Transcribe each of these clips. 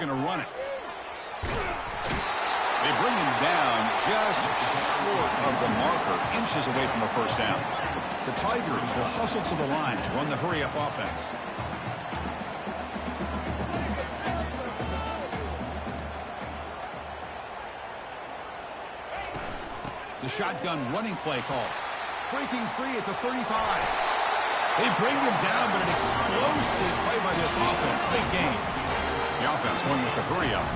going to run it. They bring him down just short of the marker, inches away from a first down. The Tigers will hustle to the line to run the hurry-up offense. The shotgun running play call. Breaking free at the 35. They bring him down, but an explosive play by this offense. Big game. The offense won with the hurry-up.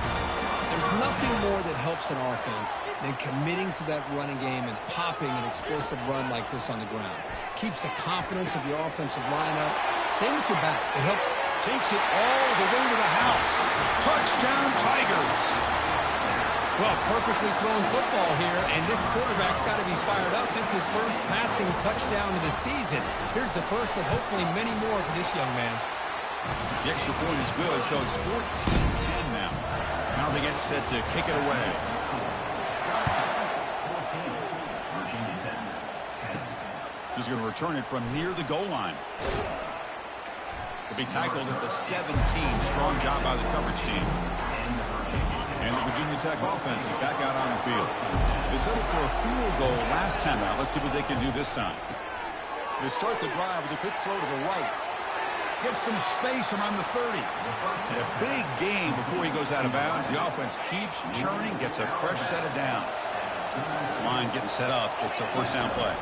There's nothing more that helps an offense than committing to that running game and popping an explosive run like this on the ground. Keeps the confidence of your offensive line up. Same with your back. It helps. Takes it all the way to the house. Touchdown, Tigers. Well, perfectly thrown football here, and this quarterback's got to be fired up. It's his first passing touchdown of the season. Here's the first of hopefully many more for this young man. The extra point is good, so it's 14-10 now. Now they get set to kick it away. He's going to return it from near the goal line. He'll be tackled at the 17. Strong job by the coverage team. And the Virginia Tech offense is back out on the field. They settled for a field goal last time out. Let's see what they can do this time. They start the drive with a quick throw to the right. Gets some space around the 30. And a big game before he goes out of bounds. The offense keeps churning, gets a fresh set of downs. This line getting set up. It's a first down play.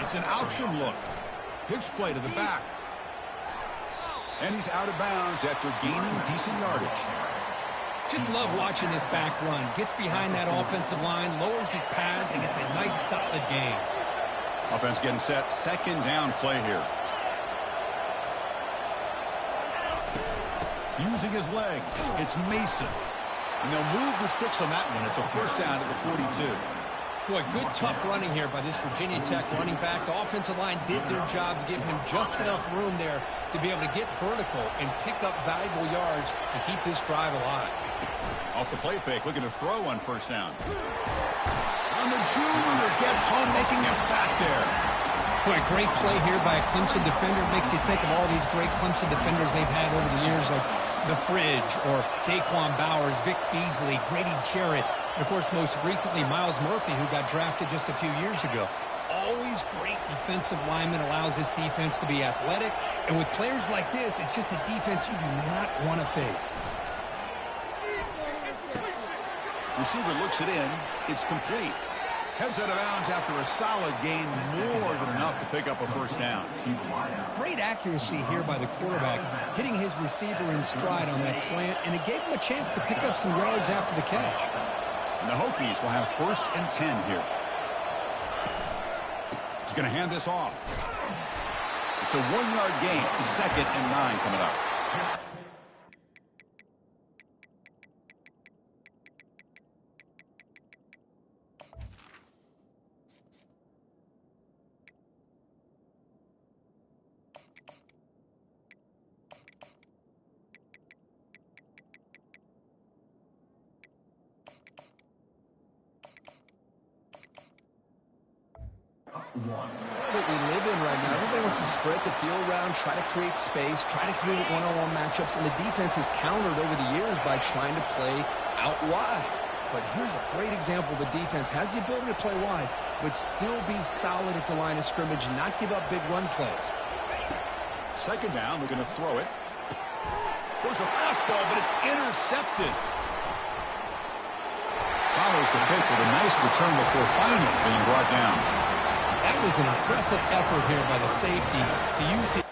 It's an option look. Pitch play to the back. And he's out of bounds after gaining decent yardage. Just love watching this back run. Gets behind that offensive line, lowers his pads, and gets a nice, solid gain. Offense getting set. Second down play here. Using his legs. It's Mason. And they'll move the 6 on that one. It's a first down at the 42. Boy, good tough running here by this Virginia Tech running back. The offensive line did their job to give him just enough room there to be able to get vertical and pick up valuable yards and keep this drive alive. Off the play fake, looking to throw on first down. And the junior gets home, making a sack there. Boy, great play here by a Clemson defender. Makes you think of all these great Clemson defenders they've had over the years, like the Fridge or Daquan Bowers, Vic Beasley, Grady Jarrett, and, of course, most recently, Miles Murphy, who got drafted just a few years ago. Always great defensive lineman, allows this defense to be athletic. And with players like this, it's just a defense you do not want to face. Receiver looks it in. It's complete. Heads out of bounds after a solid gain, more than enough to pick up a first down. Great accuracy here by the quarterback, hitting his receiver in stride on that slant, and it gave him a chance to pick up some yards after the catch. And the Hokies will have first and 10 here. He's going to hand this off. It's a 1-yard gain. Second and 9 coming up. That we live in right now, everybody wants to spread the field around, try to create space, try to create one-on-one matchups, and the defense has countered over the years by trying to play out wide. But here's a great example. The defense has the ability to play wide, but still be solid at the line of scrimmage and not give up big run plays. Second down, we're going to throw it. There's a fastball, but it's intercepted. Follows the pick with a nice return before finally being brought down. That was an impressive effort here by the safety to use it.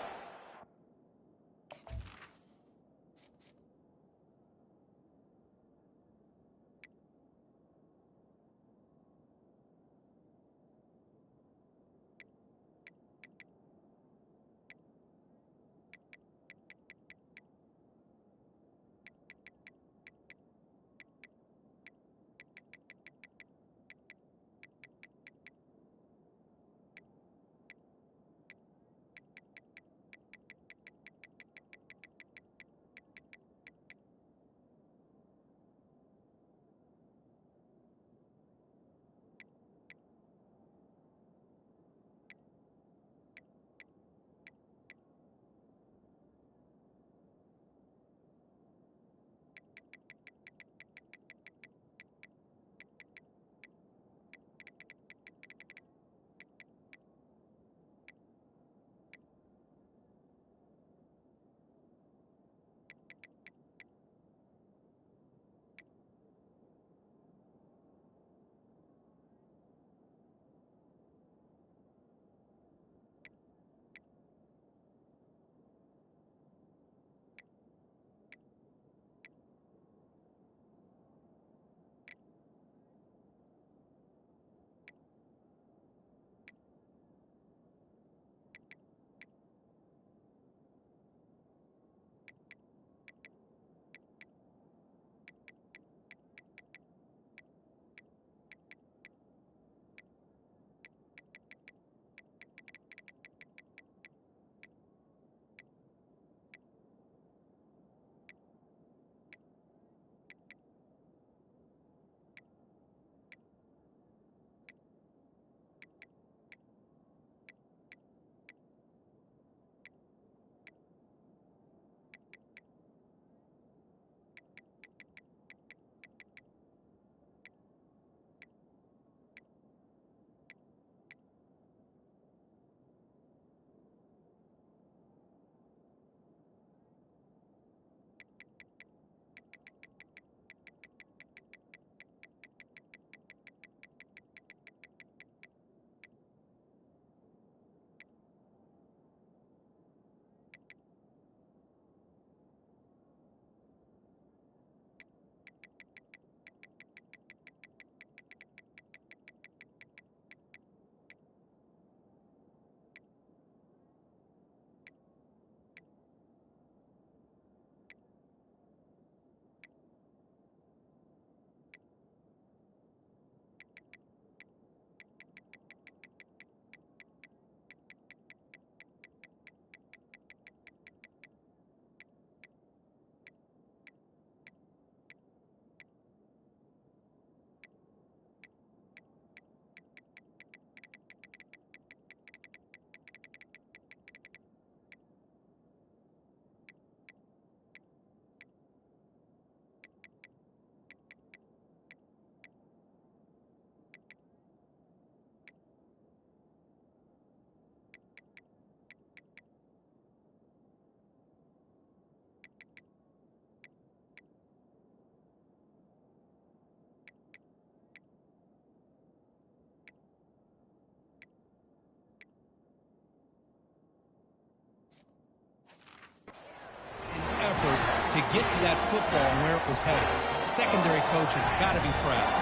to get to that football and where it was headed. Secondary coaches got to be proud.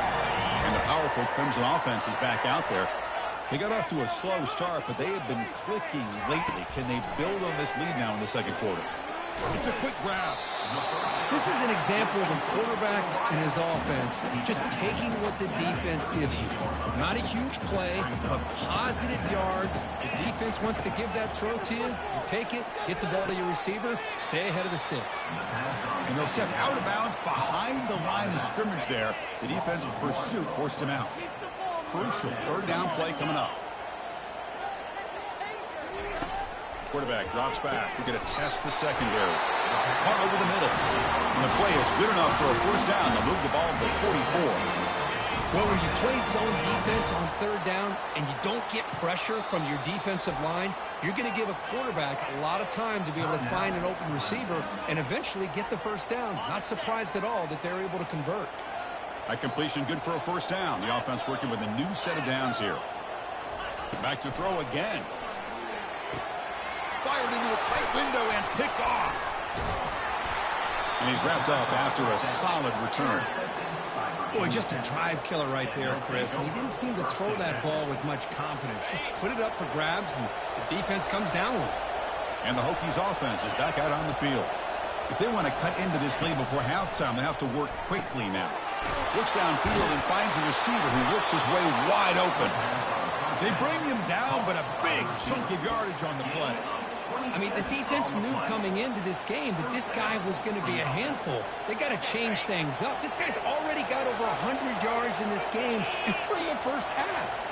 And the powerful Clemson offense is back out there. They got off to a slow start, but they have been clicking lately. Can they build on this lead now in the second quarter? It's a quick grab. This is an example of a quarterback and his offense just taking what the defense gives you. Not a huge play, but positive yards. The defense wants to give that throw to you. You take it, get the ball to your receiver, stay ahead of the sticks. And they'll step out of bounds behind the line of scrimmage there. The defense pursuit forced him out. Crucial third down play coming up. Quarterback drops back. We're going to test the secondary. Caught over the middle. And the play is good enough for a first down. They'll move the ball to 44. Well, when you play zone defense on third down and you don't get pressure from your defensive line, you're going to give a quarterback a lot of time to be able to find an open receiver and eventually get the first down. Not surprised at all that they're able to convert. That completion good for a first down. The offense working with a new set of downs here. Back to throw again. Fired into a tight window and picked off. And he's wrapped up after a solid return. Boy, just a drive killer right there, Chris. And he didn't seem to throw that ball with much confidence. Just put it up for grabs, and the defense comes down with it. And the Hokies offense is back out on the field. If they want to cut into this lead before halftime, they have to work quickly now. Looks downfield and finds a receiver who worked his way wide open. They bring him down, but a big chunk of yardage on the play. I mean, the defense knew coming into this game that this guy was going to be a handful. They got to change things up. This guy's already got over 100 yards in this game, and we're in the first half.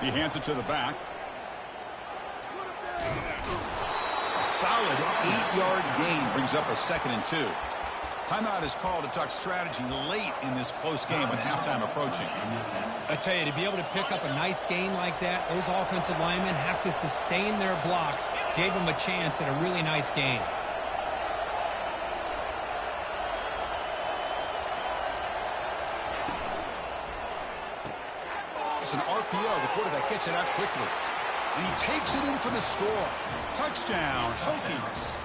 He hands it to the back. A solid 8-yard gain brings up a 2nd and 2. Timeout is called to talk strategy late in this close game with halftime approaching. I tell you, to be able to pick up a nice gain like that, those offensive linemen have to sustain their blocks. Gave them a chance at a really nice gain. It's an RPO. The quarterback gets it out quickly. And he takes it in for the score. Touchdown, Hokies.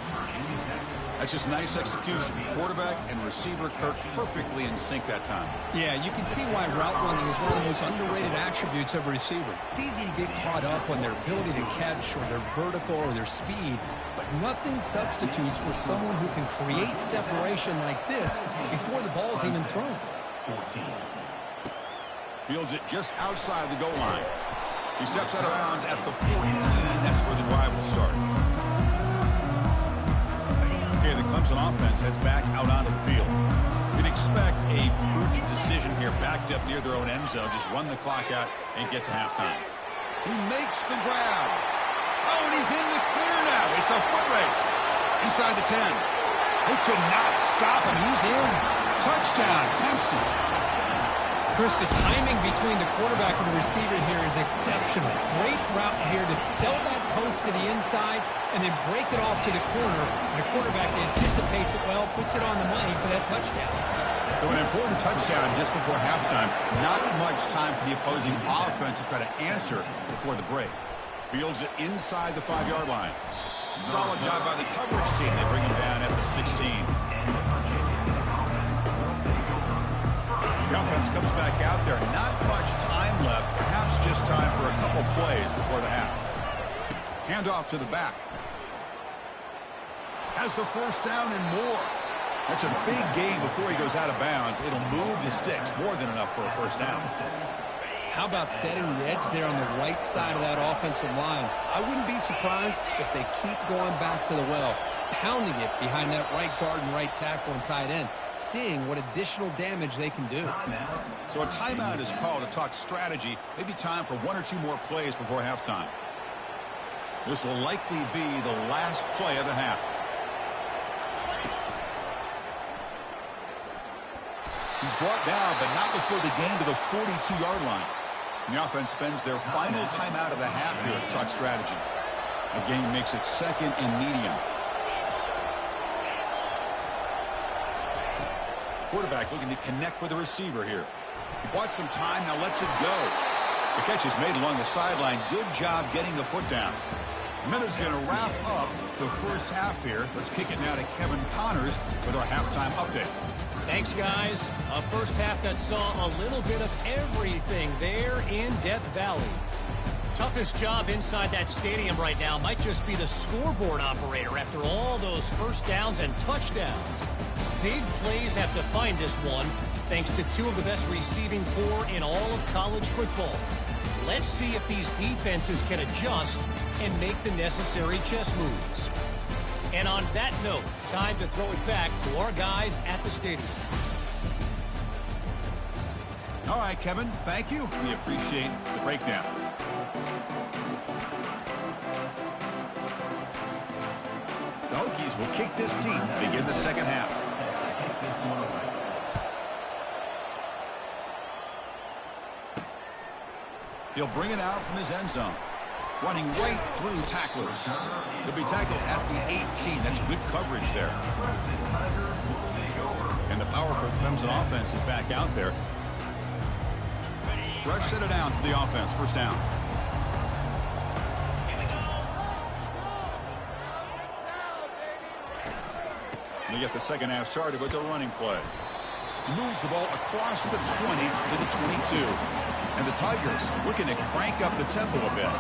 That's just nice execution. Quarterback and receiver Kirk perfectly in sync that time. Yeah, you can see why route running is one of the most underrated attributes of a receiver. It's easy to get caught up on their ability to catch or their vertical or their speed, but nothing substitutes for someone who can create separation like this before the ball's even thrown. Fields it just outside the goal line. He steps out of bounds at the 14. That's where the drive will start. Okay, the Clemson offense heads back out onto the field. We'd expect a prudent decision here, backed up near their own end zone. Just run the clock out and get to halftime. He makes the grab. Oh, and he's in the clear now. It's a foot race. Inside the 10. They could not stop him. He's in. Touchdown, Clemson. Chris, the timing between the quarterback and the receiver here is exceptional. Great route here to sell that post to the inside and then break it off to the corner. And the quarterback anticipates it well, puts it on the money for that touchdown. So an important touchdown just before halftime. Not much time for the opposing offense to try to answer before the break. Fields it inside the 5-yard line. Solid job by the coverage team. They bring him down at the 16. The offense comes back out there. Not much time left. Perhaps just time for a couple plays before the half. Handoff to the back. Has the first down and more. That's a big gain before he goes out of bounds. It'll move the sticks. More than enough for a first down. How about setting the edge there on the right side of that offensive line? I wouldn't be surprised if they keep going back to the well, pounding it behind that right guard and right tackle and tight end, seeing what additional damage they can do. So a timeout is called to talk strategy. Maybe time for 1 or 2 more plays before halftime. This will likely be the last play of the half. He's brought down, but not before the gain to the 42-yard line. And the offense spends their final timeout of the half here to talk strategy. Again, makes it 2nd and medium. Quarterback looking to connect with the receiver here. He bought some time, now lets it go. The catch is made along the sideline. Good job getting the foot down. Minute's going to wrap up the first half here. Let's kick it now to Kevin Connors with our halftime update. Thanks, guys. A first half that saw a little bit of everything there in Death Valley. Toughest job inside that stadium right now might just be the scoreboard operator after all those first downs and touchdowns. Big plays have defined this one, thanks to two of the best receiving corps in all of college football. Let's see if these defenses can adjust and make the necessary chess moves. And on that note, time to throw it back to our guys at the stadium. All right, Kevin, thank you. We appreciate the breakdown. The Hokies will kick this deep to begin the second half. He'll bring it out from his end zone. Running right through tacklers. He'll be tackled at the 18. That's good coverage there. And the powerful Clemson offense is back out there. Fresh set of downs for the offense. First down. We get the second half started with the running play. He moves the ball across the 20 to the 22. And the Tigers looking to crank up the tempo a bit.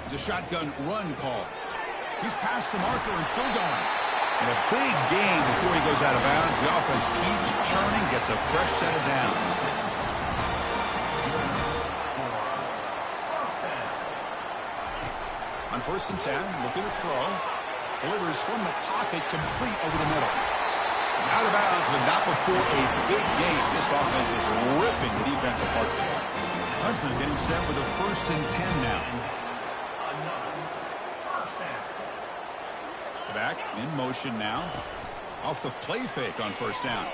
It's a shotgun run call. He's past the marker and still going. And a big gain before he goes out of bounds. The offense keeps churning, gets a fresh set of downs. On 1st and 10, looking to throw. Delivers from the pocket, complete over the middle. Out of bounds, but not before a big gain. This offense is ripping the defense apart today. Clemson getting set with a 1st and 10 now. Back in motion now. Off the play fake on 1st down.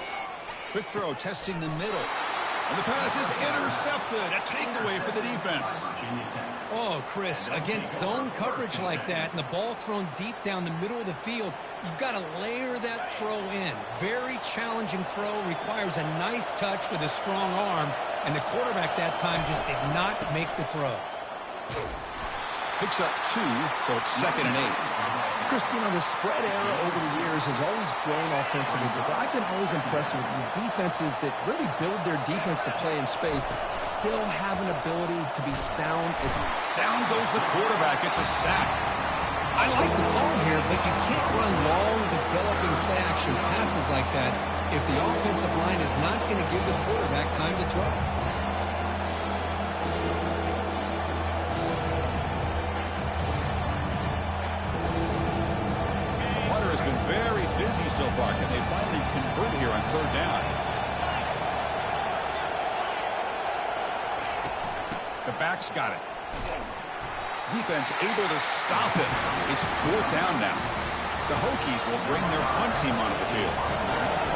Quick throw testing the middle. And the pass is intercepted. A takeaway for the defense. Oh, Chris, against zone coverage like that and the ball thrown deep down the middle of the field, you've got to layer that throw in. Very challenging throw, requires a nice touch with a strong arm, and the quarterback that time just did not make the throw. Picks up 2, so it's 2nd and 8. Chris, you know, the spread era over the years has always grown offensively, but I've been always impressed with defenses that really build their defense to play in space, still have an ability to be sound. Down goes the quarterback. It's a sack. I like the call here, but you can't run long, developing play-action passes like that if the offensive line is not going to give the quarterback time to throw. Very busy so far. Can they finally convert here on 3rd down? The back's got it. Defense able to stop it. It's 4th down now. The Hokies will bring their punt team onto the field.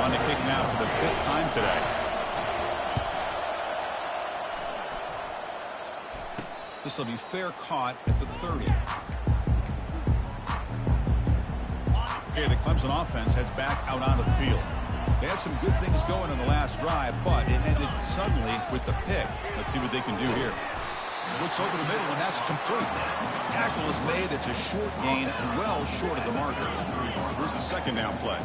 On the kick now for the 5th time today. This will be fair caught at the 30. Okay, the Clemson offense heads back out onto the field. They had some good things going in the last drive, but it ended suddenly with the pick. Let's see what they can do here. Looks over the middle, and that's complete. Tackle is made. It's a short gain, well short of the marker. Here's the 2nd down play.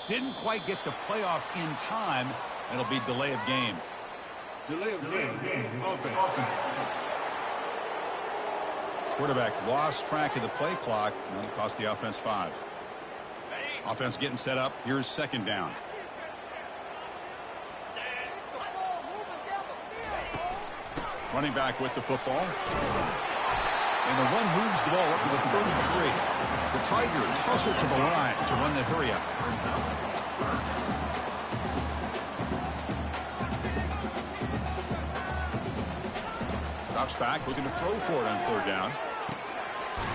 Didn't quite get the playoff in time. It'll be delay of game. Delay of game. Offense. Quarterback lost track of the play clock, and it'll cost the offense 5. Offense getting set up. Here's 2nd down. Running back with the football. And the run moves the ball up to the 33. The Tigers hustle to the line to run the hurry up. Drops back, looking to throw for it on third down.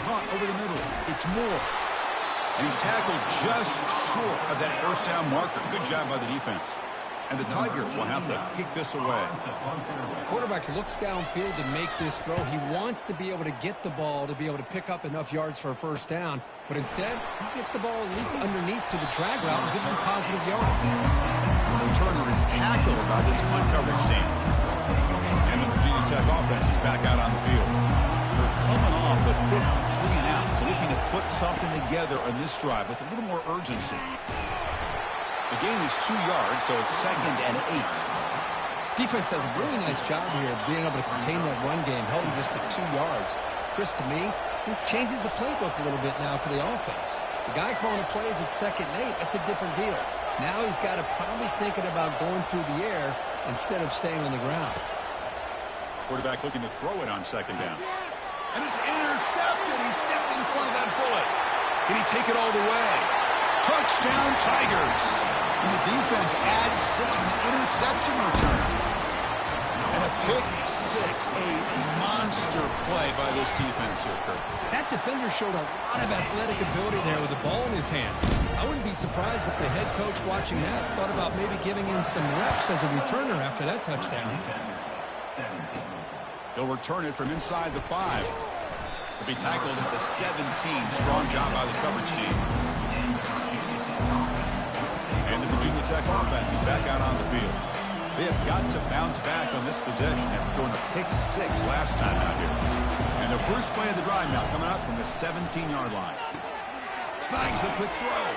Caught over the middle. It's Moore. And he's tackled just short of that first down marker. Good job by the defense. And the Tigers will have to kick this away. Quarterback looks downfield to make this throw. He wants to be able to get the ball to be able to pick up enough yards for a first down. But instead, he gets the ball at least underneath to the drag route and gets some positive yards. The returner is tackled by this punt coverage team. And the Virginia Tech offense is back out on the field. They're coming off a quick 3 and out, so looking to put something together on this drive with a little more urgency. The gain is 2 yards, so it's 2nd and 8. Defense does a really nice job here of being able to contain that run game, held him just to 2 yards. Chris, to me, this changes the playbook a little bit now for the offense. The guy calling the plays at 2nd and 8, that's a different deal. Now he's got to probably thinking about going through the air instead of staying on the ground. Quarterback looking to throw it on 2nd down. And it's intercepted. He stepped in front of that bullet. Can he take it all the way? Touchdown, Tigers. And the defense adds 6 from the interception return. And a pick 6, a monster play by this defense here, Kurt. That defender showed a lot of athletic ability there with the ball in his hands. I wouldn't be surprised if the head coach watching that thought about maybe giving him some reps as a returner after that touchdown. He'll return it from inside the 5. He'll be tackled at the 17. Strong job by the coverage team. And the Virginia Tech offense is back out on the field. They have got to bounce back on this possession after going to pick 6 last time out here. And the first play of the drive now coming up from the 17-yard line. Snags the quick throw.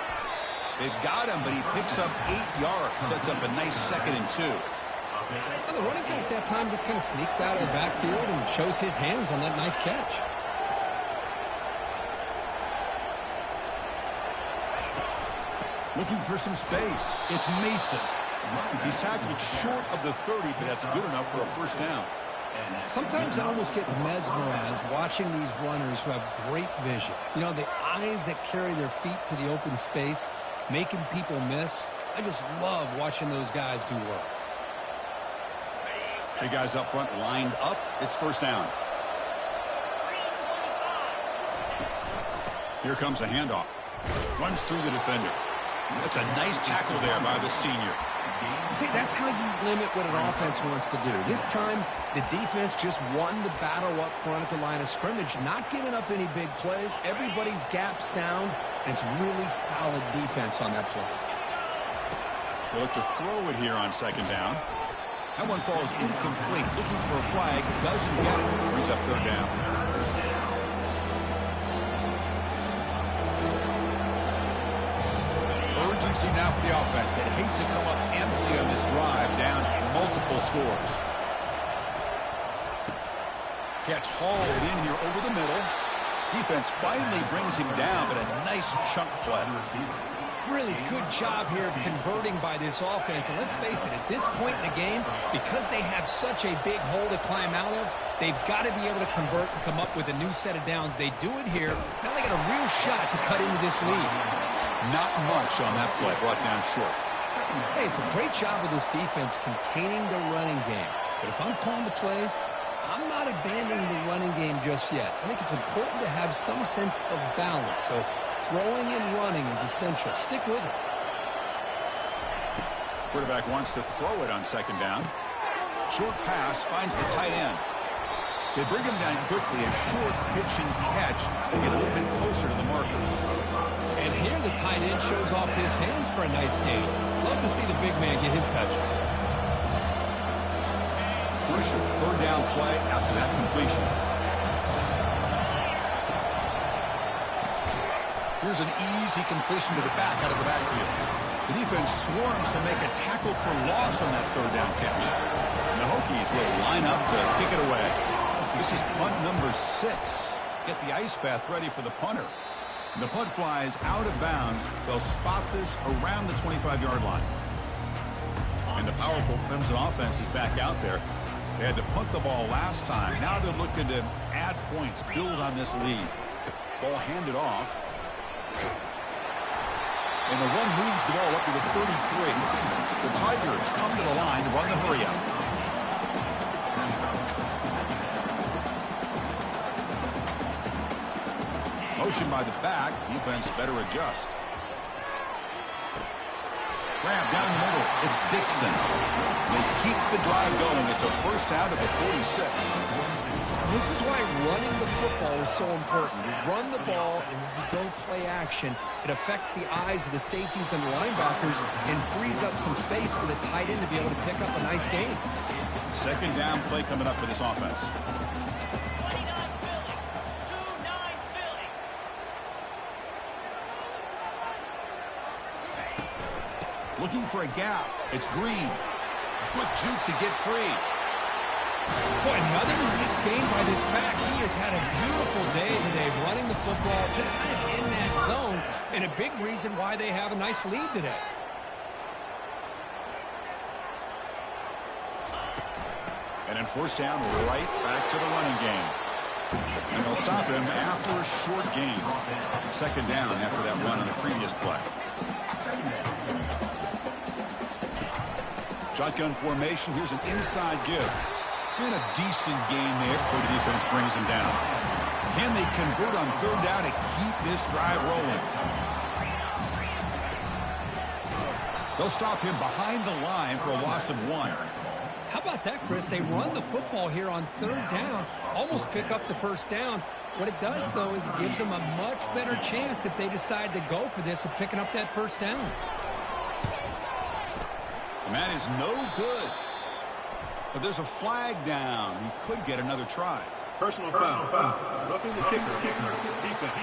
They've got him, but he picks up 8 yards. Sets up a nice 2nd and 2. And the running back that time just kind of sneaks out of the backfield and shows his hands on that nice catch. Looking for some space. It's Mason. He's tackled short of the 30, but that's good enough for a first down. Sometimes I almost get mesmerized watching these runners who have great vision. You know, the eyes that carry their feet to the open space, making people miss. I just love watching those guys do work. Big guys up front lined up. It's first down. Here comes a handoff. Runs through the defender. That's a nice tackle there by the senior. See, that's how you limit what an offense wants to do. This time, the defense just won the battle up front at the line of scrimmage, not giving up any big plays. Everybody's gap sound, and it's really solid defense on that play. They look to throw it here on 2nd down. That one falls incomplete. Looking for a flag. Doesn't get it. Brings up 3rd down. Urgency now for the offense. They hate to come up empty on this drive, down multiple scores. Catch hauled in here over the middle. Defense finally brings him down, but a nice chunk play. Really good job here of converting by this offense. And let's face it, at this point in the game, because they have such a big hole to climb out of, they've got to be able to convert and come up with a new set of downs. They do it here. Now they got a real shot to cut into this lead. Not much on that play, brought down short. Hey, it's a great job of this defense containing the running game. But if I'm calling the plays, I'm not abandoning the running game just yet. I think it's important to have some sense of balance. So throwing and running is essential. Stick with it. Quarterback wants to throw it on 2nd down. Short pass finds the tight end. They bring him down quickly. A short pitch and catch to get a little bit closer to the marker. And here the tight end shows off his hands for a nice gain. Love to see the big man get his touches. Crucial 3rd down play after that completion. Here's an easy completion to the back out of the backfield. The defense swarms to make a tackle for loss on that 3rd down catch. And the Hokies will line up to kick it away. This is punt number 6. Get the ice bath ready for the punter. And the punt flies out of bounds. They'll spot this around the 25-yard line. And the powerful Clemson offense is back out there. They had to punt the ball last time. Now they're looking to add points, build on this lead. Ball handed off. And the run moves the ball up to the 33. The Tigers come to the line to run the hurry-up. Motion by the back. Defense better adjust. Grab down the middle. It's Dixon. They keep the drive going. It's a first out of the 46. This is why running the football is so important. You run the ball and then you go play action. It affects the eyes of the safeties and the linebackers and frees up some space for the tight end to be able to pick up a nice gain. Second down play coming up for this offense. Looking for a gap. It's Green. Quick juke to get free. Boy, another nice game by this back. He has had a beautiful day today running the football, just kind of in that zone, and a big reason why they have a nice lead today. And then first down, right back to the running game. And they'll stop him after a short gain. Second down after that run on the previous play. Shotgun formation. Here's an inside give. And a decent gain there before the defense brings him down. Can they convert on third down to keep this drive rolling? They'll stop him behind the line for a loss of 1. How about that, Chris? They run the football here on third down, almost pick up the first down. What it does, though, is it gives them a much better chance if they decide to go for this of picking up that first down. And that is no good. But there's a flag down. He could get another try. Personal foul. Roughing the kicker. Defense.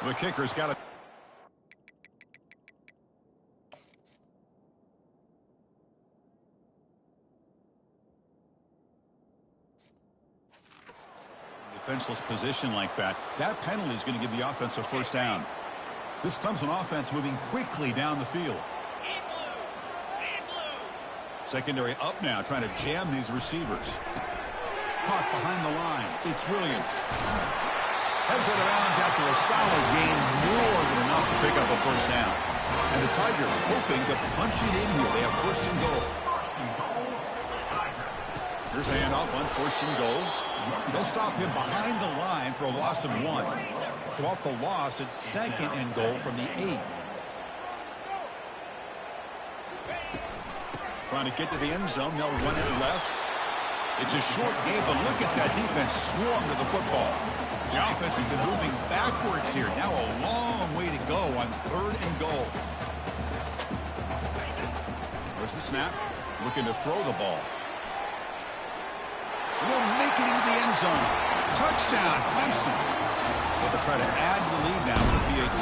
The kicker's got it. Defenseless position like that. That penalty is going to give the offense a first down. This Clemson offense moving quickly down the field. Secondary up now, trying to jam these receivers. Caught behind the line. It's Williams. Heads out of bounds after a solid game, more than enough to pick up a first down. And the Tigers hoping to punch it in here. They have first and goal. Here's a handoff on first and goal. They'll stop him behind the line for a loss of 1. So off the loss, it's second and goal from the 8. Trying to get to the end zone. They'll run it left. It's a short game, but look at that defense swarm to the football. The offense has been moving backwards here. Now a long way to go on third and goal. There's the snap. Looking to throw the ball. They'll make it into the end zone. Touchdown, Clemson. They'll try to add to the lead now with the PAT.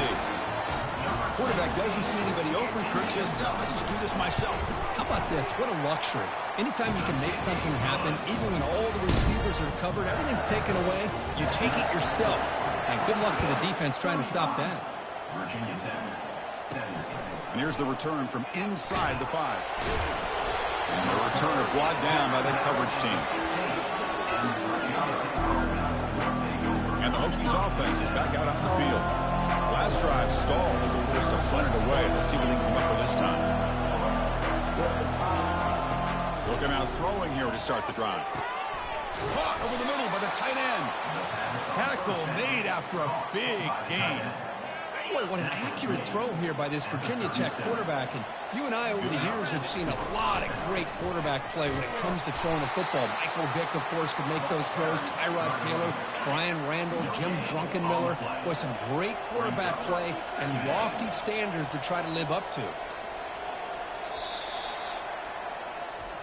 Quarterback doesn't see anybody open. Kirk says, no, I'll just do this myself. How about this? What a luxury. Anytime you can make something happen, even when all the receivers are covered, everything's taken away, you take it yourself. And good luck to the defense trying to stop that. And here's the return from inside the 5. And the returner brought down by that coverage team. And the Hokies offense is back out on the field. Last drive stalled. They were forced to punt it away. Let's see what they can come up with this time. Looking out throwing here to start the drive. Caught over the middle by the tight end. Tackle made after a big gain. Boy, what an accurate throw here by this Virginia Tech quarterback. And you and I over the years have seen a lot of great quarterback play when it comes to throwing the football. Michael Vick, of course, could make those throws. Tyrod Taylor, Brian Randall, Jim Druckenmiller. Boy, some great quarterback play and lofty standards to try to live up to.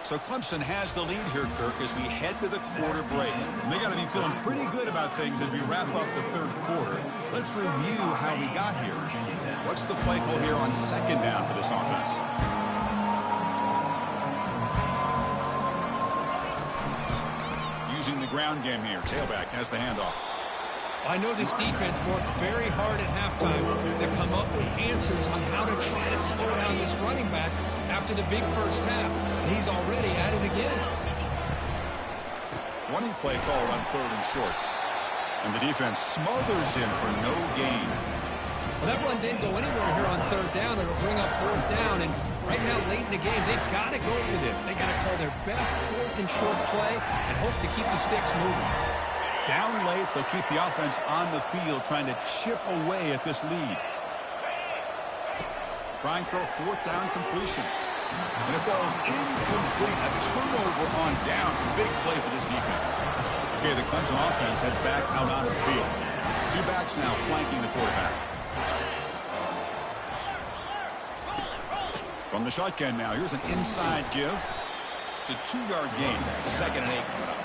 So Clemson has the lead here, Kirk, as we head to the quarter break. And they got to be feeling pretty good about things as we wrap up the third quarter. Let's review how we got here. What's the play call here on second down for this offense? Using the ground game here. Tailback has the handoff. I know this defense worked very hard at halftime to come up with answers on how to try to slow down this running back after the big first half, and he's already at it again. Running play called on third and short. And the defense smothers him for no gain. Well, that run didn't go anywhere here on third down. It'll bring up fourth down. And right now, late in the game, they've got to go for this. They've got to call their best fourth and short play and hope to keep the sticks moving. Down late, they'll keep the offense on the field, trying to chip away at this lead. Trying for a fourth down completion. And it falls incomplete. A turnover on downs. A big play for this defense. Okay, the Clemson offense heads back out on the field. Two backs now flanking the quarterback. From the shotgun now, here's an inside give. It's a 2-yard gain. 2nd and 8 coming up.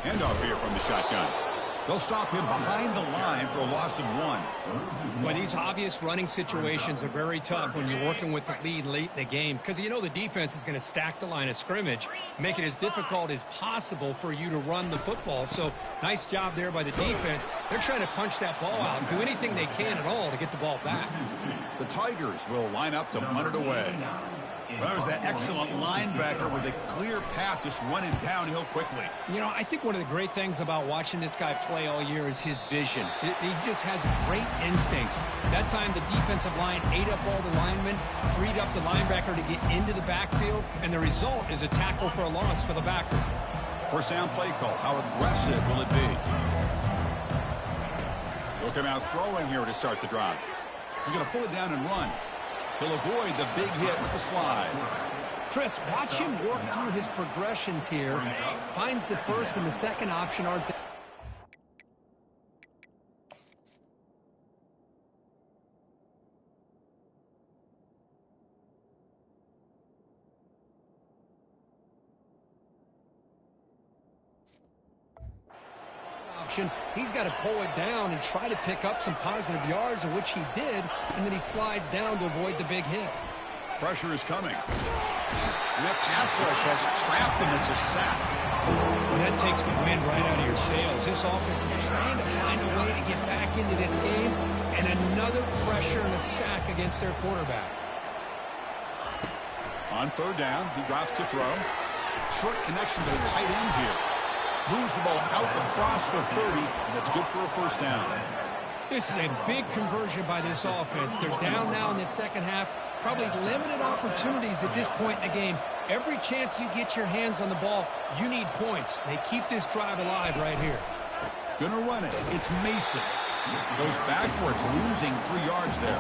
Handoff here from the shotgun. They'll stop him behind the line for a loss of 1. But these obvious running situations are very tough when you're working with the lead late in the game because you know the defense is going to stack the line of scrimmage, make it as difficult as possible for you to run the football. So nice job there by the defense. They're trying to punch that ball out and do anything they can at all to get the ball back. The Tigers will line up to punt it away. Well, there's that excellent linebacker with a clear path just running downhill quickly. You know, I think one of the great things about watching this guy play all year is his vision. He just has great instincts. That time the defensive line ate up all the linemen, freed up the linebacker to get into the backfield, and the result is a tackle for a loss for the backer. First down play call. How aggressive will it be? He'll come out throwing here to start the drive. He's going to pull it down and run. He'll avoid the big hit with the slide. Chris, watch him work through his progressions here. Finds the first and the second option aren't there. He's got to pull it down and try to pick up some positive yards, of which he did, and then he slides down to avoid the big hit. Pressure is coming. And that pass rush has trapped him. It's a sack. Well, that takes the wind right out of your sails. This offense is trying to find a way to get back into this game, and another pressure and a sack against their quarterback. On third down, he drops to throw. Short connection to the tight end here. Moves the ball out across the 30, and that's good for a first down. This is a big conversion by this offense. They're down now in the second half. Probably limited opportunities at this point in the game. Every chance you get your hands on the ball, you need points. They keep this drive alive right here. Gonna run it. It's Mason. Goes backwards, losing 3 yards there.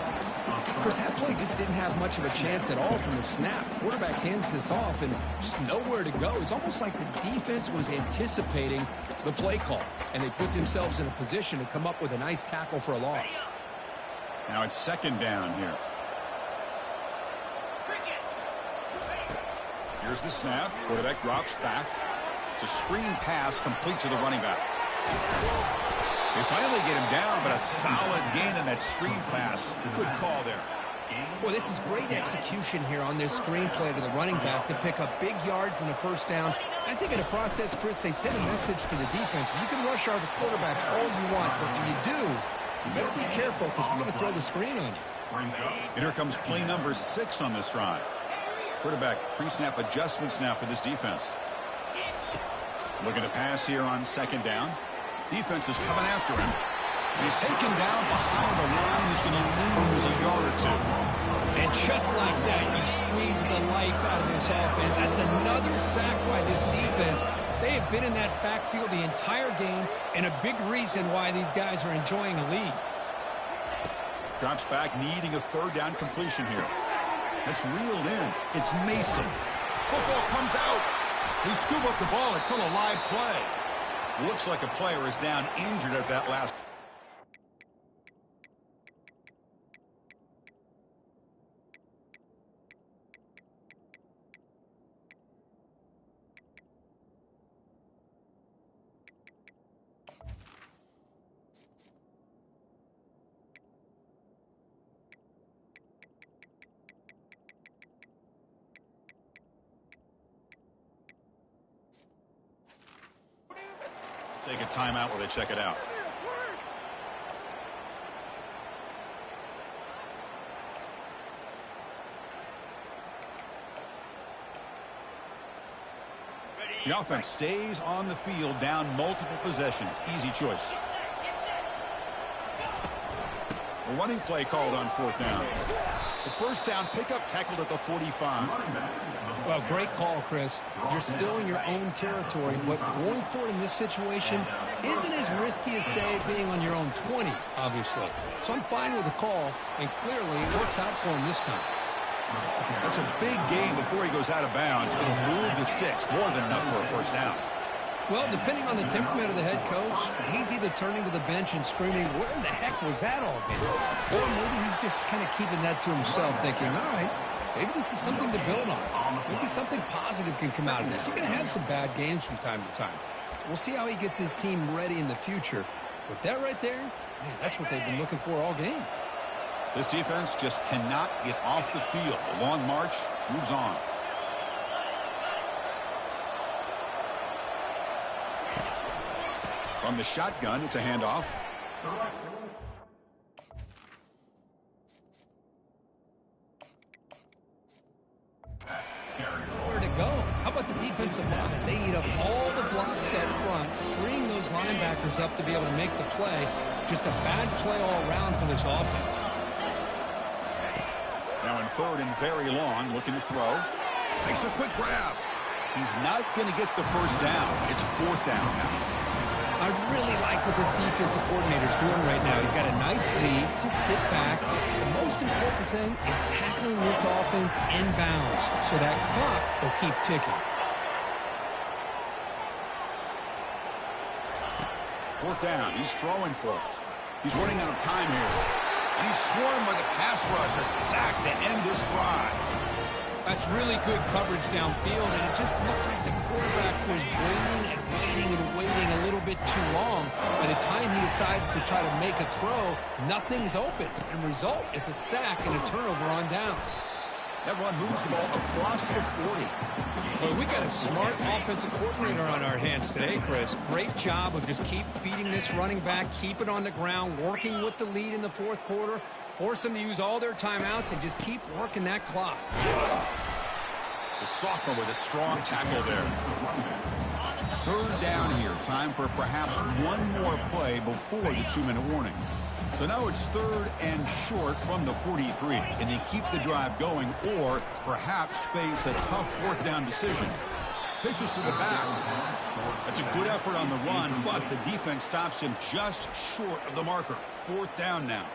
Chris, that play just didn't have much of a chance at all from the snap. Quarterback hands this off and just nowhere to go. It's almost like the defense was anticipating the play call, and they put themselves in a position to come up with a nice tackle for a loss. Now it's second down here. Here's the snap. Quarterback drops back. It's a screen pass complete to the running back. They finally get him down, but a solid gain in that screen pass. Good call there. Boy, this is great execution here on this screen play to the running back to pick up big yards and a first down. I think in the process, Chris, they sent a message to the defense. You can rush our quarterback all you want, but when you do, you better be careful because we're going to throw the screen on you. And here comes play number 6 on this drive. Quarterback pre-snap adjustments now for this defense. Looking to pass here on second down. Defense is coming after him. And he's taken down behind the line. He's going to lose a yard or 2. And just like that, you squeeze the life out of this offense. That's another sack by this defense. They have been in that backfield the entire game, and a big reason why these guys are enjoying a lead. Drops back, needing a third down completion here. That's reeled in. It's Mason. Football comes out. They scoop up the ball. It's still a live play. Looks like a player is down injured at that last. Take a timeout while they check it out. The offense stays on the field, down multiple possessions. Easy choice. A running play called on 4th down. The first down pickup tackled at the 45. Well, great call, Chris. You're still in your own territory, but going for it in this situation isn't as risky as, say, being on your own 20, obviously. So I'm fine with the call, and clearly it works out for him this time. That's a big gain before he goes out of bounds. It'll move the sticks, more than enough for a first down. Well, depending on the temperament of the head coach, he's either turning to the bench and screaming, where the heck was that all game? Or maybe he's just kind of keeping that to himself, thinking, all right, maybe this is something to build on. Maybe something positive can come out of this. You're going to have some bad games from time to time. We'll see how he gets his team ready in the future. But that right there, man, that's what they've been looking for all game. This defense just cannot get off the field. The long march moves on. From the shotgun, it's a handoff. Where to go? How about the defensive line? They eat up all the blocks up front, freeing those linebackers up to be able to make the play. Just a bad play all around for this offense. Now in 3rd and very long, looking to throw. Takes a quick grab. He's not going to get the first down. It's 4th down now. I really like what this defensive coordinator's doing right now. He's got a nice lead. Just sit back. The most important thing is tackling this offense inbounds so that clock will keep ticking. 4th down. He's throwing for it. He's running out of time here. And he's swarmed by the pass rush. A sack to end this drive. That's really good coverage downfield, and it just looked like the quarterback was waiting and waiting and waiting a little bit too long. By the time he decides to try to make a throw, nothing's open. And the result is a sack and a turnover on downs. That run moves the ball across the 40. Well, we got a smart offensive coordinator on our hands today, Chris. Great job of just keep feeding this running back, keep it on the ground, working with the lead in the 4th quarter, force them to use all their timeouts, and just keep working that clock. The sophomore with a strong tackle there. 3rd down here. Time for perhaps one more play before the 2-minute warning. So now it's 3rd and short from the 43. Can they keep the drive going or perhaps face a tough 4th down decision? Pitches to the back. That's a good effort on the run, but the defense stops him just short of the marker. 4th down now.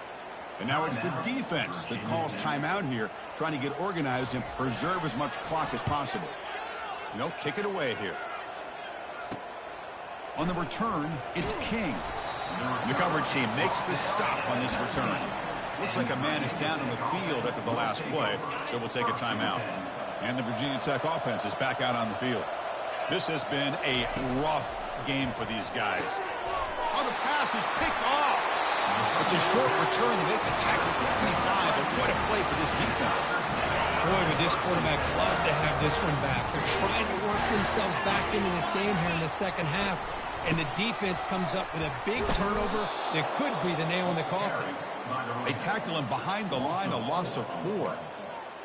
And now it's the defense that calls timeout here, trying to get organized and preserve as much clock as possible. They'll kick it away here. On the return, it's King. The coverage team makes the stop on this return. Looks like a man is down on the field after the last play, so we'll take a timeout. And the Virginia Tech offense is back out on the field. This has been a rough game for these guys. Oh, the pass is picked off. It's a short return to make the tackle at the 25, but what a play for this defense. Boy, would this quarterback love to have this one back. They're trying to work themselves back into this game here in the second half, and the defense comes up with a big turnover that could be the nail in the coffin. They tackle him behind the line, a loss of 4. Well,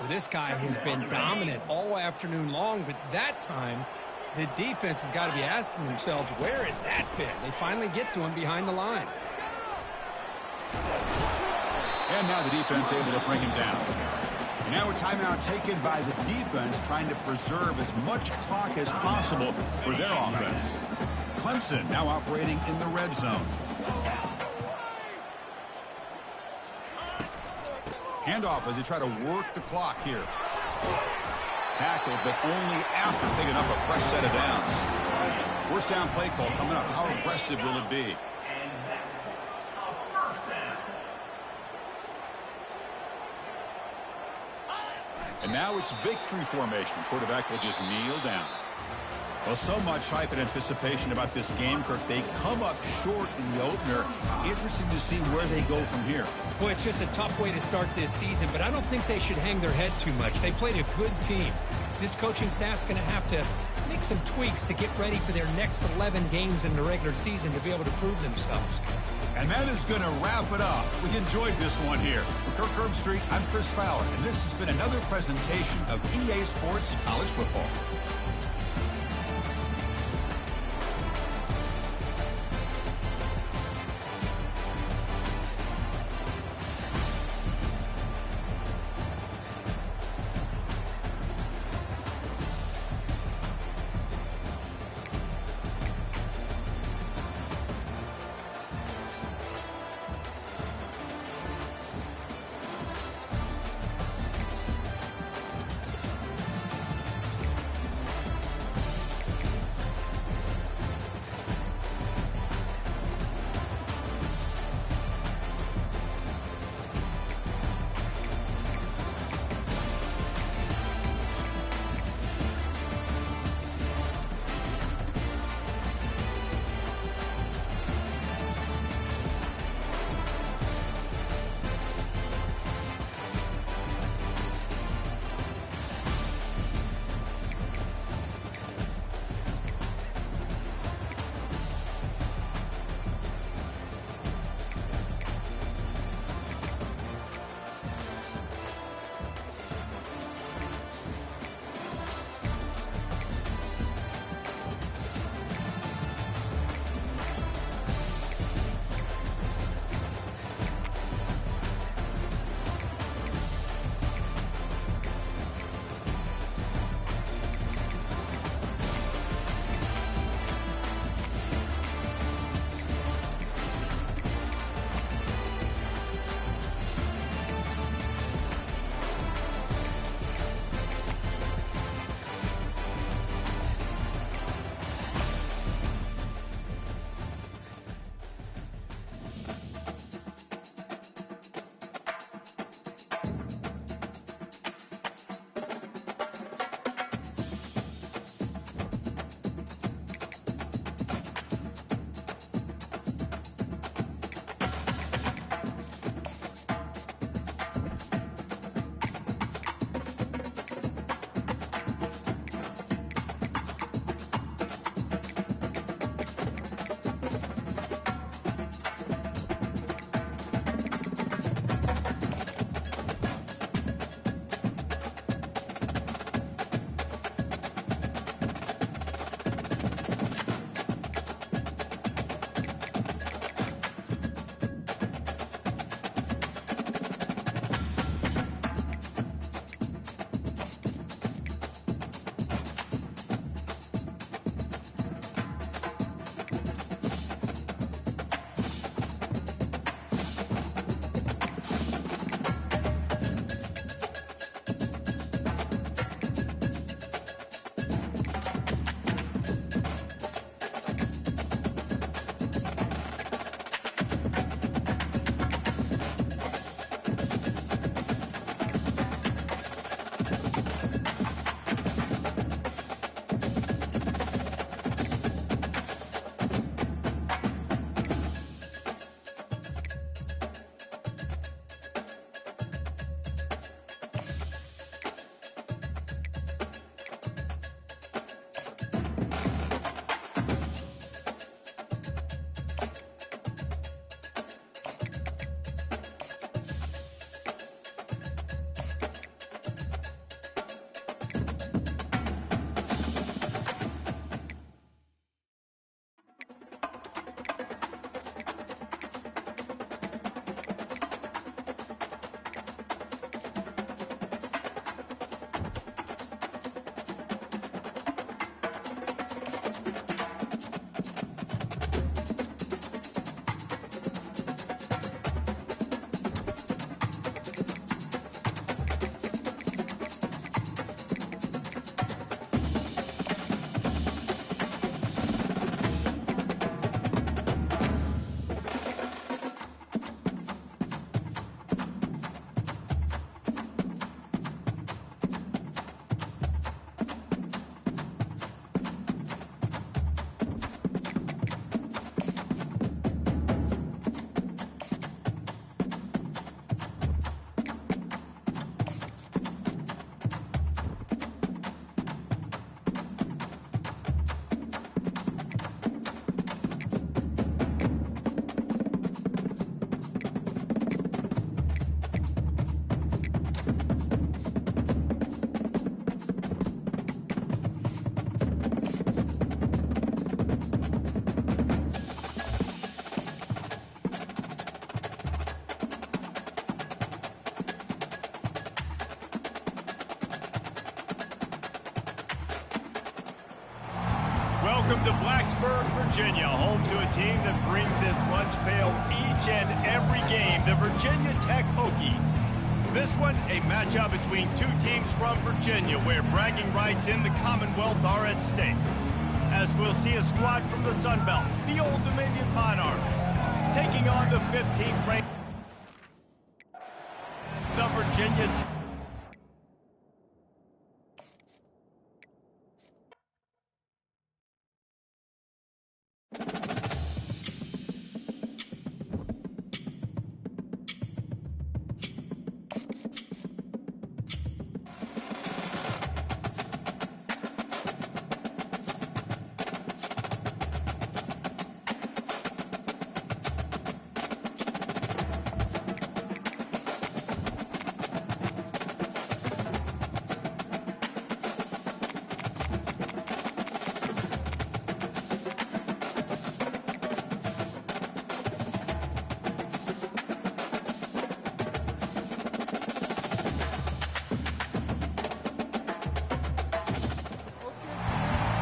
this guy has been dominant all afternoon long, but that time, the defense has got to be asking themselves, where is that been? They finally get to him behind the line. And now the defense able to bring him down. And now a timeout taken by the defense, trying to preserve as much clock as possible for their offense. Clemson now operating in the red zone. Handoff as they try to work the clock here. Tackled, but only after picking up a fresh set of downs. First down play call coming up. How aggressive will it be? And now it's victory formation. Quarterback will just kneel down. Well, so much hype and anticipation about this game, Kirk. They come up short in the opener. Interesting to see where they go from here. Boy, it's just a tough way to start this season, but I don't think they should hang their head too much. They played a good team. This coaching staff's going to have to make some tweaks to get ready for their next 11 games in the regular season to be able to prove themselves. And that is going to wrap it up. We enjoyed this one here. For Kirk Herbstreit, I'm Chris Fowler, and this has been another presentation of EA Sports College Football. Welcome to Blacksburg, Virginia, home to a team that brings its lunch pail each and every game, the Virginia Tech Hokies. This one, a matchup between two teams from Virginia, where bragging rights in the Commonwealth are at stake. As we'll see a squad from the Sun Belt, the Old Dominion Monarchs, taking on the 15th ranked, the Virginia Tech.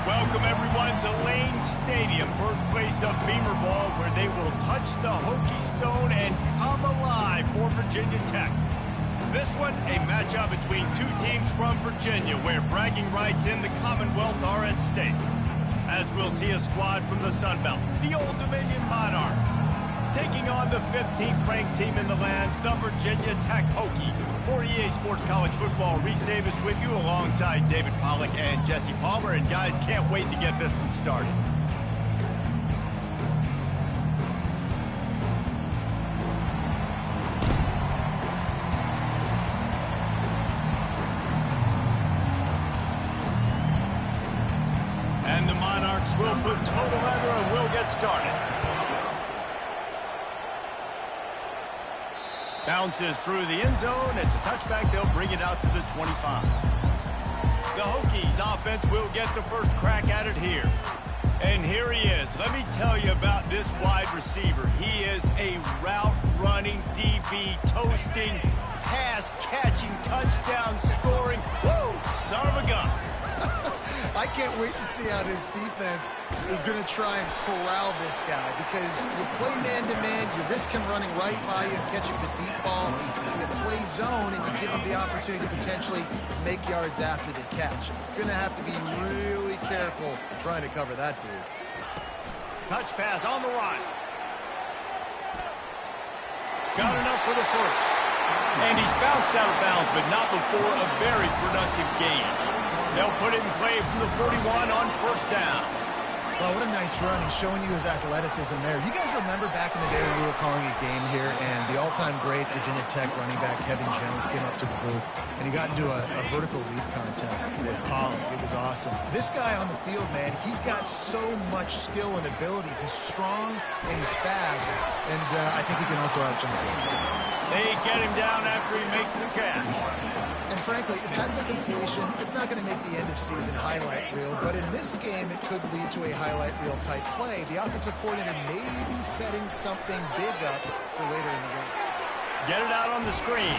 Welcome everyone to Lane Stadium, birthplace of Beamer Ball, where they will touch the Hokie Stone and come alive for Virginia Tech. This one, a matchup between two teams from Virginia, where bragging rights in the Commonwealth are at stake. As we'll see a squad from the Sun Belt, the Old Dominion Monarchs, taking on the 15th ranked team in the land, the Virginia Tech Hokies. For EA Sports College Football, Reese Davis with you alongside David Pollack and Jesse Palmer. And guys, can't wait to get this one started. And the Monarchs will put total leather and we'll get started. Bounces through the end zone. It's a touchback. They'll bring it out to the 25. The Hokies offense will get the first crack at it here. And here he is. Let me tell you about this wide receiver. He is a route-running DB, toasting, pass-catching, touchdown-scoring. Woo! Son of a gun. I can't wait to see how this defense is going to try and corral this guy, because you play man-to-man, you risk him running right by you and catching the deep ball. You play zone, and you give him the opportunity to potentially make yards after the catch. You're going to have to be really careful trying to cover that dude. Touch pass on the run. Got enough for the first. And he's bounced out of bounds, but not before a very productive gain. They'll put it in play from the 41 on first down. Well, what a nice run. He's showing you his athleticism there. You guys remember back in the day when we were calling a game here, and the all-time great Virginia Tech running back Kevin Jones came up to the booth, and he got into a vertical leap contest with Pollard. It was awesome. This guy on the field, man, he's got so much skill and ability. He's strong and he's fast, and I think he can also outjump him. They get him down after he makes the catch. And frankly, if that's a completion, it's not going to make the end-of-season highlight reel, but in this game, it could lead to a highlight reel type play. The offensive coordinator may be setting something big up for later in the game. Get it out on the screen.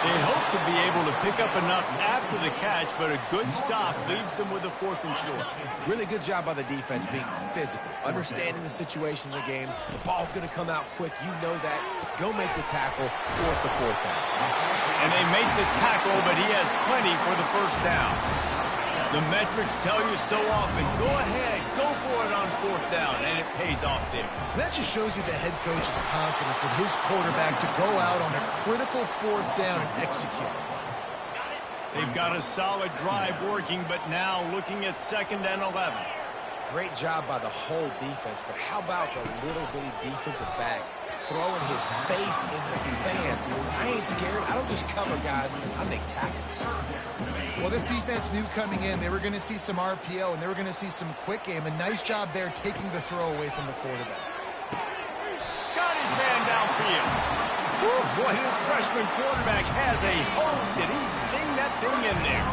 They hope to be able to pick up enough after the catch, but a good stop leaves them with a 4th and short. Really good job by the defense being physical, understanding the situation in the game. The ball's going to come out quick. You know that. Go make the tackle, force the 4th down. And they make the tackle, but he has plenty for the first down. The metrics tell you so often, go ahead, go for it on 4th down, and it pays off there. That just shows you the head coach's confidence in his quarterback to go out on a critical 4th down and execute. They've got a solid drive working, but now looking at 2nd and 11. Great job by the whole defense, but how about the little bitty defensive back throwing his face in the fan? I ain't scared. I don't just cover guys. I make tackles. Well, this defense knew coming in they were going to see some RPO and they were going to see some quick game. A nice job there taking the throw away from the quarterback. Got his man downfield. Woo, boy, this freshman quarterback has a hose. Did he sing that thing in there?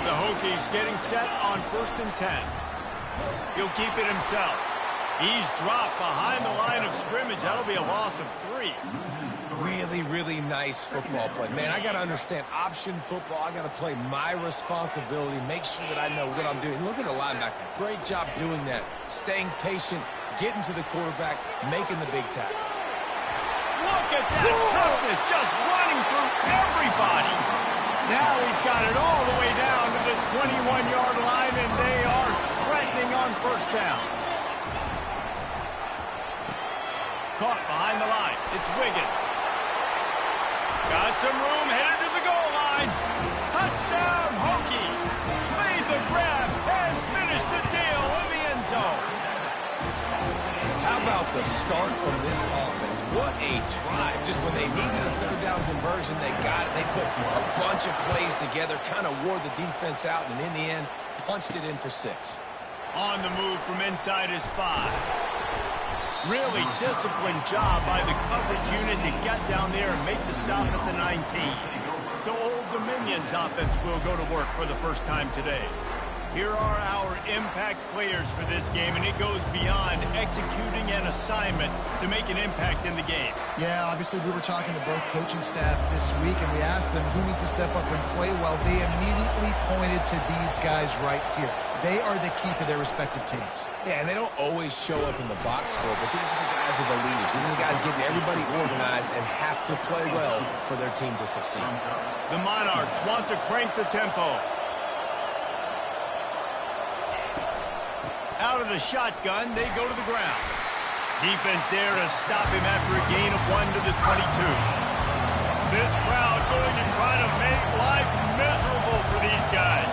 The Hokies getting set on 1st and 10. He'll keep it himself. He's dropped behind the line of scrimmage. That'll be a loss of 3. Really, really nice football play. Man, I got to understand option football. I got to play my responsibility, make sure that I know what I'm doing. Look at the linebacker. Great job doing that. Staying patient, getting to the quarterback, making the big tackle. Look at that toughness, just running through everybody. Now he's got it all the way down to the 21-yard line, and they are threatening on first down. Caught behind the line. It's Wiggins. Got some room, headed to the goal line. Touchdown, Hokie. Made the grab and finished the deal in the end zone. How about the start from this offense? What a drive. Just when they needed a third down conversion, they got it. They put a bunch of plays together, kind of wore the defense out, and in the end, punched it in for 6. On the move from inside his 5. Really disciplined job by the coverage unit to get down there and make the stop at the 19. So Old Dominion's offense will go to work for the first time today. Here are our impact players for this game, and it goes beyond executing an assignment to make an impact in the game. Yeah, obviously we were talking to both coaching staffs this week, and we asked them who needs to step up and play well. They immediately pointed to these guys right here. They are the key to their respective teams. Yeah, and they don't always show up in the box score, but these are the guys are the leaders. These are the guys getting everybody organized and have to play well for their team to succeed. The Monarchs want to crank the tempo. Out of the shotgun, they go to the ground. Defense there to stop him after a gain of 1 to the 22. This crowd going to try to make life miserable for these guys.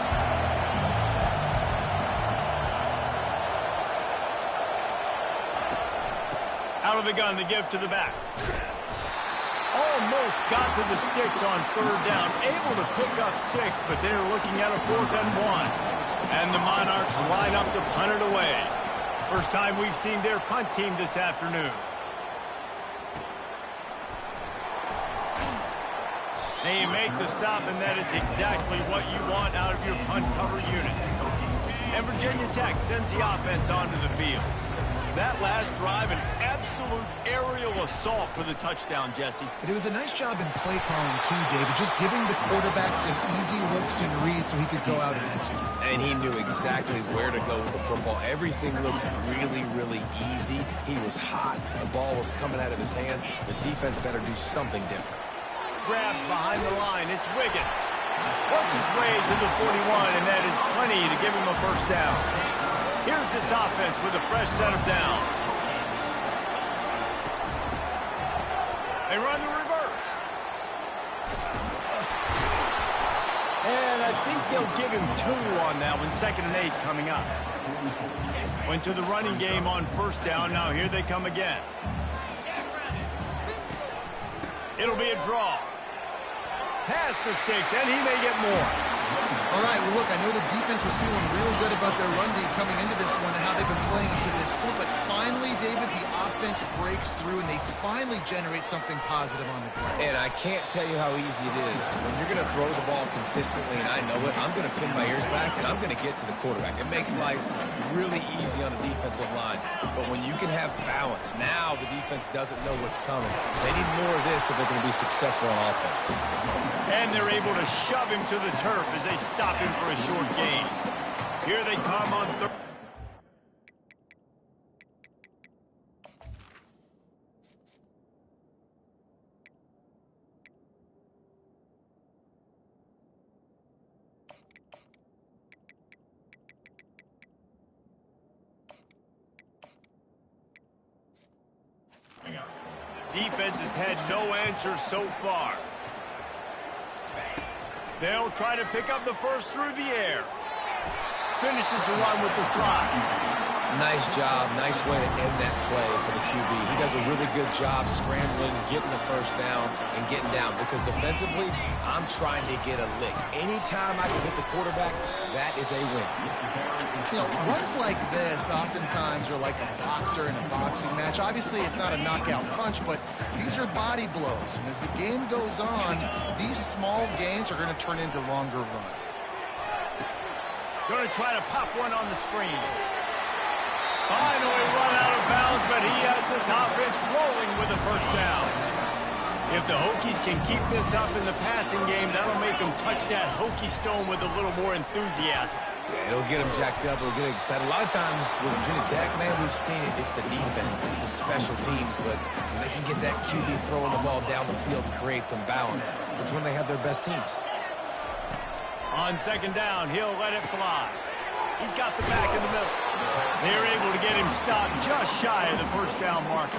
Out of the gun to give to the back. Almost got to the sticks on third down. Able to pick up 6, but they're looking at a 4th and 1. And the Monarchs line up to punt it away. First time we've seen their punt team this afternoon. They make the stop, and that is exactly what you want out of your punt cover unit. And Virginia Tech sends the offense onto the field. That last drive, an absolute aerial assault for the touchdown, Jesse. But it was a nice job in play calling, too, David. Just giving the quarterback some easy looks and reads so he could go out and execute. And he knew exactly where to go with the football. Everything looked really, really easy. He was hot. The ball was coming out of his hands. The defense better do something different. Grab behind the line. It's Wiggins. Works his way to the 41, and that is plenty to give him a first down. Here's this offense with a fresh set of downs. They run the reverse. And I think they'll give him 2 on that one. 2nd and 8 coming up. Went to the running game on first down. Now here they come again. It'll be a draw. Past the sticks, and he may get more. All right, well, look, I know the defense was feeling real good about their run D coming into this one and how they've been playing to this point, but finally, David, the offense breaks through, and they finally generate something positive on the ground. And I can't tell you how easy it is. When you're going to throw the ball consistently, and I know it, I'm going to pin my ears back, and I'm going to get to the quarterback. It makes life really easy on a defensive line. But when you can have balance, now the defense doesn't know what's coming. They need more of this if they're going to be successful on offense. And they're able to shove him to the turf as they stop him for a short gain. Here they come on third. Defense has had no answer so far. They'll try to pick up the first through the air. Finishes the run with the slide. Nice job. Nice way to end that play for the QB. He does a really good job scrambling, getting the first down, and getting down. Because defensively, I'm trying to get a lick. Anytime I can hit the quarterback, that is a win. You know, runs like this oftentimes are like a boxer in a boxing match. Obviously, it's not a knockout punch, but these are body blows. And as the game goes on, these small gains are going to turn into longer runs. Going to try to pop one on the screen. Finally run out of bounds, but he has this offense rolling with a first down. If the Hokies can keep this up in the passing game, that'll make them touch that Hokie stone with a little more enthusiasm. Yeah, it'll get them jacked up. It'll get them excited. A lot of times with Virginia Tech, man, we've seen it. It's the defense. It's the special teams. But when they can get that QB throwing the ball down the field and create some balance, it's when they have their best teams. On second down, he'll let it fly. He's got the back in the middle. They're able to get him stopped just shy of the first down marker.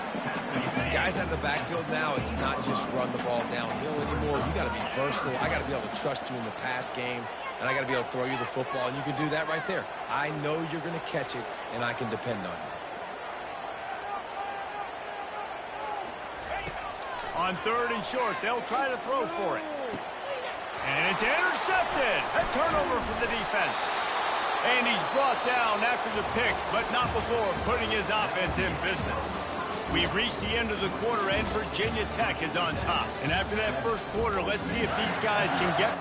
Guys out of the backfield now, it's not just run the ball downhill anymore. You got to be versatile. I got to be able to trust you in the pass game, and I got to be able to throw you the football, and you can do that right there. I know you're going to catch it, and I can depend on you. On third and short, they'll try to throw for it. And it's intercepted. A turnover for the defense. And he's brought down after the pick, but not before putting his offense in business. We've reached the end of the quarter, and Virginia Tech is on top. And after that first quarter, let's see if these guys can get...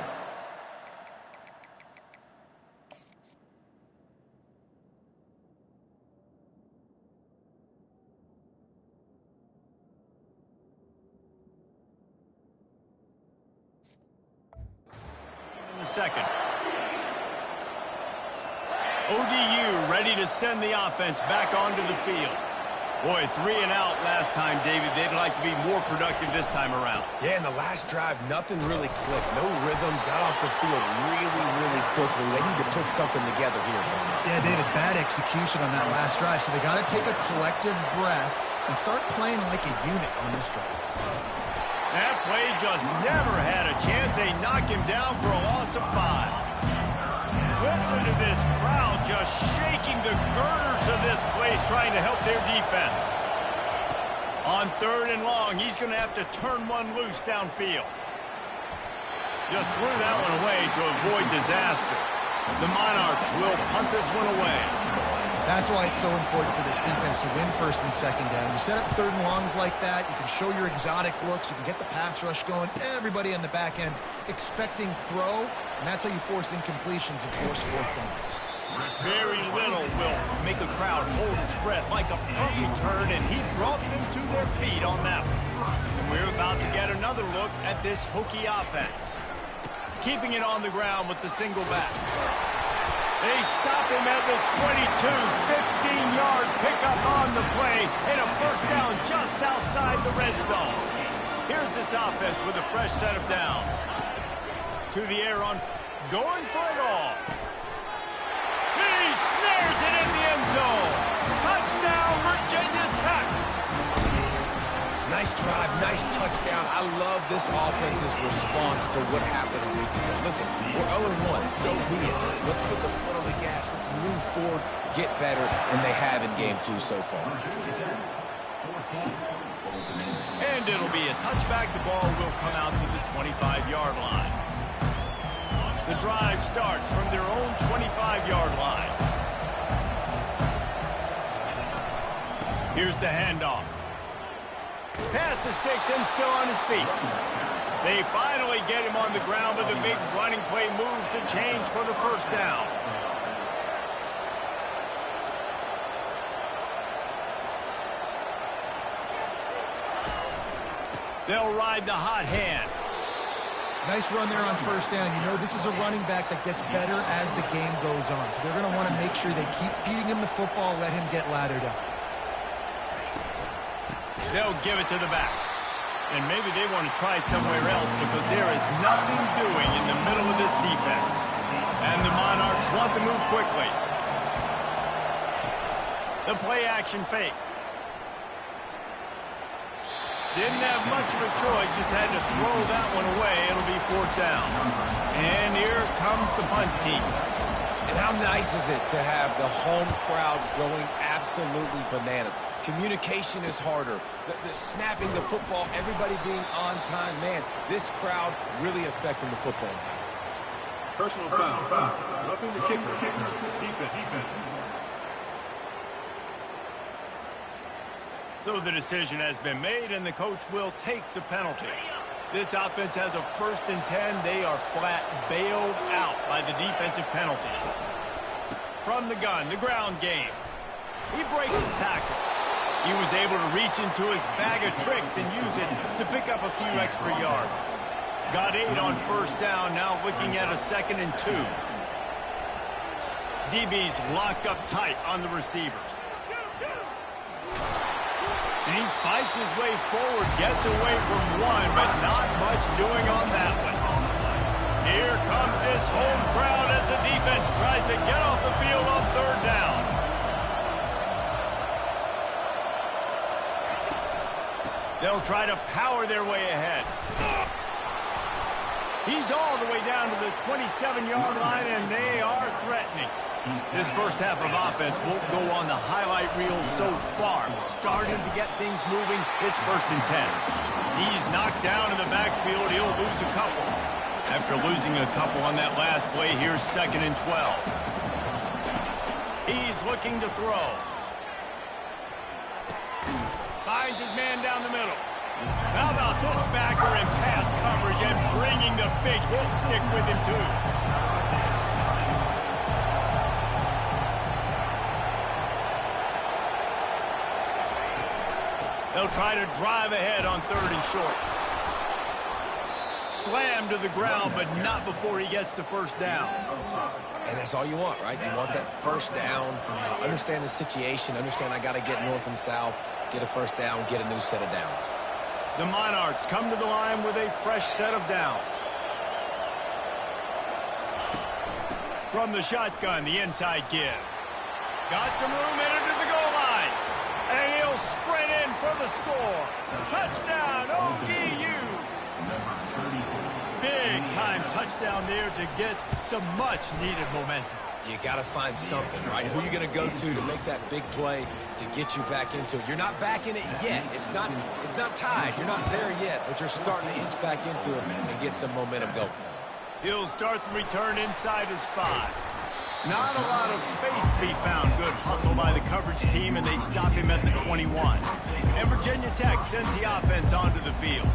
in the second. ODU ready to send the offense back onto the field. Boy, 3 and out last time, David. They'd like to be more productive this time around. Yeah, in the last drive, nothing really clicked. No rhythm, got off the field really quickly. They need to put something together here. Yeah, David, bad execution on that last drive. So they got to take a collective breath and start playing like a unit on this drive. That play just never had a chance. They knock him down for a loss of 5. Listen to this crowd just shaking the girders of this place trying to help their defense. On third and long, he's going to have to turn one loose downfield. Just threw that one away to avoid disaster. The Monarchs will punt this one away. That's why it's so important for this defense to win first and second down. You set up third and longs like that, you can show your exotic looks, you can get the pass rush going, everybody on the back end expecting throw, and that's how you force incompletions and force 4 points. Very little will make a crowd hold its breath like a punt return, and he brought them to their feet on that one. And we're about to get another look at this Hokie offense. Keeping it on the ground with the single back. They stop him at the 22, 15-yard pickup on the play, and a first down just outside the red zone. Here's this offense with a fresh set of downs. To the air on, going for it all. He snares it in the end zone. Touchdown, Virginia Tech. Nice drive, nice touchdown. I love this offense's response to what happened a week ago. Listen, we're 0-1, so be it. Let's put the foot on the gas. Let's move forward, get better, and they have in game 2 so far. And it'll be a touchback. The ball will come out to the 25-yard line. The drive starts from their own 25-yard line. Here's the handoff. Pass the sticks and still on his feet. They finally get him on the ground, but the big running play moves the change for the first down. They'll ride the hot hand. Nice run there on first down. You know this is a running back that gets better as the game goes on. So they're going to want to make sure they keep feeding him the football, let him get lathered up. They'll give it to the back. And maybe they want to try somewhere else because there is nothing doing in the middle of this defense. And the Monarchs want to move quickly. The play action fake. Didn't have much of a choice, just had to throw that one away. It'll be 4th down. And here comes the punt team. And how nice is it to have the home crowd going absolutely bananas? Communication is harder. The snapping the football, everybody being on time. Man, this crowd really affecting the football game. Personal foul. Roughing the kicker. Defense. So the decision has been made, and the coach will take the penalty. This offense has a 1st and 10. They are flat bailed out by the defensive penalty. From the gun, the ground game. He breaks the tackle. He was able to reach into his bag of tricks and use it to pick up a few extra yards. Got 8 on first down, now looking at a 2nd and 2. DB's locked up tight on the receivers. And he fights his way forward, gets away from one, but not much doing on that one. Here comes this home crowd as the defense tries to get off the field on 3rd down. They'll try to power their way ahead. He's all the way down to the 27-yard line, and they are threatening. This first half of offense won't go on the highlight reel so far. Starting to get things moving, it's 1st and 10. He's knocked down in the backfield. He'll lose a couple. After losing a couple on that last play, here's 2nd and 12. He's looking to throw. Finds his man down the middle. How about this backer in pass coverage and bringing the big hit stick with him, too? They'll try to drive ahead on 3rd and short. Slammed to the ground, but not before he gets the first down. And that's all you want, right? You want that first down, understand the situation, understand I got to get north and south, get a first down, get a new set of downs. The Monarchs come to the line with a fresh set of downs. From the shotgun, the inside give. Got some room headed to the goal line. And he'll sprint in for the score. Touchdown, ODU. Big-time touchdown there to get some much-needed momentum. You got to find something, right? Who are you going to go to make that big play to get you back into it? You're not back in it yet. It's not tied. You're not there yet, but you're starting to inch back into it and get some momentum going. He'll start the return inside his 5. Not a lot of space to be found. Good hustle by the coverage team, and they stop him at the 21. And Virginia Tech sends the offense onto the field.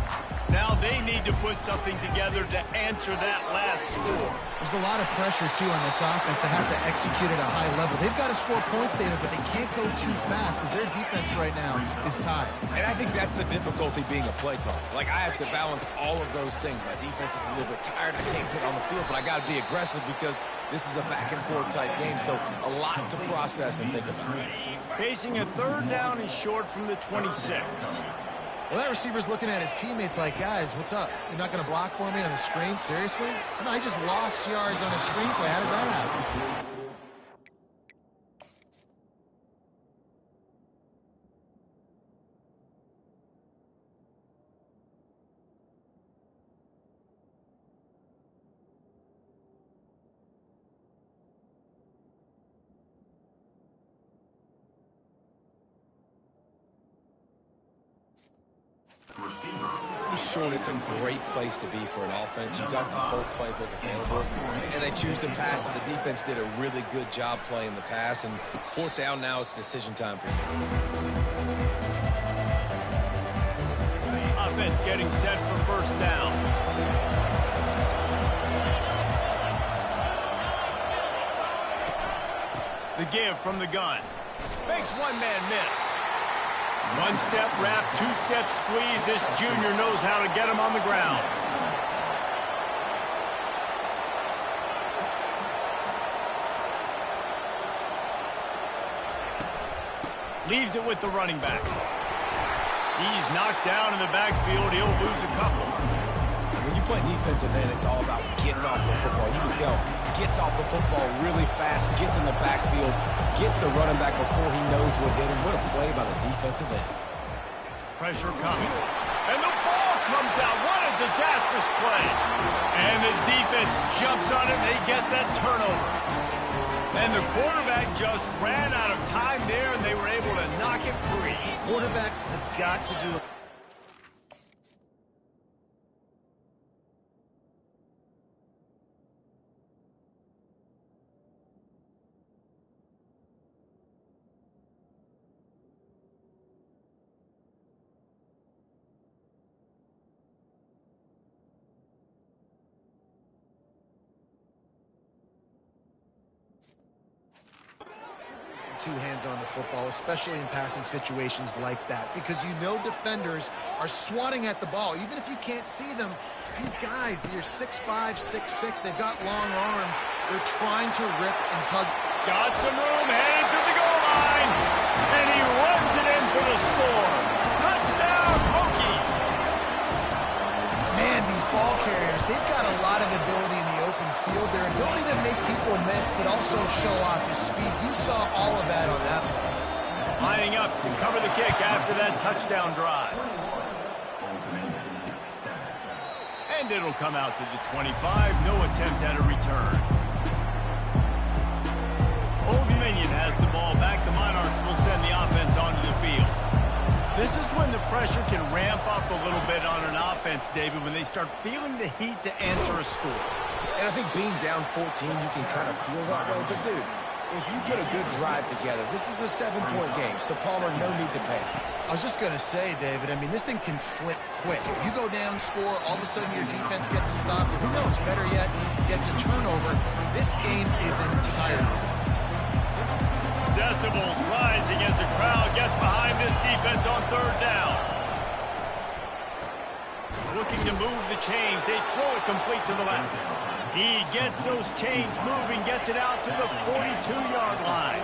Now they need to put something together to answer that last score. There's a lot of pressure, too, on this offense to have to execute at a high level. They've got to score points, David, but they can't go too fast because their defense right now is tied. And I think that's the difficulty being a play caller. Like, I have to balance all of those things. My defense is a little bit tired. I can't put it on the field, but I got to be aggressive because this is a back-and-forth type game, so a lot to process and think about. Facing a 3rd down and short from the 26. Well, that receiver's looking at his teammates like, guys, what's up? You're not going to block for me on the screen? Seriously? No, I just lost yards on a screenplay. How does that happen? I'm sure it's a great place to be for an offense. You've got the whole playbook available, and they choose to pass, and the defense did a really good job playing the pass, and 4th down now, it's decision time for them. Offense getting set for 1st down. The give from the gun. Makes one man miss. One-step wrap, two-step squeeze. This junior knows how to get him on the ground. Leaves it with the running back. He's knocked down in the backfield. He'll lose a couple. When you play defensive end, it's all about getting off the football. You can tell, gets off the football really fast, gets in the backfield, gets the running back before he knows what hit him. What a play by the defensive end. Pressure coming. And the ball comes out. What a disastrous play. And the defense jumps on it. They get that turnover. And the quarterback just ran out of time there, and they were able to knock it free. Quarterbacks have got to do it. two hands on the football, especially in passing situations like that, because you know defenders are swatting at the ball. Even if you can't see them, these guys, they're 6'5", 6'6", they've got long arms. They're trying to rip and tug. Got some room, headed to the goal line, and he runs it in for the score. Touchdown, Hokie! Man, these ball carriers, they've got a lot of ability in the open field. Their ability to make people miss, but also show off the speed. You saw all of that on that play. Lining up to cover the kick after that touchdown drive. And it'll come out to the 25. No attempt at a return. Old Dominion has the ball back. The Monarchs will send the offense onto the field. This is when the pressure can ramp up a little bit on an offense, David, when they start feeling the heat to answer a score. And I think being down 14, you can kind of feel that way. But, dude, if you put a good drive together, this is a 7-point game. So, Palmer, no need to panic. I was just going to say, David, I mean, this thing can flip quick. You go down, score, all of a sudden your defense gets a stop. Who knows, better yet, gets a turnover. This game is entirely different. Decibels rising as the crowd gets behind this defense on third down. Looking to move the chains. They throw it complete to the left. He gets those chains moving, gets it out to the 42-yard line.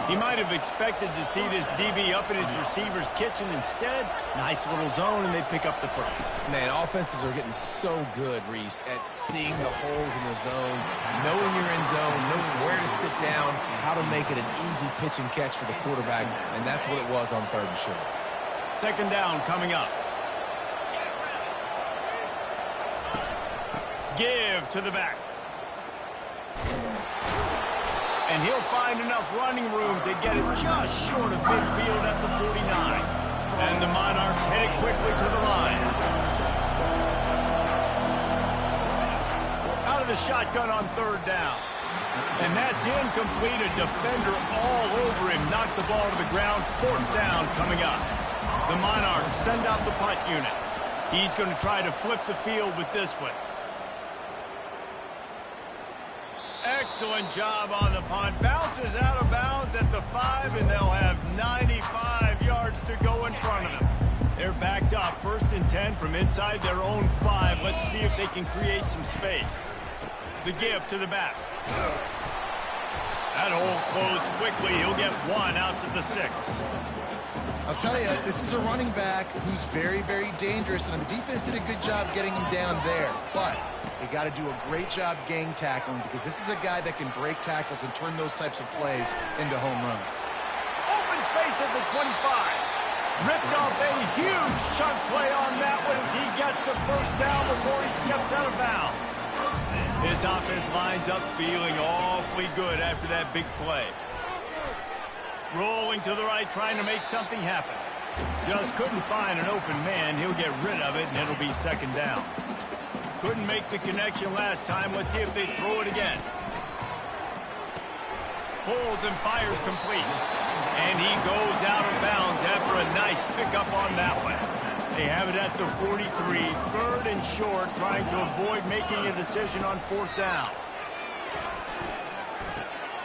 He might have expected to see this DB up in his receiver's kitchen. Instead, nice little zone, and they pick up the first. Man, offenses are getting so good, Reese, at seeing the holes in the zone, knowing you're in zone, knowing where to sit down, how to make it an easy pitch and catch for the quarterback, and that's what it was on third and short. Second down coming up. Give to the back. And he'll find enough running room to get it just short of midfield at the 49. And the Monarchs headed quickly to the line. Out of the shotgun on third down. And that's incomplete. A defender all over him. Knocked the ball to the ground. Fourth down coming up. The Monarchs send out the punt unit. He's going to try to flip the field with this one. Excellent job on the punt. Bounces out of bounds at the 5, and they'll have 95 yards to go in front of them. They're backed up. 1st and 10 from inside their own 5. Let's see if they can create some space. The give to the back. That hole closed quickly. He'll get 1 out to the 6. I'll tell you, this is a running back who's very, very dangerous, and the defense did a good job getting him down there. But they got to do a great job gang tackling, because this is a guy that can break tackles and turn those types of plays into home runs. Open space at the 25. Ripped off a huge chunk play on that one as he gets the first down before he steps out of bounds. His offense lines up feeling awfully good after that big play. Rolling to the right, trying to make something happen. Just couldn't find an open man. He'll get rid of it, and it'll be second down. Couldn't make the connection last time. Let's see if they throw it again. Pulls and fires complete. And he goes out of bounds after a nice pickup on that one. They have it at the 43, 3rd and short, trying to avoid making a decision on 4th down.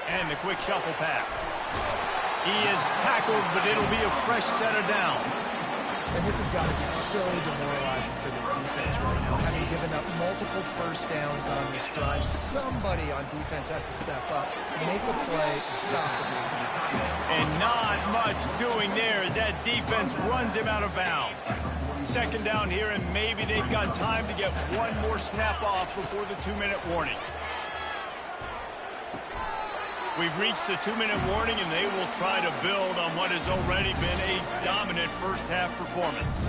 And the quick shuffle pass. He is tackled, but it'll be a fresh set of downs. And this has got to be so demoralizing for this defense right now. Having given up multiple first downs on this drive, somebody on defense has to step up, make a play, and stop the game. And not much doing there as that defense runs him out of bounds. Second down here, and maybe they've got time to get one more snap off before the 2-minute warning. We've reached the 2-minute warning, and they will try to build on what has already been a dominant first-half performance.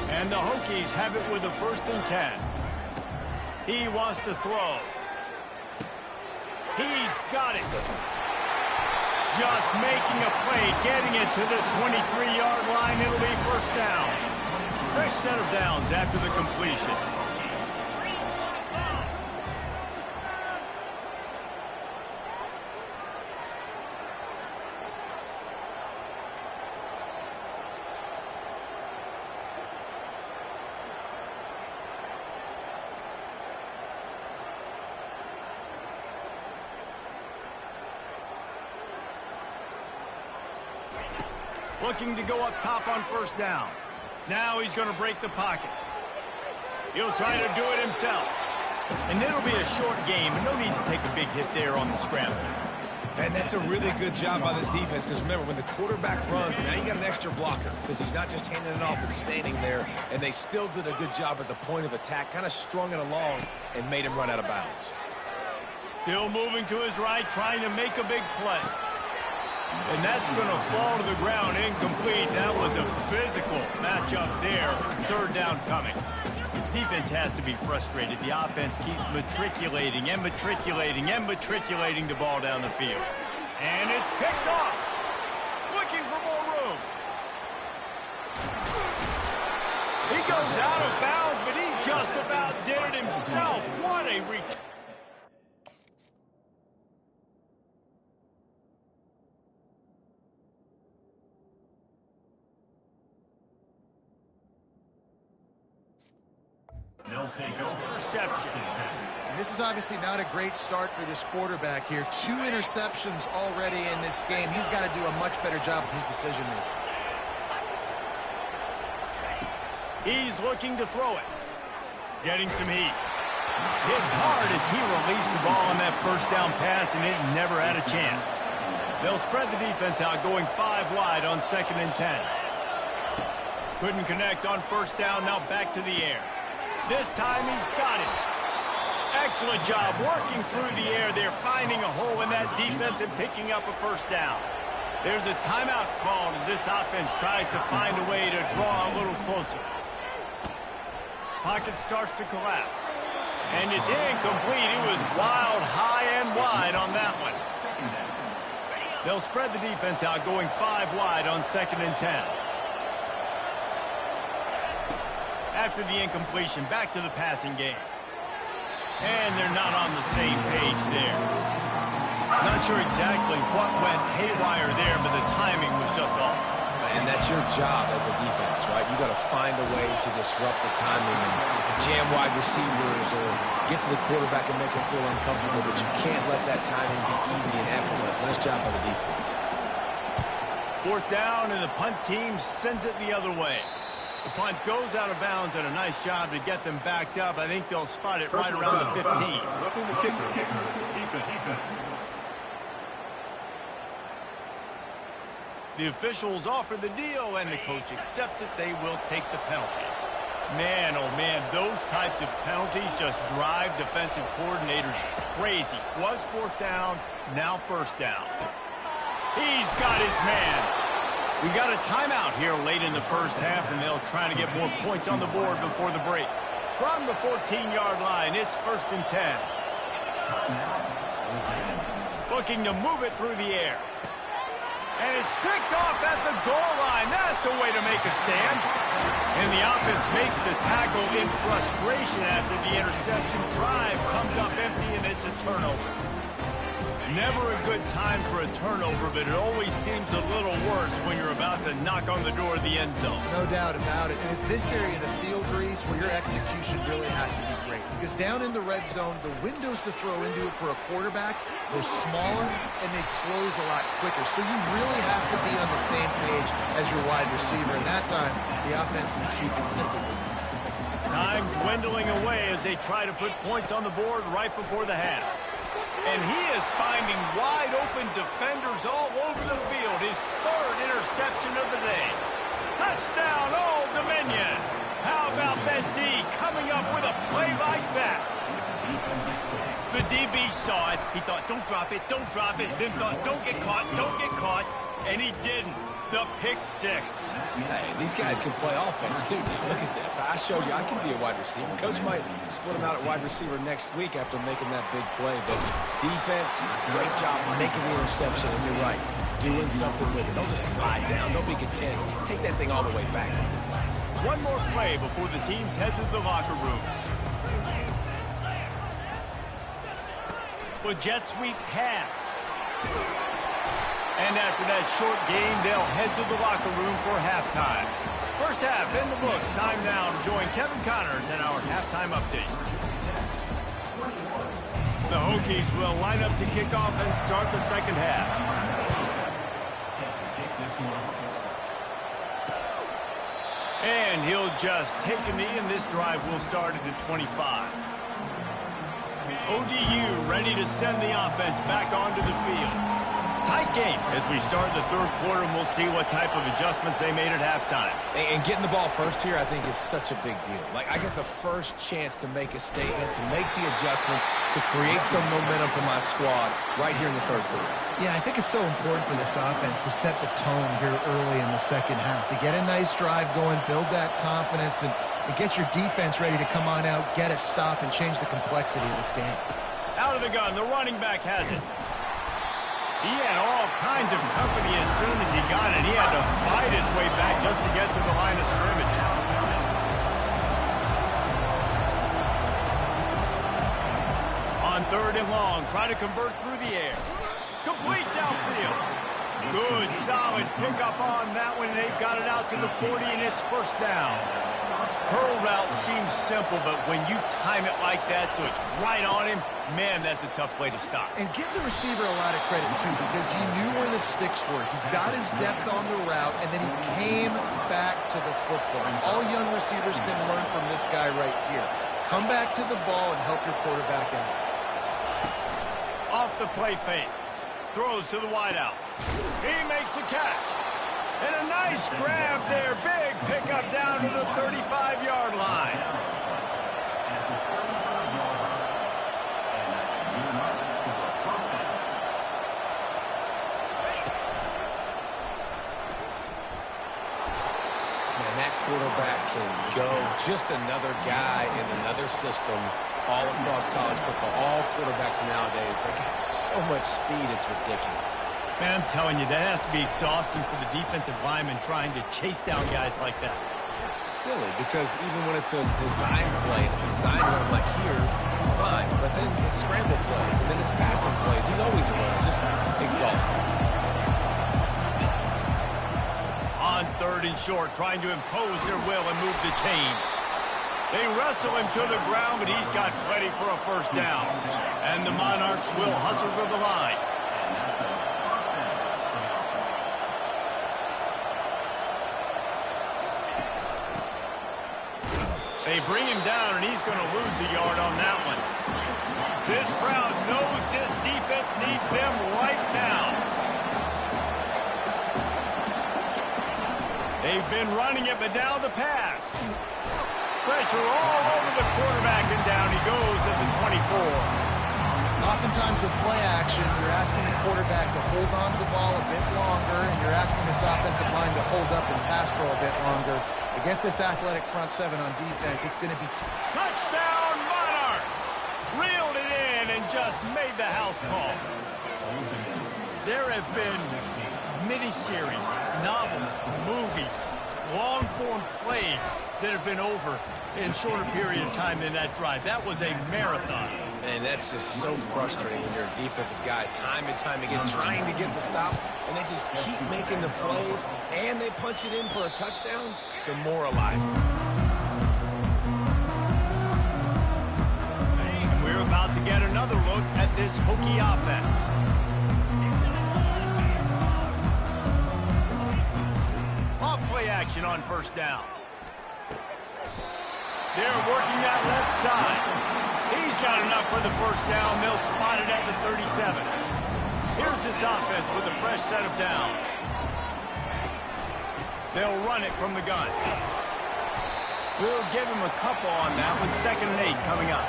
And the Hokies have it with a 1st and 10. He wants to throw. He's got it. Just making a play, getting it to the 23-yard line. It'll be first down. Fresh set of downs after the completion. Looking to go up top on first down. Now he's going to break the pocket. He'll try to do it himself. And it'll be a short game, and no need to take a big hit there on the scramble. And that's a really good job by this defense, because remember, when the quarterback runs, now you got an extra blocker, because he's not just handing it off and standing there, and they still did a good job at the point of attack, kind of strung it along and made him run out of bounds. Still moving to his right, trying to make a big play. And that's going to fall to the ground incomplete. That was a physical matchup there. Third down coming. Defense has to be frustrated. The offense keeps matriculating and matriculating and matriculating the ball down the field. And it's picked off. Looking for more room. He goes out of bounds, but he just about did it himself. What a return. Reception. And this is obviously not a great start for this quarterback here. 2 interceptions already in this game. He's got to do a much better job with his decision making. He's looking to throw it. Getting some heat. Hit hard as he released the ball on that first down pass, and it never had a chance. They'll spread the defense out, going 5 wide on 2nd and 10. Couldn't connect on first down, now back to the air. This time he's got it. Excellent job working through the air there, finding a hole in that defense and picking up a first down. There's a timeout called as this offense tries to find a way to draw a little closer. Pocket starts to collapse. And it's incomplete. It was wild, high and wide on that one. They'll spread the defense out, going 5 wide on 2nd and 10. After the incompletion, back to the passing game. And they're not on the same page there. Not sure exactly what went haywire there, but the timing was just off. And that's your job as a defense, right? You got to find a way to disrupt the timing and jam wide receivers or get to the quarterback and make him feel uncomfortable, but you can't let that timing be easy and effortless. Nice job by the defense. 4th down, and the punt team sends it the other way. The punt goes out of bounds, and a nice job to get them backed up. I think they'll spot it right around the 15. Roughing the kicker. Defense. The officials offer the deal, and the coach accepts it. They will take the penalty. Man, oh man, those types of penalties just drive defensive coordinators crazy. Was 4th down, now 1st down. He's got his man. We got a timeout here late in the first half, and they'll try to get more points on the board before the break. From the 14-yard line, it's 1st and 10. Looking to move it through the air. And it's picked off at the goal line. That's a way to make a stand. And the offense makes the tackle in frustration after the interception. Drive comes up empty, and it's a turnover. Never a good time for a turnover, but it always seems a little worse when you're about to knock on the door of the end zone. No doubt about it. And it's this area of the field, Reese, where your execution really has to be great. Because down in the red zone, the windows to throw into it for a quarterback are smaller, and they close a lot quicker. So you really have to be on the same page as your wide receiver. And that time, the offense and QB simply wouldn't. Time dwindling away as they try to put points on the board right before the half. And he is finding wide-open defenders all over the field. His 3rd interception of the day. Touchdown, Old Dominion. How about that D coming up with a play like that? The DB saw it. He thought, don't drop it, don't drop it. Then thought, don't get caught, don't get caught. And he didn't. The pick 6. Hey, these guys can play offense, too. Now, look at this. I showed you I can be a wide receiver. Coach might split him out at wide receiver next week after making that big play. But defense, great job making the interception. And you're right, doing something with it. Don't just slide down. Don't be content. Take that thing all the way back. One more play before the teams head to the locker room. With jet sweep pass. And after that short game, they'll head to the locker room for halftime. First half in the books. Time now to join Kevin Connors in our halftime update. The Hokies will line up to kick off and start the second half. And he'll just take a knee, and this drive will start at the 25. ODU ready to send the offense back onto the field. Tight game as we start the third quarter, and we'll see what type of adjustments they made at halftime. And getting the ball first here, I think, is such a big deal. Like, I get the first chance to make a statement, to make the adjustments, to create some momentum for my squad right here in the third quarter. Yeah, I think it's so important for this offense to set the tone here early in the second half, to get a nice drive going, build that confidence, and get your defense ready to come on out, get a stop, and change the complexity of this game. Out of the gun, the running back has it. He had all kinds of company as soon as he got it. He had to fight his way back just to get to the line of scrimmage. On third and long, try to convert through the air. Complete downfield. Good, solid pickup on that one. They've got it out to the 40, and it's first down. Curl route seems simple, but when you time it like that so it's right on him, man, that's a tough play to stop. And give the receiver a lot of credit, too, because he knew where the sticks were. He got his depth on the route, and then he came back to the football. All young receivers can learn from this guy right here. Come back to the ball and help your quarterback out. Off the play fake. Throws to the wideout. He makes the catch. And a nice grab there. Big pickup down to the 35-yard line. Man, that quarterback can go. Just another guy in another system all across college football. All quarterbacks nowadays, they got so much speed, it's ridiculous. Man, I'm telling you, that has to be exhausting for the defensive lineman trying to chase down guys like that. It's silly because even when it's a design play, it's a design run like here, fine. But then it's scramble plays, and then it's passing plays. He's always a runner, just exhausting. On third and short, trying to impose their will and move the chains. They wrestle him to the ground, but he's got plenty for a first down. And the Monarchs will hustle to the line. They bring him down, and he's going to lose a yard on that one. This crowd knows this defense needs them right now. They've been running it, but now the pass. Pressure all over the quarterback, and down he goes at the 24. Oftentimes with play action, you're asking the quarterback to hold on to the ball a bit longer, and you're asking this offensive line to hold up and pass pro a bit longer. Against this athletic front seven on defense, it's going to be touchdown Monarchs! Reeled it in and just made the house call. There have been miniseries, novels, movies, long-form plays that have been over in shorter period of time than that drive. That was a marathon. And that's just so frustrating when you're a defensive guy, time and time again, trying to get the stops, and they just keep making the plays, and they punch it in for a touchdown. Demoralizing. And we're about to get another look at this Hokie offense. Off play action on first down. They're working that left side. He's got enough for the first down. They'll spot it at the 37. Here's this offense with a fresh set of downs. They'll run it from the gun. We'll give him a couple on that one. 2nd and 8 coming up.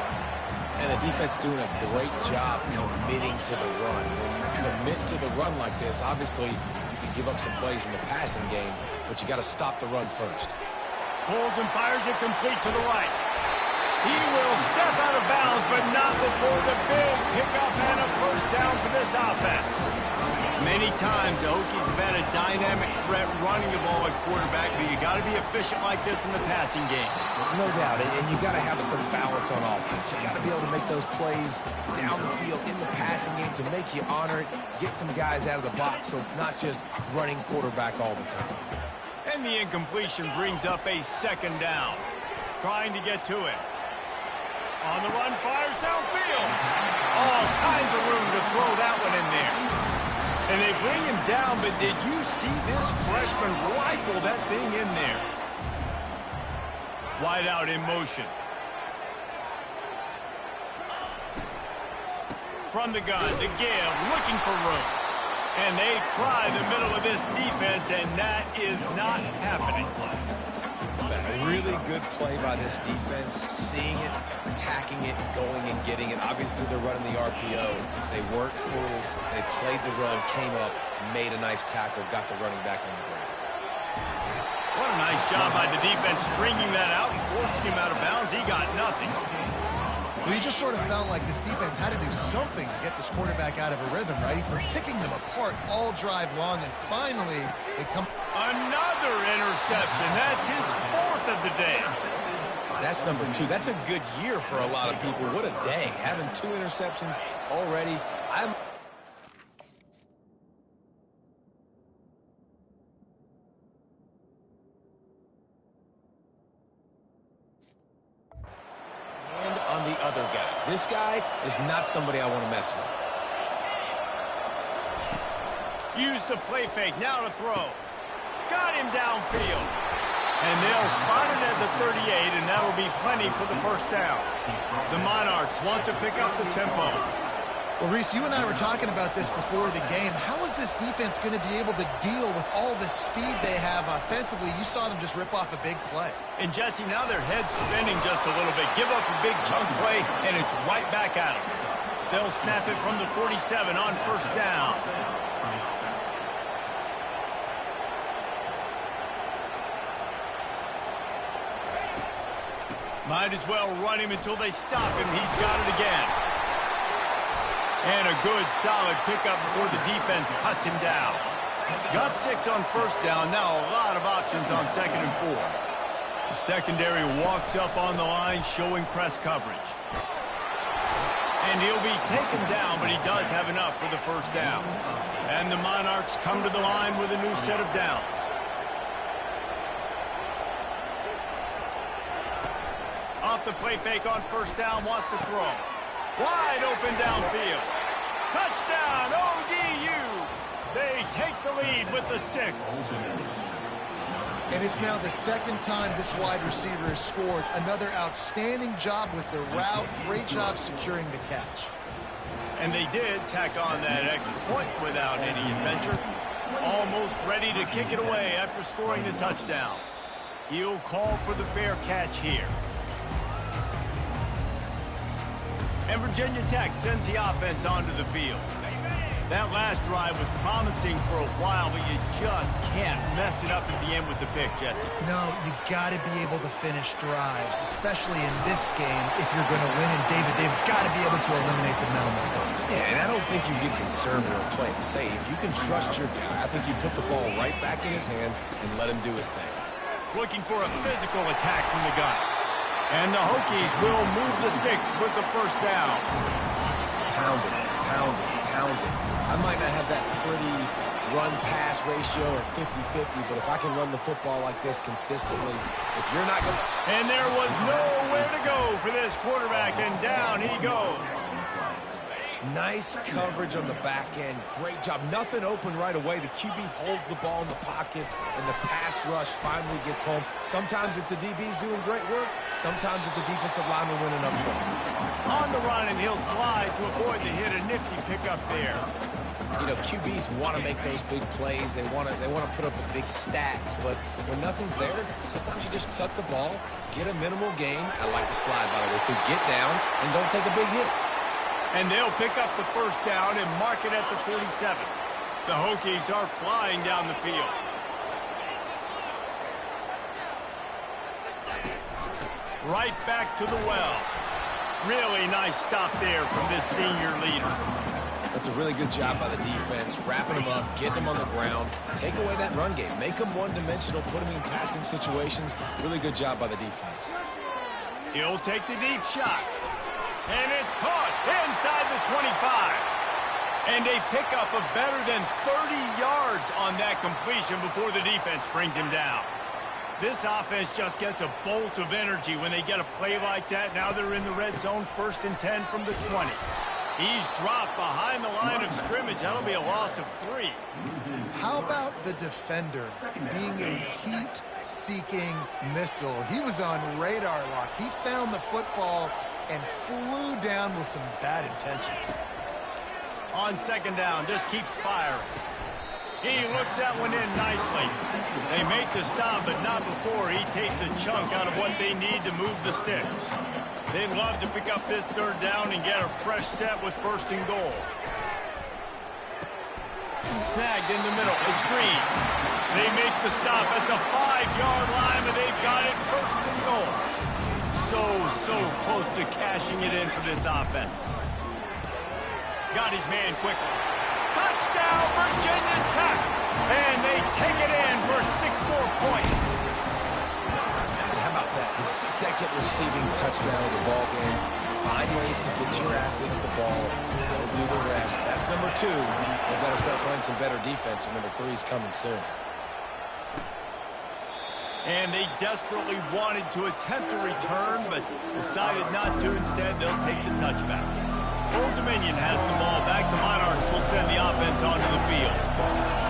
And the defense doing a great job committing to the run. When you commit to the run like this, obviously you can give up some plays in the passing game, but you got to stop the run first. Pulls and fires it complete to the right. He will step out of bounds, but not before the big pickup and a first down for this offense. Many times the Hokies have had a dynamic threat running the ball at quarterback, but you got to be efficient like this in the passing game. No doubt, and you got to have some balance on offense. You got to be able to make those plays down the field in the passing game to make you honor it, get some guys out of the box so it's not just running quarterback all the time. And the incompletion brings up a 2nd down. Trying to get to it. On the run, fires downfield. All kinds of room to throw that one in there. And they bring him down, but did you see this freshman rifle that thing in there? Wide out in motion. From the gun, the give, looking for room. And they try the middle of this defense, and that is not happening. A really good play by this defense, seeing it, attacking it, going and getting it. Obviously, they're running the RPO. They weren't fooled. They played the run, came up, made a nice tackle, got the running back on the ground. What a nice job by the defense stringing that out and forcing him out of bounds. He got nothing. Well, you just sort of felt like this defense had to do something to get this quarterback out of a rhythm, right? He's been picking them apart all drive long, and finally they come. Another interception. That's his fourth of the day. That's number 2. That's a good year for a lot of people. What a day. Having 2 interceptions already. And on the other guy. This guy is not somebody I want to mess with. Use the play fake. Now to throw. Got him downfield. And they'll spot it at the 38, and that will be plenty for the first down. The Monarchs want to pick up the tempo. Well, Reese, you and I were talking about this before the game. How is this defense going to be able to deal with all the speed they have offensively? You saw them just rip off a big play. And, Jesse, now their head's spinning just a little bit. Give up a big chunk play, and it's right back at them. They'll snap it from the 47 on first down. Might as well run him until they stop him. He's got it again. And a good, solid pickup before the defense cuts him down. Got 6 on first down. Now a lot of options on 2nd and 4. The secondary walks up on the line, showing press coverage. And he'll be taken down, but he does have enough for the first down. And the Monarchs come to the line with a new set of downs. Off the play fake on first down, wants to throw. Wide open downfield. Touchdown, ODU. They take the lead with the 6. And it's now the 2nd time this wide receiver has scored. Another outstanding job with the route. Great job securing the catch. And they did tack on that extra point without any adventure. Almost ready to kick it away after scoring the touchdown. He'll call for the fair catch here. And Virginia Tech sends the offense onto the field. That last drive was promising for a while, but you just can't mess it up at the end with the pick, Jesse. No, you got to be able to finish drives, especially in this game if you're going to win. And, David, they've got to be able to eliminate the mental mistakes. Yeah, and I don't think you get conservative or play it safe. You can trust your guy. I think you put the ball right back in his hands and let him do his thing. Looking for a physical attack from the gun. And the Hokies will move the sticks with the first down. Pound it, pound it, pound it. I might not have that pretty run-pass ratio of 50-50, but if I can run the football like this consistently, if you're not going to... And there was nowhere to go for this quarterback, and down he goes. Nice coverage on the back end. Great job. Nothing open right away. The QB holds the ball in the pocket, and the pass rush finally gets home. Sometimes it's the DBs doing great work. Sometimes it's the defensive lineman winning up front. On the run, and he'll slide to avoid the hit. A nifty pickup there. You know, QBs want to make those big plays. They want to put up the big stats. But when nothing's there, sometimes you just tuck the ball, get a minimal gain. I like the slide, by the way, to get down and don't take a big hit. And they'll pick up the first down and mark it at the 47. The Hokies are flying down the field. Right back to the well. Really nice stop there from this senior leader. That's a really good job by the defense, wrapping them up, getting them on the ground, take away that run game, make them one-dimensional, put them in passing situations. Really good job by the defense. He'll take the deep shot. And it's caught inside the 25. And a pickup of better than 30 yards on that completion before the defense brings him down. This offense just gets a bolt of energy when they get a play like that. Now they're in the red zone, 1st and 10 from the 20. He's dropped behind the line of scrimmage. That'll be a loss of 3. How about the defender being a heat heat-seeking missile. He was on radar lock. He found the football and flew down with some bad intentions. On second down, just keeps firing. He looks that one in nicely. They make the stop, but not before he takes a chunk out of what they need to move the sticks. They'd love to pick up this third down and get a fresh set with first and goal. Snagged in the middle. It's Green. They make the stop at the 5-yard line, and they've got it first and goal. So close to cashing it in for this offense. Got his man quickly. Touchdown, Virginia Tech. And they take it in for 6 more points. How about that? His second receiving touchdown of the ball game. Find ways to get your athletes the ball. They'll do the rest. That's number 2. They better start playing some better defense, or number 3 is coming soon. And they desperately wanted to attempt a return, but decided not to. Instead, they'll take the touchback. Old Dominion has the ball back. The Monarchs will send the offense onto the field.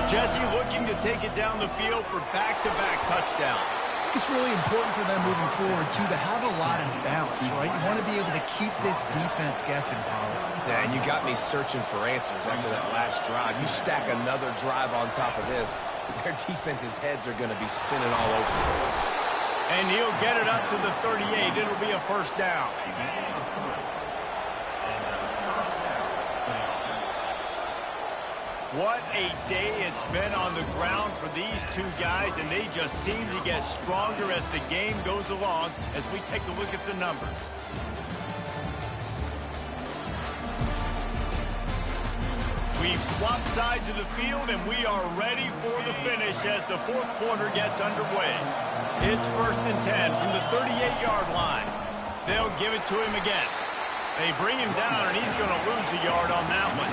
Jesse looking to take it down the field for back-to-back touchdowns. It's really important for them moving forward, too, to have a lot of balance, right? You want to be able to keep this defense guessing, Pollard. Yeah, and you got me searching for answers after that last drive. You stack another drive on top of this, their defense's heads are going to be spinning all over the place. And he'll get it up to the 38. It'll be a first down. What a day it's been on the ground for these two guys, and they just seem to get stronger as the game goes along as we take a look at the numbers. We've swapped sides of the field, and we are ready for the finish as the fourth quarter gets underway. It's first and 10 from the 38-yard line. They'll give it to him again. They bring him down, and he's going to lose a yard on that one.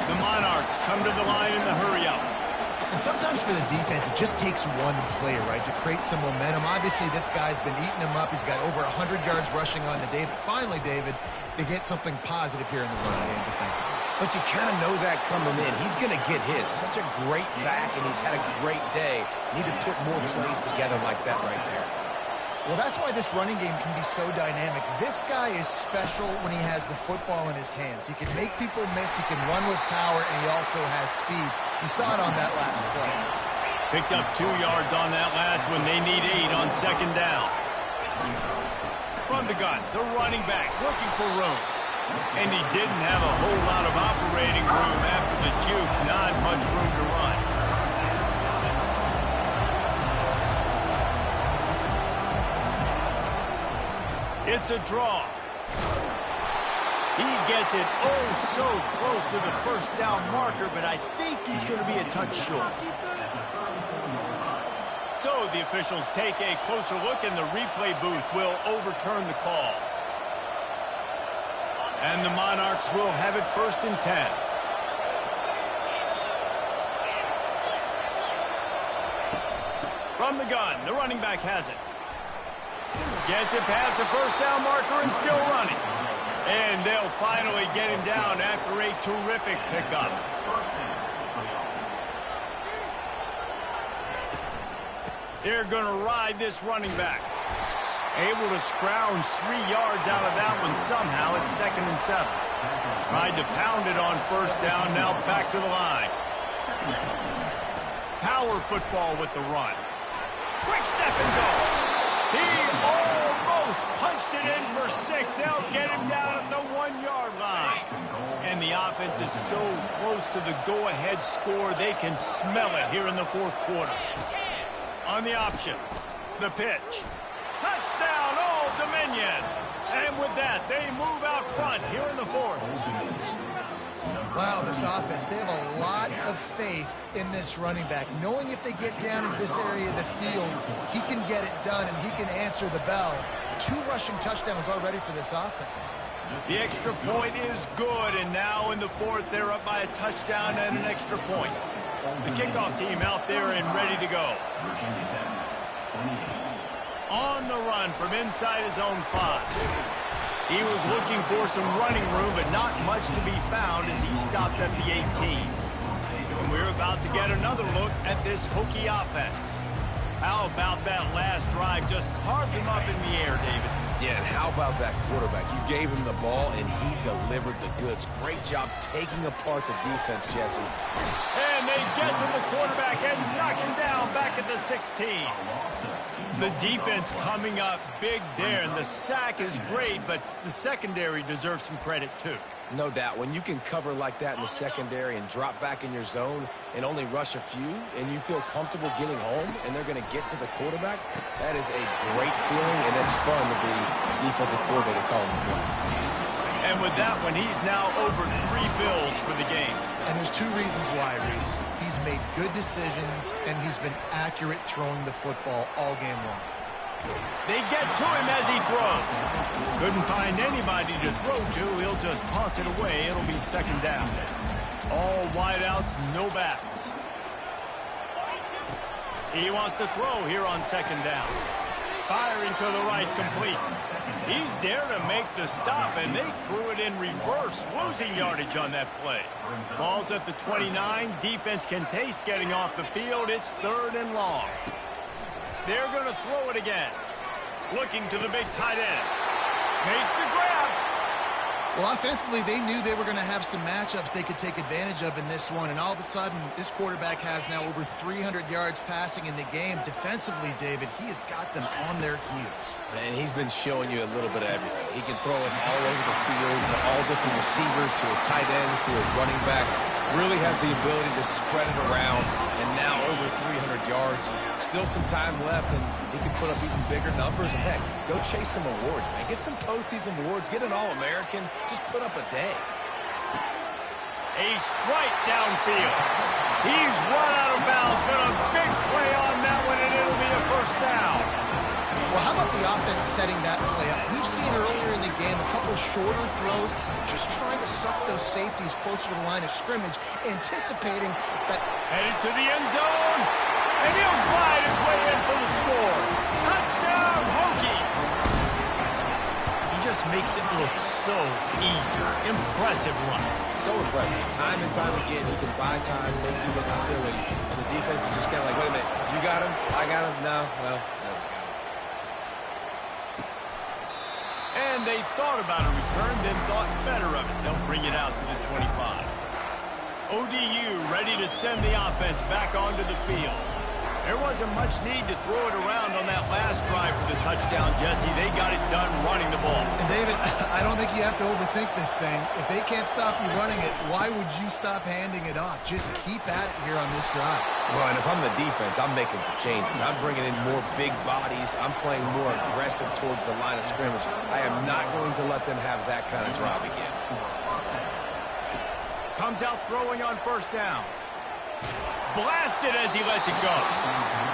The Monarchs come to the line in the hurry-up. And sometimes for the defense, it just takes one play, right, to create some momentum. Obviously, this guy's been eating him up. He's got over 100 yards rushing on the day. But finally, David, they get something positive here in the run game defensively. But you kind of know that coming in. He's going to get his. Such a great back, and he's had a great day. Need to put more plays together like that right there. Well, that's why this running game can be so dynamic. This guy is special when he has the football in his hands. He can make people miss, he can run with power, and he also has speed. You saw it on that last play. Picked up 2 yards on that last when they need 8 on second down. From the gun, the running back looking for room. And he didn't have a whole lot of operating room after the juke. Not much room to run. It's a draw. He gets it so close to the first down marker, but I think he's going to be a touch short. So the officials take a closer look, and the replay booth will overturn the call. And the Monarchs will have it first and 10. From the gun, the running back has it. Gets it past the first down marker and still running. And they'll finally get him down after a terrific pickup. They're going to ride this running back. Able to scrounge 3 yards out of that one somehow. It's second and 7. Tried to pound it on first down, now back to the line. Power football with the run. Quick step and go. He almost punched it in for 6. They'll get him down at the 1-yard line. And the offense is so close to the go-ahead score, they can smell it here in the fourth quarter. On the option, the pitch. Touchdown, Old Dominion. And with that, they move out front here in the fourth. Wow, this offense, they have a lot of faith in this running back, knowing if they get down in this area of the field, he can get it done and he can answer the bell. 2 rushing touchdowns already for this offense. The extra point is good, and now in the fourth, they're up by a touchdown and an extra point. The kickoff team out there and ready to go. On the run from inside his own 5. He was looking for some running room, but not much to be found as he stopped at the 18. And we're about to get another look at this Hokie offense. How about that last drive? Just carved him up in the air, David. Yeah, and how about that quarterback? You gave him the ball, and he delivered the goods. Great job taking apart the defense, Jesse. And they get to the quarterback and knock him down back at the 16. The defense coming up big there, and the sack is great, but the secondary deserves some credit, too. No doubt. When you can cover like that in the secondary and drop back in your zone and only rush a few, and you feel comfortable getting home, and they're going to get to the quarterback, that is a great feeling, and it's fun to be a defensive coordinator calling the plays. And with that one, he's now over 3 bills for the game. And there's 2 reasons why, Reese. He's made good decisions, and he's been accurate throwing the football all game long. They get to him as he throws. Couldn't find anybody to throw to. He'll just toss it away. It'll be second down. All wideouts, no backs. He wants to throw here on second down. Firing to the right, complete. He's there to make the stop, and they threw it in reverse, losing yardage on that play. Ball's at the 29. Defense can taste getting off the field. It's 3rd and long. They're going to throw it again. Looking to the big tight end. Makes the grab. Well, offensively, they knew they were going to have some matchups they could take advantage of in this one, and all of a sudden, this quarterback has now over 300 yards passing in the game. Defensively, David, he has got them on their heels. And he's been showing you a little bit of everything. He can throw it all over the field to all different receivers, to his tight ends, to his running backs. Really has the ability to spread it around, and now over 300 yards. Still some time left, and he can put up even bigger numbers. And heck, go chase some awards, man. Get some postseason awards. Get an All-American. Just put up a day. A strike downfield. He's run out of bounds, but a big play on that one, and it'll be a first down. Well, how about the offense setting that play up? We've seen earlier in the game a couple shorter throws, just trying to suck those safeties closer to the line of scrimmage, anticipating that. Headed to the end zone, and he'll glide his way in for the score. Touchdown, Hokie! He just makes it look so easy. Impressive run. So impressive. Time and time again, he can buy time, make you look silly, and the defense is just kind of like, wait a minute, you got him? I got him? No? Well, that was got him. And they thought about a return, then thought better of it. They'll bring it out to the 25. ODU ready to send the offense back onto the field. There wasn't much need to throw it around on that last drive for the touchdown, Jesse. They got it done running the ball. And David, I don't think you have to overthink this thing. If they can't stop you running it, why would you stop handing it off? Just keep at it here on this drive. Well, and if I'm the defense, I'm making some changes. I'm bringing in more big bodies. I'm playing more aggressive towards the line of scrimmage. I am not going to let them have that kind of drive again. Comes out throwing on first down. Blasted as he lets it go.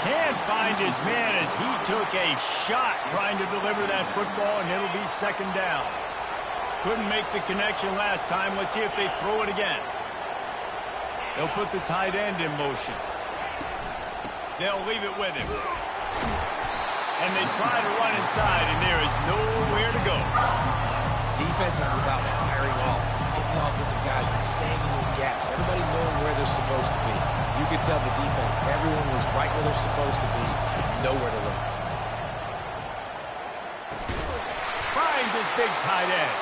Can't find his man as he took a shot trying to deliver that football, and it'll be second down. Couldn't make the connection last time. Let's see if they throw it again. They'll put the tight end in motion. They'll leave it with him. And they try to run inside, and there is nowhere to go. Defense is about firing off, hitting the offensive guys, and staying in their gaps. Everybody knowing where they're supposed to be. You could tell the defense, everyone was right where they're supposed to be, nowhere to run. Finds his big tight end.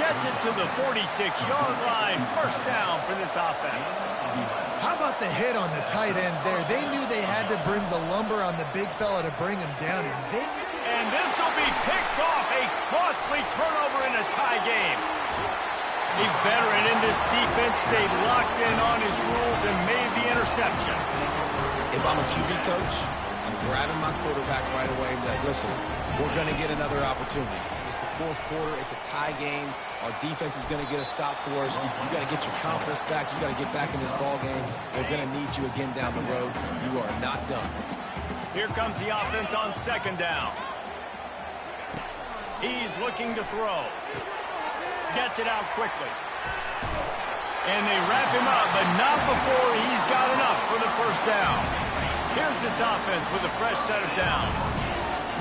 Gets it to the 46-yard line. First down for this offense. How about the hit on the tight end there? They knew they had to bring the lumber on the big fella to bring him down. And this will be picked off. A costly turnover in a tie game. A veteran in this defense stayed locked in on his rules and made the interception. If I'm a QB coach, I'm grabbing my quarterback right away and be like, listen, we're going to get another opportunity. It's the 4th quarter. It's a tie game. Our defense is going to get a stop for us. You got to get your confidence back. You got to get back in this ball game. They're going to need you again down the road. You are not done. Here comes the offense on second down. He's looking to throw. Gets it out quickly. And they wrap him up, but not before he's got enough for the first down. Here's this offense with a fresh set of downs.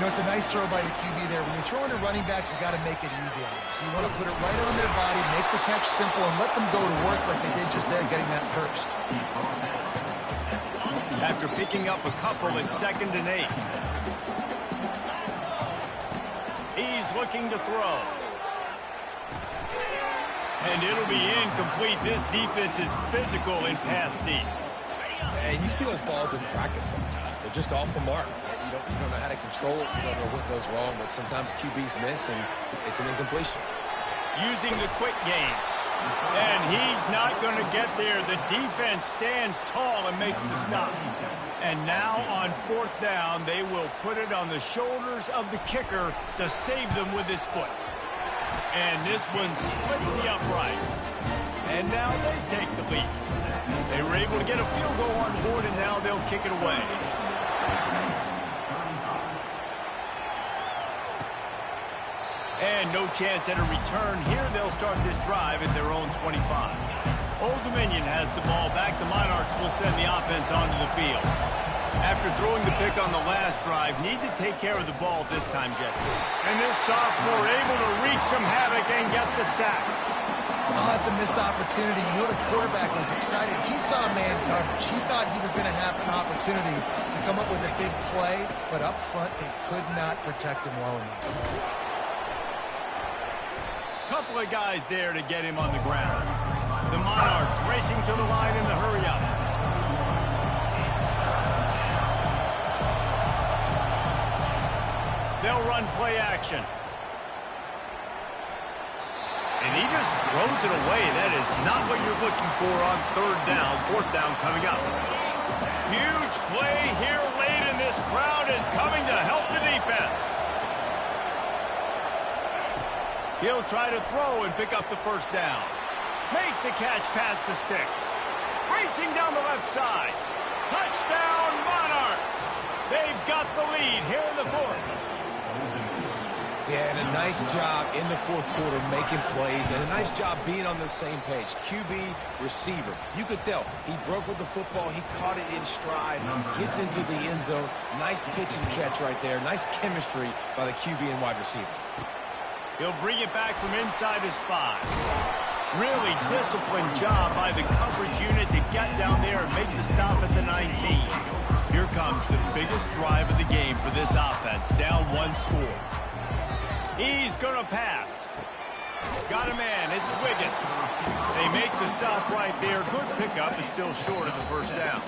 You know, it's a nice throw by the QB there. When you're throwing to running backs, you got to make it easy on them. So you want to put it right on their body, make the catch simple, and let them go to work like they did just there, getting that first. after picking up a couple at 2nd and 8. He's looking to throw. And it'll be incomplete. This defense is physical in pass deep. And you see those balls in practice sometimes. They're just off the mark. You don't know how to control it. You don't know what goes wrong, but sometimes QBs miss, and it's an incompletion. Using the quick game. And he's not going to get there. The defense stands tall and makes the stop. And now on 4th down, they will put it on the shoulders of the kicker to save them with his foot. And this one splits the uprights. And now they take the lead. They were able to get a field goal on board, and now they'll kick it away. And no chance at a return here. They'll start this drive at their own 25. Old Dominion has the ball back. The Monarchs will send the offense onto the field. After throwing the pick on the last drive, need to take care of the ball this time, Jesse. And this sophomore able to wreak some havoc and get the sack. Oh, it's a missed opportunity. You know the quarterback was excited. He saw man coverage. He thought he was going to have an opportunity to come up with a big play, but up front they could not protect him well enough. Couple of guys there to get him on the ground. The Monarchs racing to the line in the hurry-up. They'll run play action. And he just throws it away. That is not what you're looking for on 3rd down. 4th down coming up. Huge play here late, and this crowd is coming to help the defense. He'll try to throw and pick up the 1st down. Makes the catch past the sticks. Racing down the left side. Touchdown, Monarchs. They've got the lead here in the 4th. Yeah, and a nice job in the 4th quarter making plays, and a nice job being on the same page. QB, receiver. You could tell he broke with the football. He caught it in stride, gets into the end zone. Nice pitch and catch right there. Nice chemistry by the QB and wide receiver. He'll bring it back from inside his 5. Really disciplined job by the coverage unit to get down there and make the stop at the 19. Here comes the biggest drive of the game for this offense. Down 1 score. He's going to pass. Got a man. It's Wiggins. They make the stop right there. Good pickup. It's still short of the 1st down.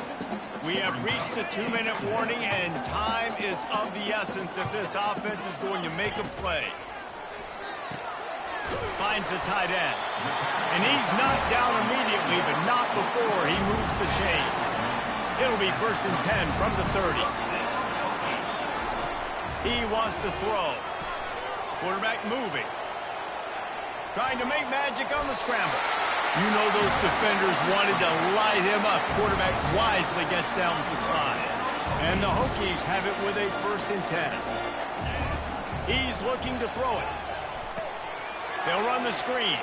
We have reached the 2-minute warning, and time is of the essence if this offense is going to make a play. Finds the tight end. And he's knocked down immediately, but not before he moves the chains. It'll be 1st and 10 from the 30. He wants to throw. Quarterback moving. Trying to make magic on the scramble. You know those defenders wanted to light him up. Quarterback wisely gets down with the slide. And the Hokies have it with a 1st and 10. He's looking to throw it. They'll run the screen.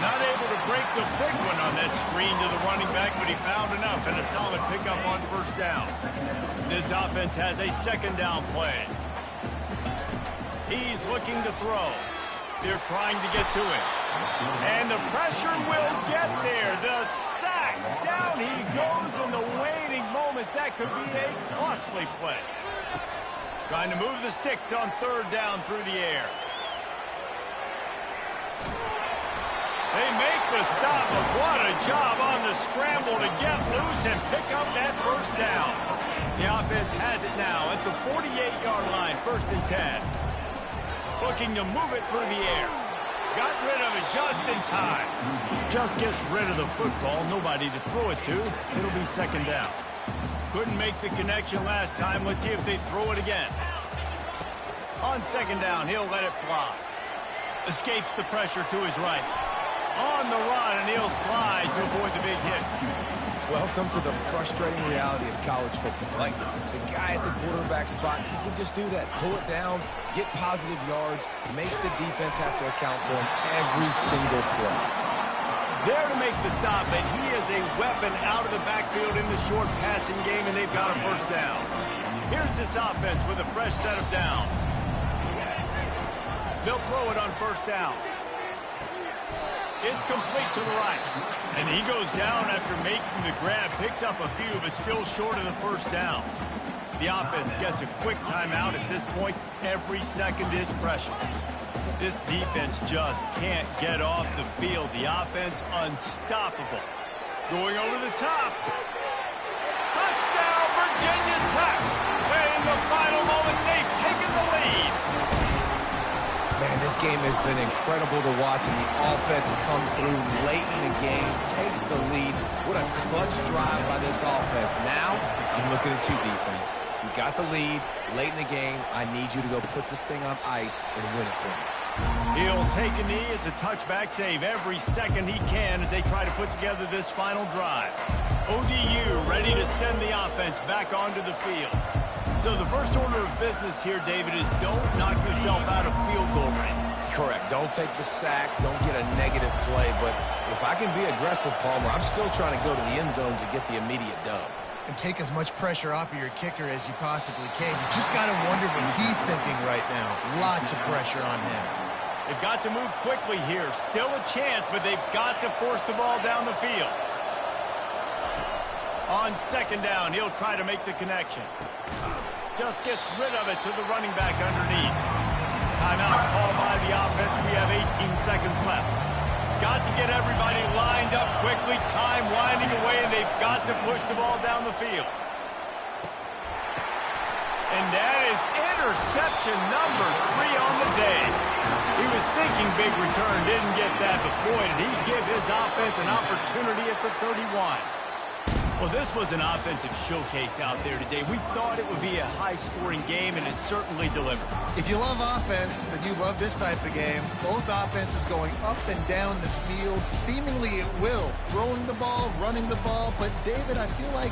Not able to break the big one on that screen to the running back, but he found enough and a solid pickup on 1st down. This offense has a 2nd down play. He's looking to throw. They're trying to get to him. And the pressure will get there. The sack. Down he goes in the waiting moments. That could be a costly play. Trying to move the sticks on 3rd down through the air. They make the stop, but what a job on the scramble to get loose and pick up that 1st down. The offense has it now at the 48-yard line, 1st and 10. Looking to move it through the air. Got rid of it just in time. Just gets rid of the football, nobody to throw it to. It'll be 2nd down. Couldn't make the connection last time. Let's see if they throw it again. On 2nd down, he'll let it fly. Escapes the pressure to his right. On the run, and he'll slide to avoid the big hit. Welcome to the frustrating reality of college football. Like, the guy at the quarterback spot, he can just do that. Pull it down, get positive yards, makes the defense have to account for him every single play. There to make the stop, and he is a weapon out of the backfield in the short passing game, and they've got a 1st down. Here's this offense with a fresh set of downs. They'll throw it on 1st down. It's complete to the right. And he goes down after making the grab. Picks up a few, but still short of the first down. The offense gets a quick timeout at this point. Every second is precious. This defense just can't get off the field. The offense unstoppable. Going over the top. Touchdown, Virginia Tech. And in the final moments, they've taken the lead. Man, this game has been incredible to watch, and the offense comes through late in the game, takes the lead. What a clutch drive by this offense. Now, I'm looking at you, defense. You got the lead late in the game. I need you to go put this thing on ice and win it for me. He'll take a knee as a touchback save every second he can as they try to put together this final drive. ODU ready to send the offense back onto the field. So the first order of business here, David, is don't knock yourself out of field goal range. Correct. Don't take the sack. Don't get a negative play. But if I can be aggressive, Palmer, I'm still trying to go to the end zone to get the immediate dub. And take as much pressure off of your kicker as you possibly can. You just got to wonder what he's thinking right now. Lots of pressure on him. They've got to move quickly here. Still a chance, but they've got to force the ball down the field. On second down, he'll try to make the connection. Just gets rid of it to the running back underneath. Timeout called by the offense. We have 18 seconds left. Got to get everybody lined up quickly. Time winding away, and they've got to push the ball down the field. And that is interception number 3 on the day. He was thinking big return, didn't get that, but boy, did he give his offense an opportunity at the 31. Well, this was an offensive showcase out there today. We thought it would be a high-scoring game, and it certainly delivered. If you love offense, then you love this type of game. Both offenses going up and down the field, seemingly at will. Throwing the ball, running the ball. But, David, I feel like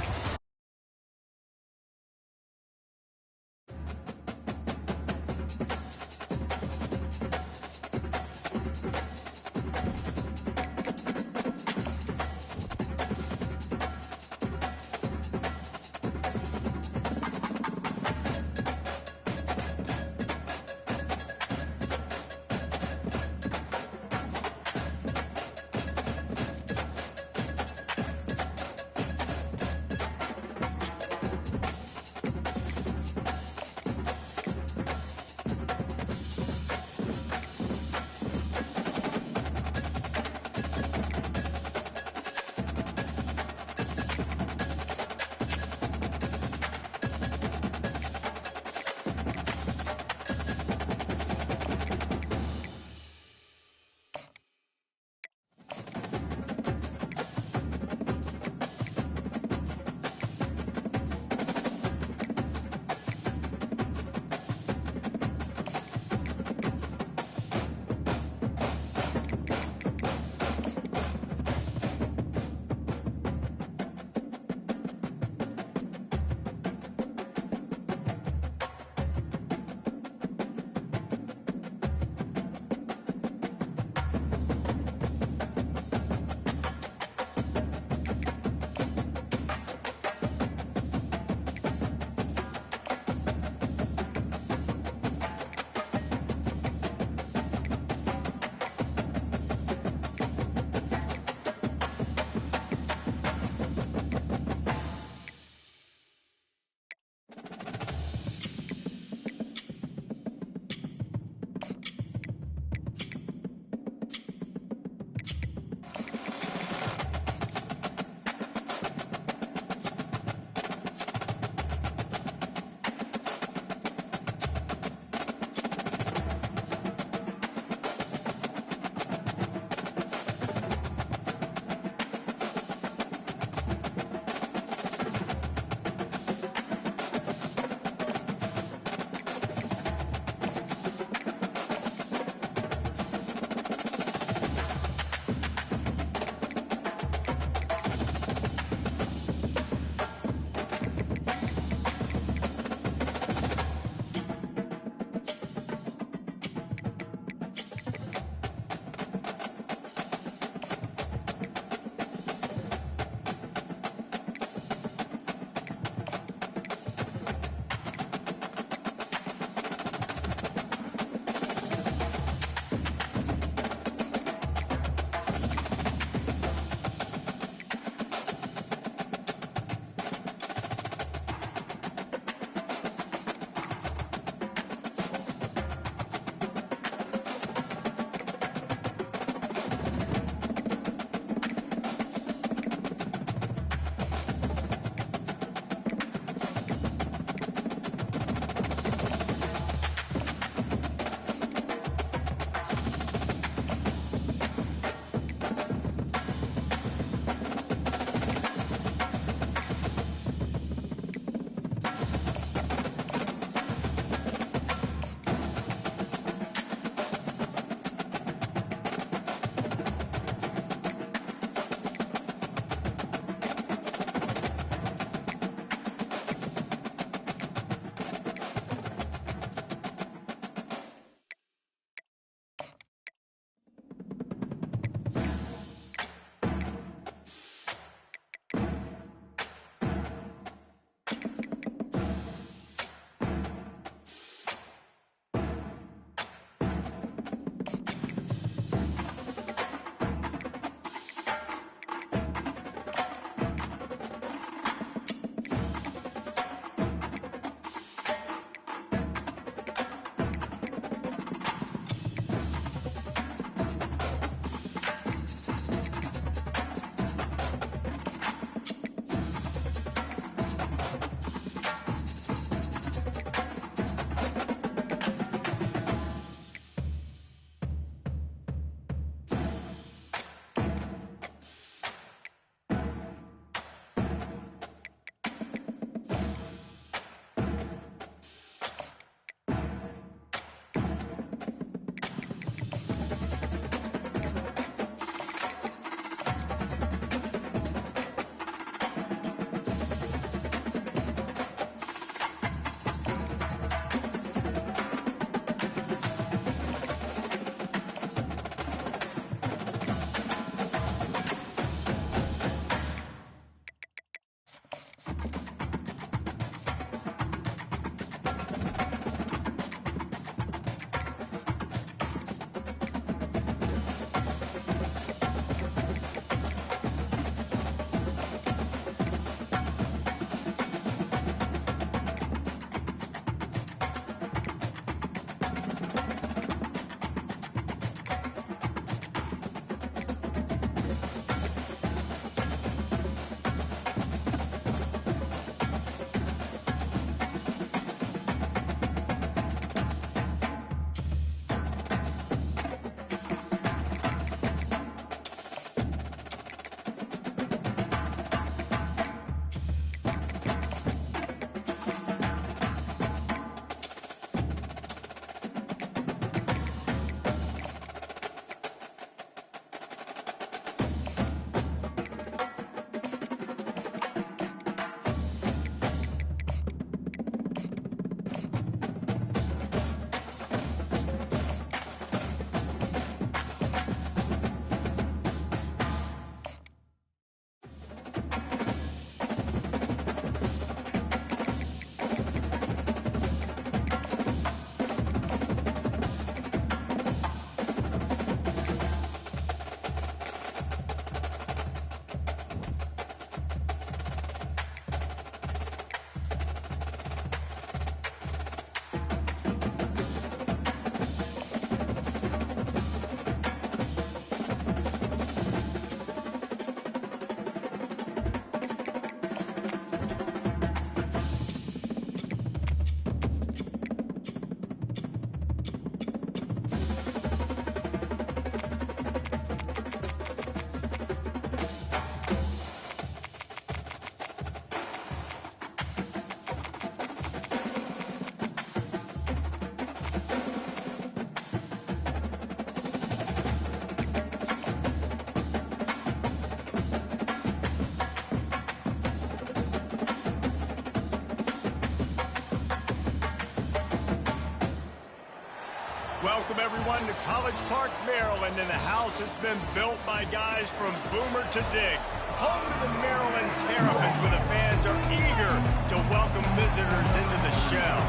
Welcome, everyone, to College Park, Maryland, and the house has been built by guys from Boomer to Dig. Home to the Maryland Terrapins, where the fans are eager to welcome visitors into the shell.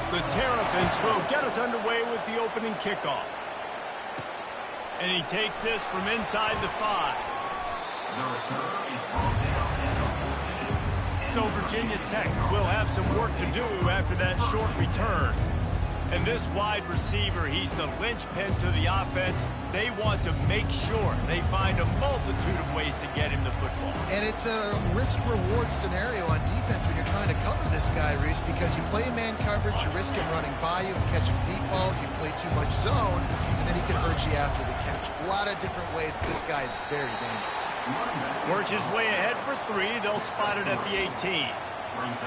The Terrapins will get us underway with the opening kickoff. And he takes this from inside the 5. So Virginia Tech will have some work to do after that short return. And this wide receiver, he's the linchpin to the offense. They want to make sure they find a multitude of ways to get him the football. And it's a risk-reward scenario on defense when you're trying to cover this guy, Reese, because you play man coverage, you risk him running by you and catching deep balls. You play too much zone, and then he can hurt you after the catch. A lot of different ways. This guy is very dangerous. Works his way ahead for 3. They'll spot it at the 18.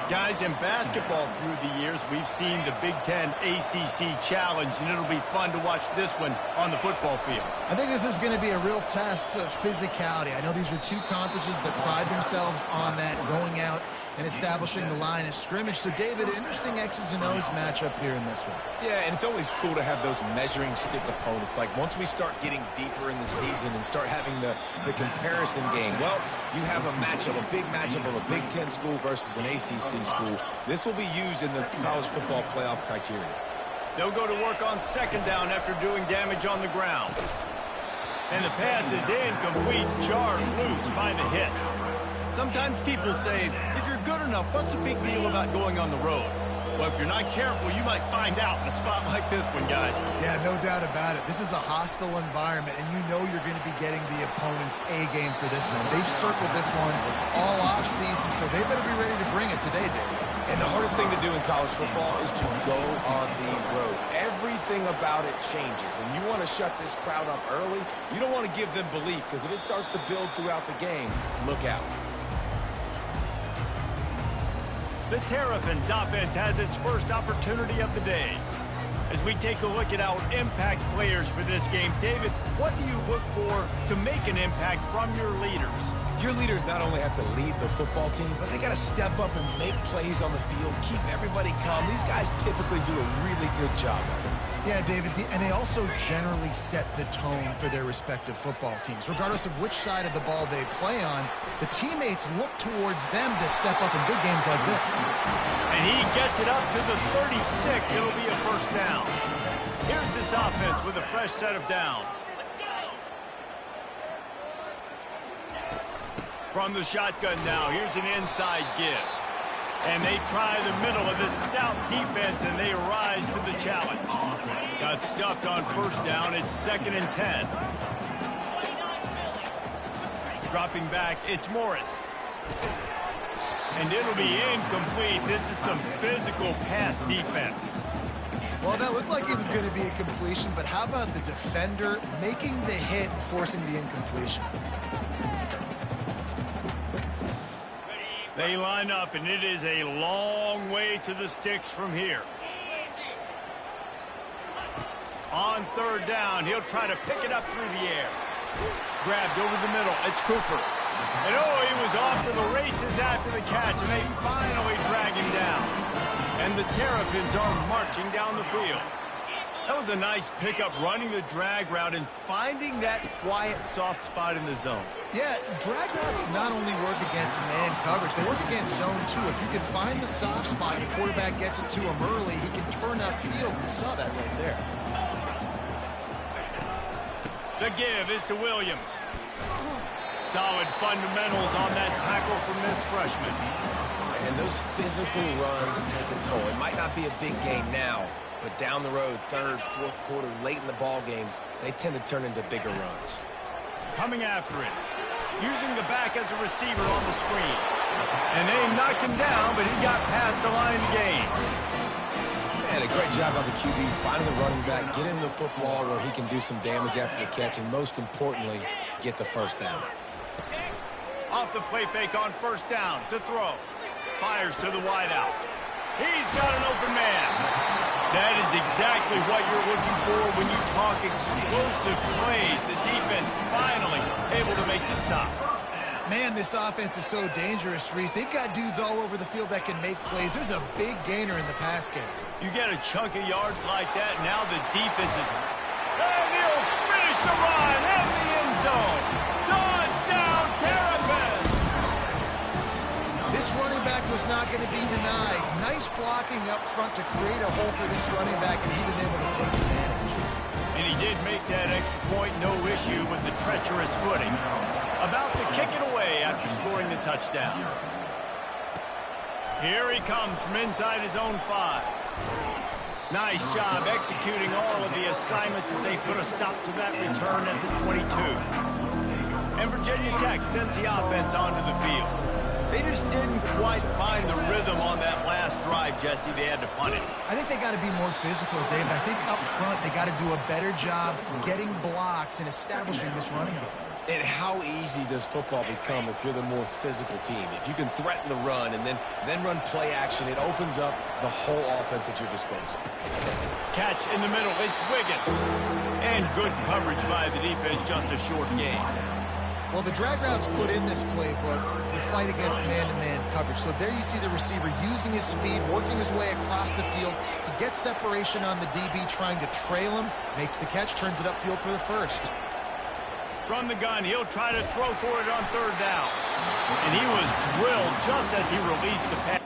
Guys, in basketball through the years, we've seen the Big Ten ACC Challenge, and it'll be fun to watch this one on the football field. I think this is going to be a real test of physicality. I know these are two conferences that pride themselves on that, going out and establishing the line of scrimmage. So, David, interesting X's and O's matchup here in this one. Yeah, and it's always cool to have those measuring stick opponents. Like, once we start getting deeper in the season and start having the comparison game, well, you have a matchup, a big matchup of a Big Ten school versus an ACC school. This will be used in the college football playoff criteria. They'll go to work on second down after doing damage on the ground. And the pass is incomplete, jarred loose by the hit. Sometimes people say, if you're good enough, what's the big deal about going on the road? Well, if you're not careful, you might find out in a spot like this one, guys. Yeah, no doubt about it. This is a hostile environment, and you know you're going to be getting the opponent's A game for this one. They've circled this one all offseason, so they better be ready to bring it today, Dave. And the hardest thing to do in college football is to go on the road. Everything about it changes, and you want to shut this crowd up early. You don't want to give them belief, because if it starts to build throughout the game, look out. The Terrapins offense has its first opportunity of the day. As we take a look at our impact players for this game, David, what do you look for to make an impact from your leaders? Your leaders not only have to lead the football team, but they got to step up and make plays on the field, keep everybody calm. These guys typically do a really good job of it. Yeah, David, and they also generally set the tone for their respective football teams. Regardless of which side of the ball they play on, the teammates look towards them to step up in big games like this. And he gets it up to the 36. It'll be a first down. Here's this offense with a fresh set of downs. From the shotgun now, here's an inside give. And they try the middle of this stout defense, and they rise to the challenge. Got stuffed on first down. It's 2nd and 10. Dropping back, it's Morris. And it'll be incomplete. This is some physical pass defense. Well, that looked like it was going to be a completion, but how about the defender making the hit, forcing the incompletion? They line up, and it is a long way to the sticks from here. On third down, he'll try to pick it up through the air. Grabbed over the middle. It's Cooper. And oh, he was off to the races after the catch, and they finally drag him down. And the Terrapins are marching down the field. That was a nice pickup, running the drag route and finding that quiet, soft spot in the zone. Yeah, drag routes not only work against man coverage, they work against zone too. If you can find the soft spot, your quarterback gets it to him early, he can turn upfield, and you saw that right there. The give is to Williams. Solid fundamentals on that tackle from this freshman. And those physical runs take a toll. It might not be a big game now, but down the road, third, fourth quarter, late in the ball games, they tend to turn into bigger runs. Coming after it. Using the back as a receiver on the screen. And they knocked him down, but he got past the line of the game. Man, a great job by the QB finding the running back, get him the football where he can do some damage after the catch, and most importantly, get the first down. Off the play fake on first down to throw. Fires to the wideout. He's got an open man. That is exactly what you're looking for when you talk explosive plays. The defense finally able to make the stop. Man, this offense is so dangerous, Reese. They've got dudes all over the field that can make plays. There's a big gainer in the pass game. You get a chunk of yards like that, now the defense is... And he'll finish the run in the end zone. Dodge down, Terrapin. This running back was not going to be denied. Nice blocking up front to create a hole for this running back, and he was able to take advantage. And he did make that extra point, no issue with the treacherous footing. About to kick it away after scoring the touchdown. Here he comes from inside his own 5. Nice job executing all of the assignments as they put a stop to that return at the 22. And Virginia Tech sends the offense onto the field. They just didn't quite find the rhythm on that last drive, Jesse. They had to punt it. I think they got to be more physical, David. I think up front they got to do a better job getting blocks and establishing this running game. And how easy does football become if you're the more physical team? If you can threaten the run and then run play action, it opens up the whole offense at your disposal. Catch in the middle, it's Wiggins. And good coverage by the defense, just a short gain. Well, the drag routes put in this playbook to fight against man-to-man coverage. So there you see the receiver using his speed, working his way across the field. He gets separation on the DB, trying to trail him, makes the catch, turns it upfield for the first. From the gun, he'll try to throw for it on 3rd down. And he was drilled just as he released the pass.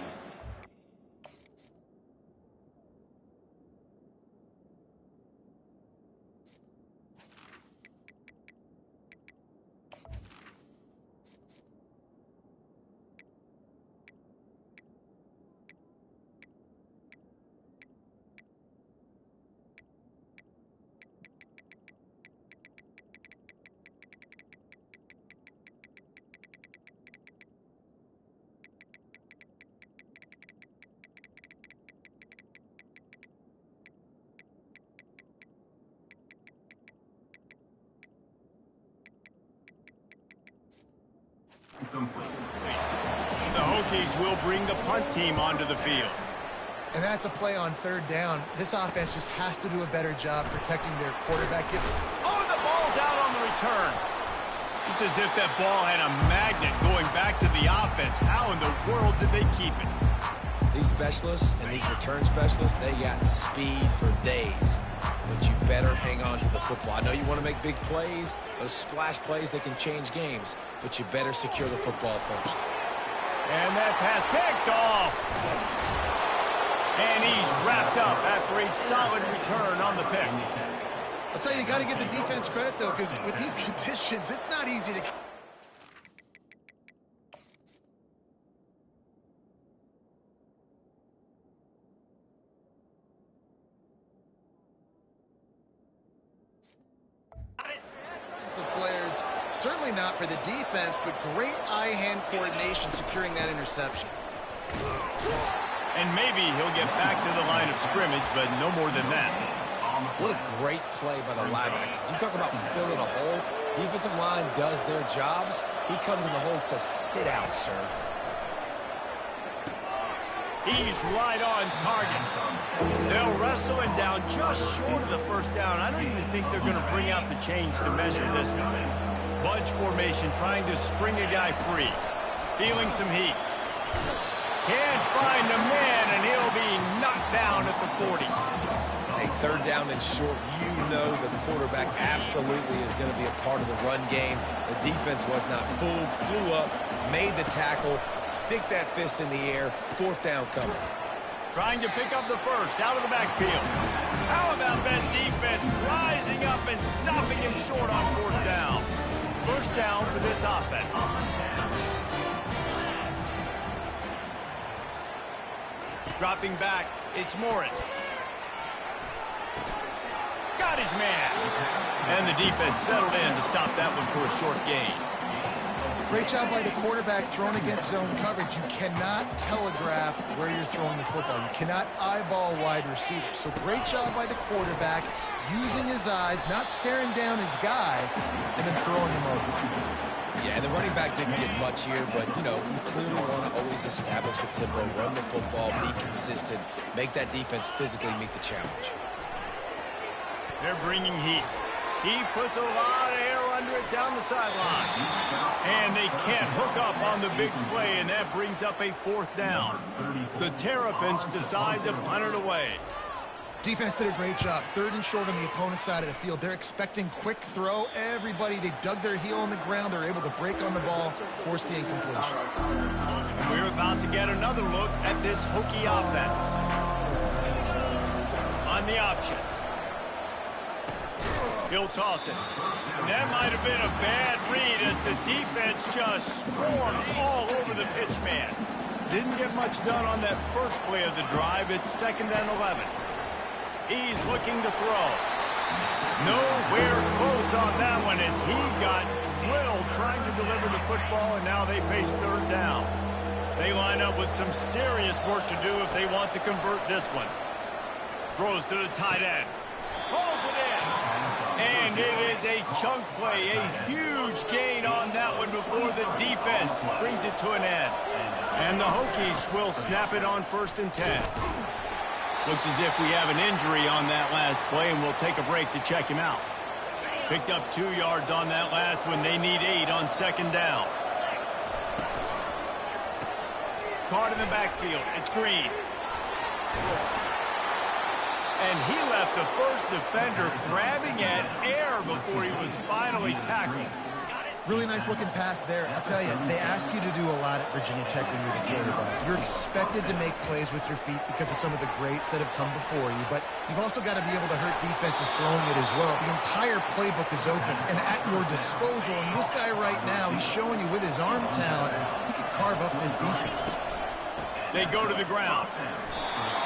The Hokies will bring the punt team onto the field. And that's a play on 3rd down. This offense just has to do a better job protecting their quarterback. Oh, the ball's out on the return. It's as if that ball had a magnet going back to the offense. How in the world did they keep it? These specialists and these return specialists, they got speed for days. But you better hang on to the football. I know you want to make big plays, those splash plays that can change games, but you better secure the football first. And that pass picked off. And he's wrapped up after a solid return on the pick. I'll tell you, you got to give the defense credit, though, because with these conditions, it's not easy to... Some players, certainly not for the defense, but great eye-hand coordination securing that interception. And maybe he'll get back to the line of scrimmage, but no more than that. What a great play by the linebacker. You talk about filling a hole. Defensive line does their jobs. He comes in the hole and says, sit out, sir. He's right on target. They'll wrestle him down just short of the 1st down. I don't even think they're going to bring out the chains to measure this one. Bunch formation trying to spring a guy free. Feeling some heat. Can't find a man, and he'll be knocked down at the 40. A 3rd down and short, you know the quarterback absolutely is going to be a part of the run game. The defense was not fooled, flew up, made the tackle, stick that fist in the air, 4th down coming. Trying to pick up the first out of the backfield. How about that defense rising up and stopping him short on 4th down? 1st down for this offense. Dropping back, it's Morris. Got his man. And the defense settled in to stop that one for a short gain. Great job by the quarterback thrown against zone coverage. You cannot telegraph where you're throwing the football. You cannot eyeball wide receivers. So great job by the quarterback using his eyes, not staring down his guy, and then throwing him over. Yeah, and the running back didn't get much here, but, you know, you clearly want to always establish the tempo, run the football, be consistent, make that defense physically meet the challenge. They're bringing heat. He puts a lot of air under it down the sideline. And they can't hook up on the big play, and that brings up a 4th down. The Terrapins decide to punt it away. Defense did a great job. 3rd and short on the opponent's side of the field. They're expecting quick throw. Everybody, they dug their heel on the ground. They're able to break on the ball, force the incompletion. And we're about to get another look at this Hokie offense. On the option. He'll toss it. And that might have been a bad read as the defense just swarms all over the pitch man. Didn't get much done on that first play of the drive. It's 2nd and 11. He's looking to throw. Nowhere close on that one as he got drilled trying to deliver the football, and now they face 3rd down. They line up with some serious work to do if they want to convert this one. Throws to the tight end. Pulls it in. And it is a chunk play, a huge gain on that one before the defense brings it to an end. And the Hokies will snap it on 1st and 10. Looks as if we have an injury on that last play, and we'll take a break to check him out. Picked up 2 yards on that last one. They need 8 on 2nd down. Caught in the backfield. It's Green. And he left the first defender grabbing at air before he was finally tackled. Really nice looking pass there. I'll tell you, they ask you to do a lot at Virginia Tech when you're the quarterback. You're expected to make plays with your feet because of some of the greats that have come before you, but you've also got to be able to hurt defenses throwing it as well. The entire playbook is open and at your disposal, and this guy right now, he's showing you with his arm talent, he can carve up this defense. They go to the ground.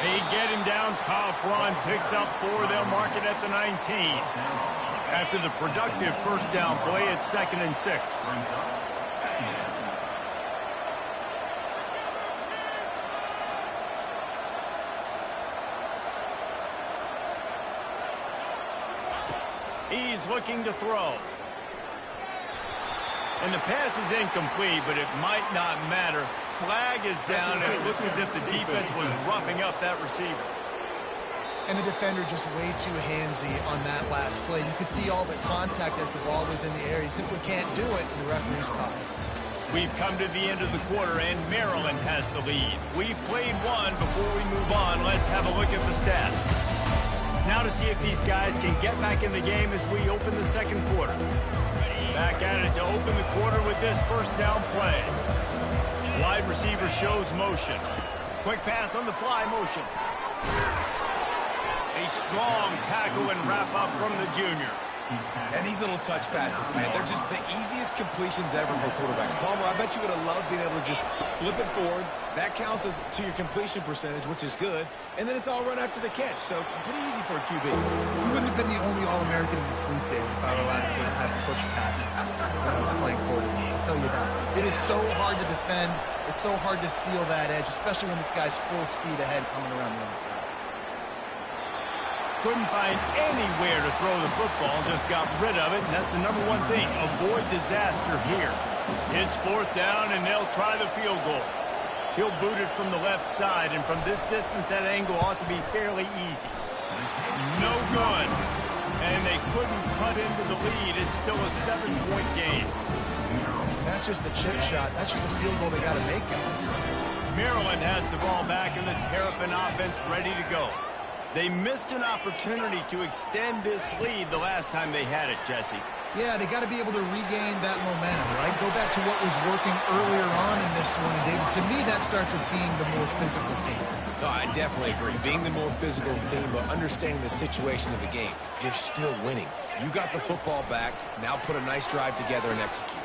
They get him down. Tough run, picks up 4. They'll mark it at the 19. After the productive 1st down play, it's 2nd and 6. He's looking to throw. And the pass is incomplete, but it might not matter. Flag is down, and it looks as if the defense was roughing up that receiver. And the defender just way too handsy on that last play. You could see all the contact as the ball was in the air. He simply can't do it, and the referee's caught it. We've come to the end of the quarter, and Maryland has the lead. We've played one. Before we move on, let's have a look at the stats. Now to see if these guys can get back in the game as we open the 2nd quarter. Back at it to open the quarter with this 1st down play. Wide receiver shows motion. Quick pass on the fly motion. A strong tackle and wrap up from the junior. And these little touch passes, man, they're just the easiest completions ever for quarterbacks. Palmer, I bet you would have loved being able to just flip it forward. That counts as to your completion percentage, which is good. And then it's all run after the catch, so pretty easy for a QB. He wouldn't have been the only All-American in his booth game if I were allowed to have push passes when I was playing quarterback. I'll tell you that. It is so hard to defend. It's so hard to seal that edge, especially when this guy's full speed ahead coming around the outside. Couldn't find anywhere to throw the football, just got rid of it, and that's the #1 thing. Avoid disaster here. It's 4th down, and they'll try the field goal. He'll boot it from the left side, and from this distance, that angle ought to be fairly easy. No good. And they couldn't cut into the lead. It's still a 7-point game. That's just the chip shot. That's just a field goal they got to make, guys. Maryland has the ball back, and the Terrapin offense ready to go. They missed an opportunity to extend this lead the last time they had it, Jesse. Yeah, they got to be able to regain that momentum, right? Go back to what was working earlier on in this one, David. To me, that starts with being the more physical team. No, I definitely agree. Being the more physical team, but understanding the situation of the game. You're still winning. You got the football back. Now put a nice drive together and execute.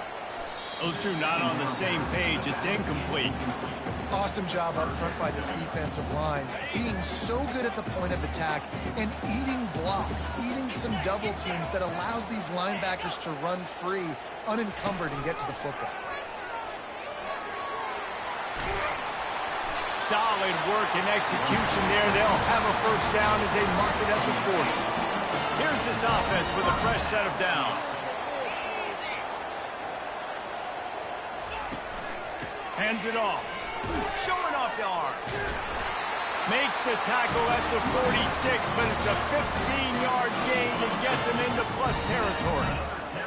Those two not on the same page. It's incomplete. Awesome job up front by this defensive line. Being so good at the point of attack and eating blocks, eating some double teams that allows these linebackers to run free, unencumbered, and get to the football. Solid work and execution there. They'll have a 1st down as they mark it at the 40. Here's this offense with a fresh set of downs. Hands it off. Showing off the arm. Makes the tackle at the 46, but it's a 15-yard gain to get them into plus territory.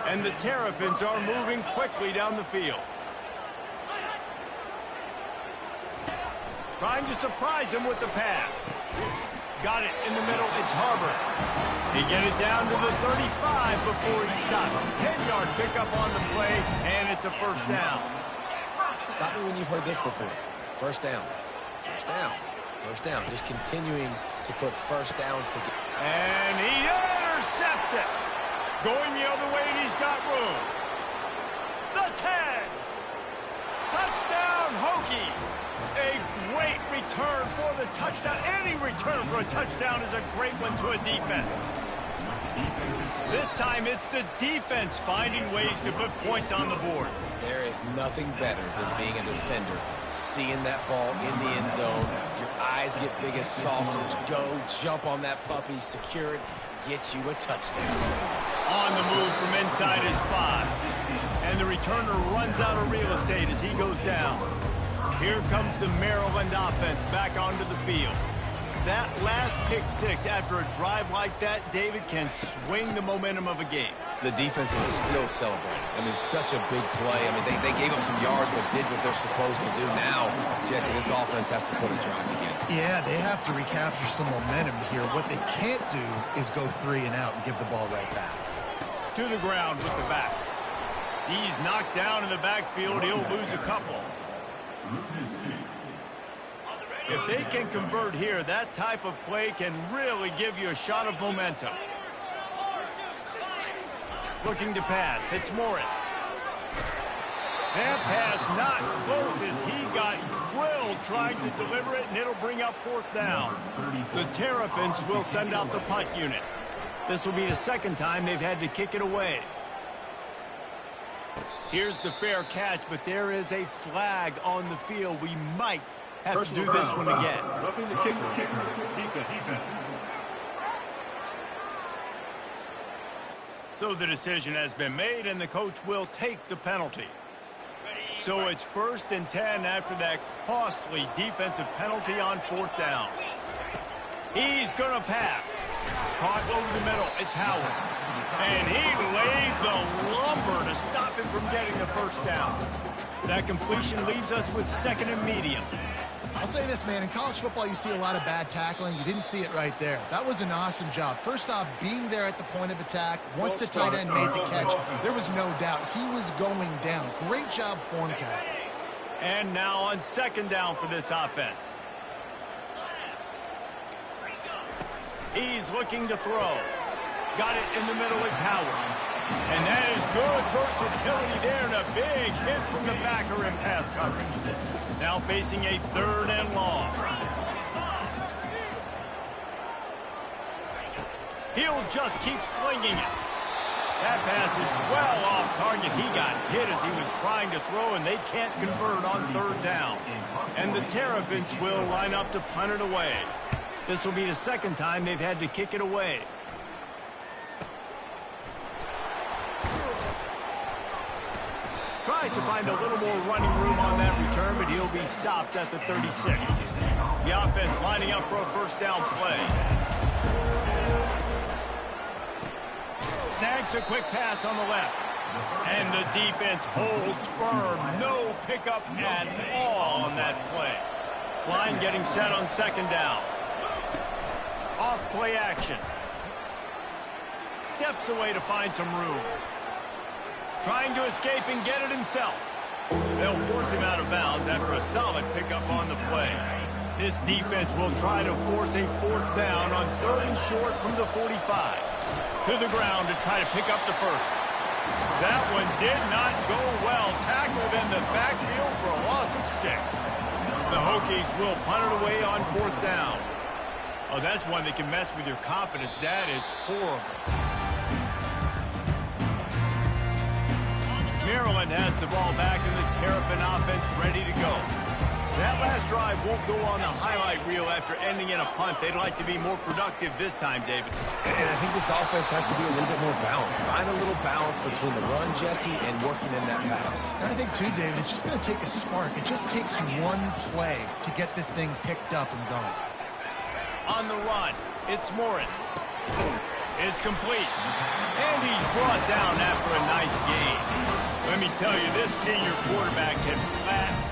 And the Terrapins are moving quickly down the field. Trying to surprise him with the pass. Got it in the middle. It's Harbor. He get it down to the 35 before he stopped. 10-yard pickup on the play, and it's a first down. Stop me when you've heard this before. First down. First down. First down. Just continuing to put first downs together. And he intercepts it. Going the other way, and he's got room. The 10. Touchdown, Hokies. A great return for the touchdown. Any return for a touchdown is a great one to a defense. This time, it's the defense finding ways to put points on the board. There is nothing better than being a defender, seeing that ball in the end zone. Your eyes get big as saucers. Go, jump on that puppy, secure it, get you a touchdown. On the move from inside his 5. And the returner runs out of real estate as he goes down. Here comes the Maryland offense back onto the field. That last pick 6 after a drive like that, David, can swing the momentum of a game. The defense is still celebrating. I mean, such a big play. I mean, they gave up some yards but did what they're supposed to do. Now, Jesse, this offense has to put a drive together. Yeah, they have to recapture some momentum here. What they can't do is go 3 and out and give the ball right back. To the ground with the back. He's knocked down in the backfield. He'll lose a couple. If they can convert here, that type of play can really give you a shot of momentum. Looking to pass. It's Morris. That pass not close as he got drilled trying to deliver it, and it'll bring up 4th down. The Terrapins will send out the punt unit. This will be the second time they've had to kick it away. Here's the fair catch, but there is a flag on the field. We might have to do this one again. Roughing the kicker. Defense. So the decision has been made, and the coach will take the penalty. So it's 1st and 10 after that costly defensive penalty on 4th down. He's going to pass. Caught over the middle. It's Howard. And he laid the lumber to stop him from getting the first down. That completion leaves us with 2nd and medium. I'll say this, man. In college football, you see a lot of bad tackling. You didn't see it right there. That was an awesome job. First off, being there at the point of attack. Once the tight end made the catch, there was no doubt he was going down. Great job form tackle. And now on 2nd down for this offense. He's looking to throw. Got it in the middle. It's Howard. And that is good versatility there, and a big hit from the backer in pass coverage. Now facing a 3rd and long. He'll just keep slinging it. That pass is well off target. He got hit as he was trying to throw, and they can't convert on 3rd down. And the Terrapins will line up to punt it away. This will be the second time they've had to kick it away. Tries to find a little more running room on that return, but he'll be stopped at the 36. The offense lining up for a first down play. Snags a quick pass on the left. And the defense holds firm. No pickup at all on that play. Line getting set on 2nd down. Off play action. Steps away to find some room. Trying to escape and get it himself. They'll force him out of bounds after a solid pickup on the play. This defense will try to force a 4th down on 3rd and short from the 45. To the ground to try to pick up the first. That one did not go well. Tackled in the backfield for a loss of 6. The Hokies will punt it away on 4th down. Oh, that's one that can mess with your confidence. That is horrible. Maryland has the ball back, and the Terrapin offense ready to go. That last drive won't go on the highlight reel after ending in a punt. They'd like to be more productive this time, David. And I think this offense has to be a little bit more balanced. Find a little balance between the run, Jesse, and working in that pass. And I think, too, David, it's just going to take a spark. It just takes one play to get this thing picked up and going. On the run, it's Morris. It's complete. And he's brought down after a nice gain. Let me tell you, this senior quarterback can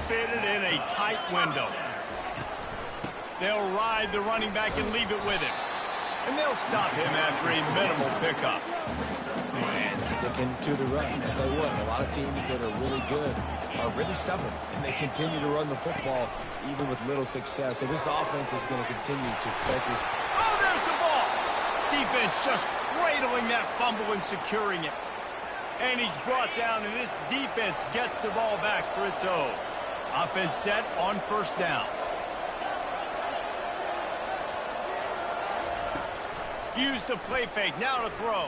fit it in a tight window. They'll ride the running back and leave it with him. And they'll stop him after a minimal pickup. And sticking to the run. I'll tell you what, a lot of teams that are really good are really stubborn, and they continue to run the football even with little success. So this offense is going to continue to focus. Oh, there's the ball! Defense just cradling that fumble and securing it. And he's brought down, and this defense gets the ball back for its own. Offense set on first down. Use the play fake, now to throw.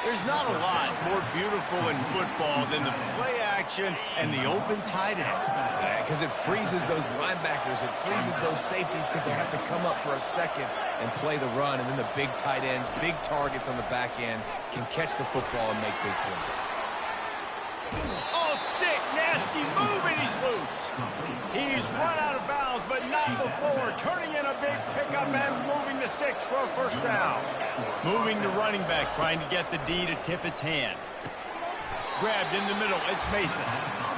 There's not a lot more beautiful in football than the play action and the open tight end. Because it freezes those linebackers, it freezes those safeties because they have to come up for a second and play the run, and then the big tight ends, big targets on the back end can catch the football and make big plays. Oh, sick, nasty move, and he's loose. He's run out of bounds, but not before, turning in a big pickup and moving the sticks for a first down. Moving the running back, trying to get the D to tip its hand. Grabbed in the middle, it's Mason.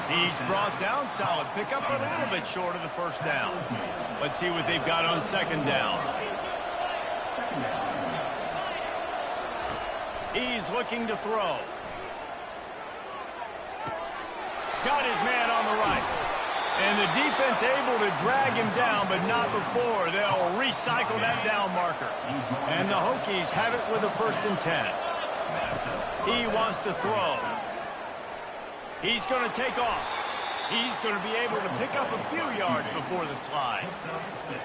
He's brought down, solid pickup, but a little bit short of the first down. Let's see what they've got on second down. He's looking to throw. Got his man on the right. And the defense able to drag him down, but not before. They'll recycle that down marker. And the Hokies have it with a 1st and 10. He wants to throw. He's going to take off. He's going to be able to pick up a few yards before the slide.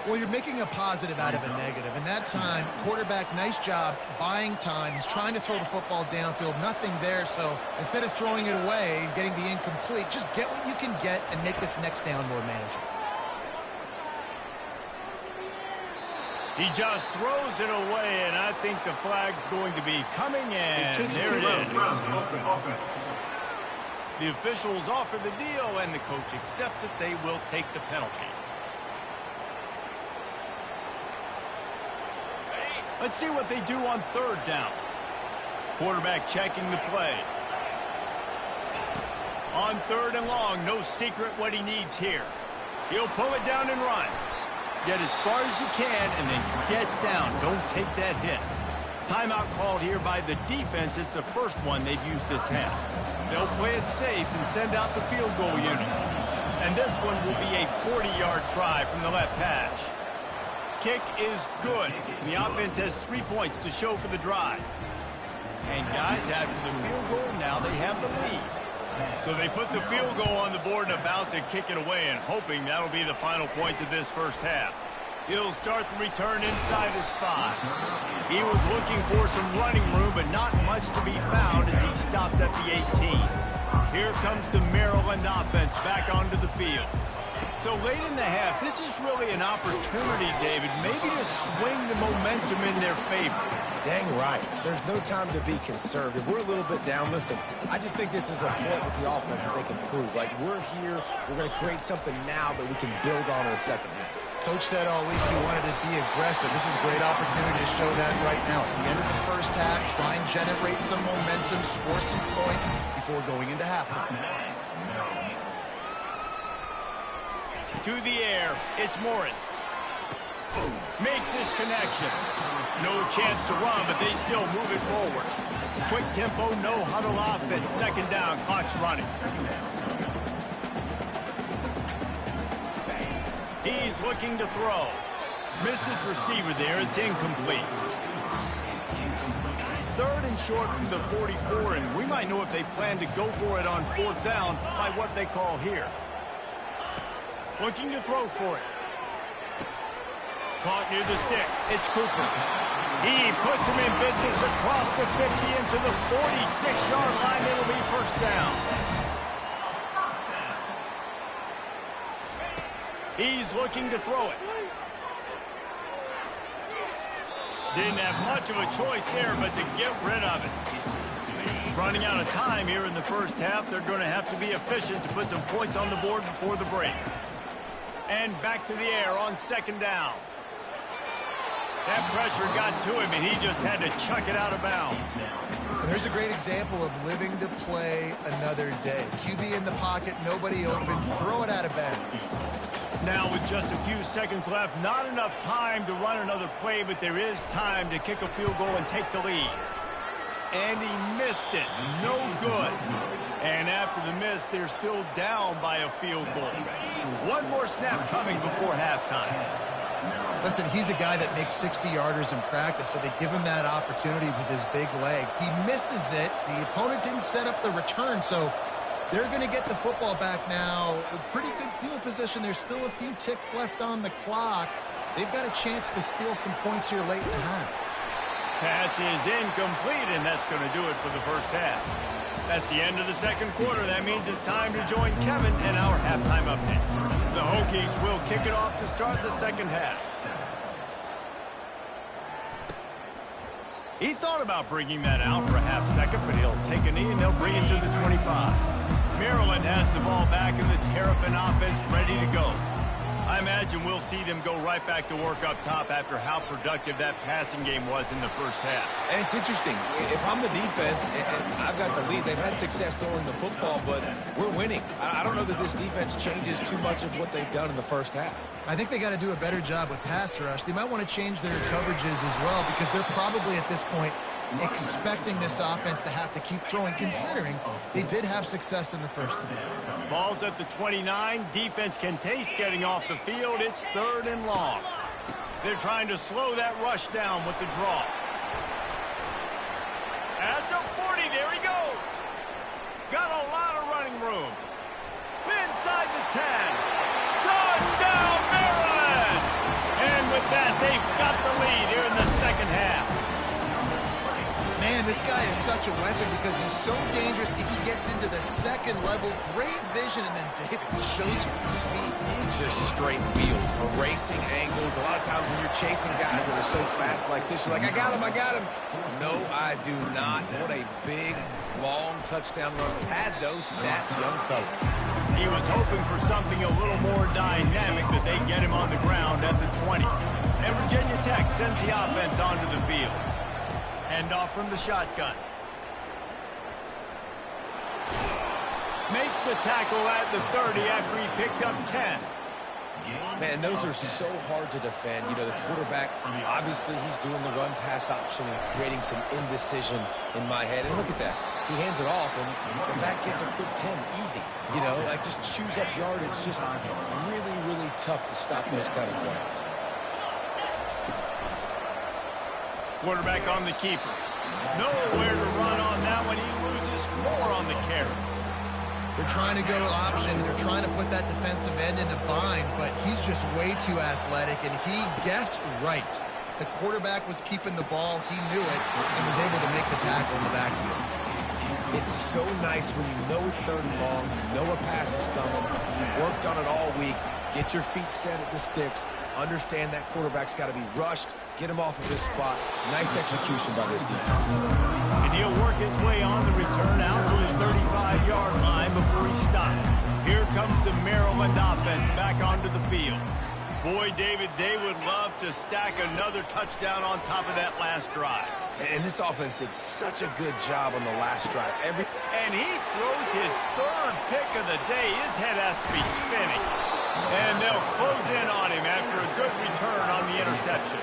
Well, you're making a positive out of a negative. And that time, quarterback, nice job buying time. He's trying to throw the football downfield. Nothing there. So instead of throwing it away and getting the incomplete, just get what you can get and make this next down more manageable. He just throws it away, and I think the flag's going to be coming in. There it is. The officials offer the deal, and the coach accepts it. They will take the penalty. Let's see what they do on third down. Quarterback checking the play. On 3rd and long, no secret what he needs here. He'll pull it down and run. Get as far as you can, and then get down. Don't take that hit. Timeout called here by the defense. It's the first one they've used this half. They'll play it safe and send out the field goal unit. And this one will be a 40-yard try from the left hash. Kick is good. The offense has 3 points to show for the drive. And guys, after the field goal, now they have the lead. So they put the field goal on the board and about to kick it away, and hoping that'll be the final points of this first half. He'll start the return inside his 5. He was looking for some running room, but not much to be found as he stopped at the 18. Here comes the Maryland offense back onto the field. So late in the half, this is really an opportunity, David, maybe to swing the momentum in their favor. Dang right. There's no time to be conservative. We're a little bit down. Listen, I just think this is a point with the offense that they can prove. Like, we're here, we're going to create something now that we can build on in the second half. Coach said all week he wanted to be aggressive. This is a great opportunity to show that right now. At the end of the first half, try and generate some momentum, score some points before going into halftime. To the air, it's Morris. Makes his connection. No chance to run, but they still move it forward. Quick tempo, no huddle offense. Second down, clock's running. He's looking to throw. Missed his receiver there. It's incomplete. 3rd and short from the 44, and we might know if they plan to go for it on 4th down by what they call here. Looking to throw for it. Caught near the sticks. It's Cooper. He puts him in business across the 50 into the 46-yard line. It'll be first down. He's looking to throw it. Didn't have much of a choice there, but to get rid of it. Running out of time here in the first half, they're going to have to be efficient to put some points on the board before the break. And back to the air on second down. That pressure got to him, and he just had to chuck it out of bounds. And there's a great example of living to play another day. QB in the pocket, nobody open, throw it out of bounds. Now with just a few seconds left, not enough time to run another play, but there is time to kick a field goal and take the lead. And he missed it. No good. And after the miss, they're still down by a field goal. One more snap coming before halftime. Listen, he's a guy that makes 60-yarders in practice, so they give him that opportunity with his big leg. He misses it. The opponent didn't set up the return, so they're going to get the football back now. A pretty good field position. There's still a few ticks left on the clock. They've got a chance to steal some points here late in the half. Pass is incomplete, and that's going to do it for the first half. That's the end of the second quarter. That means it's time to join Kevin and our halftime update. The Hokies will kick it off to start the second half. He thought about bringing that out for a half second, but he'll take a knee and they'll bring it to the 25. Maryland has the ball back in the Terrapin offense ready to go. I imagine we'll see them go right back to work up top after how productive that passing game was in the first half. And it's interesting. If I'm the defense and I've got the lead, they've had success throwing the football, but we're winning. I don't know that this defense changes too much of what they've done in the first half. I think they got to do a better job with pass rush. They might want to change their coverages as well because they're probably at this point expecting this offense to have to keep throwing, considering they did have success in the first half. Ball's at the 29. Defense can taste getting off the field. It's 3rd and long. They're trying to slow that rush down with the draw. At the 40, there he goes. Got a lot of running room. Inside the 10. Touchdown, Maryland! And with that, they've got the lead here in the second half. Man, this guy is such a weapon because he's so dangerous if he gets into the second level. Great vision, and then David shows you his speed. Just straight wheels, erasing angles. A lot of times when you're chasing guys that are so fast like this, you're like, I got him, I got him. No, I do not. What a big, long touchdown run. Had those stats, young fella. He was hoping for something a little more dynamic, but they get him on the ground at the 20. And Virginia Tech sends the offense onto the field. Hand off from the shotgun. Makes the tackle at the 30 after he picked up 10. Man, those are so hard to defend. You know, the quarterback, obviously he's doing the run-pass option and creating some indecision in my head. And look at that. He hands it off, and the back gets a quick 10. Easy. You know, like just chews up yardage. Just really, really tough to stop those kind of plays. Quarterback on the keeper. Nowhere to run on that one. He loses 4 on the carry. They're trying to go option. They're trying to put that defensive end in a bind, but he's just way too athletic, and he guessed right. The quarterback was keeping the ball. He knew it and was able to make the tackle in the backfield. It's so nice when you know it's 3rd and long, you know a pass is coming, you worked on it all week, get your feet set at the sticks, understand that quarterback's got to be rushed, get him off of this spot. Nice execution by this defense. And he'll work his way on the return out to the 35-yard line before he stopped. Here comes the Maryland offense back onto the field. Boy, David, they would love to stack another touchdown on top of that last drive. And this offense did such a good job on the last drive. And he throws his 3rd pick of the day. His head has to be spinning. And they'll close in on him after a good return on the interception.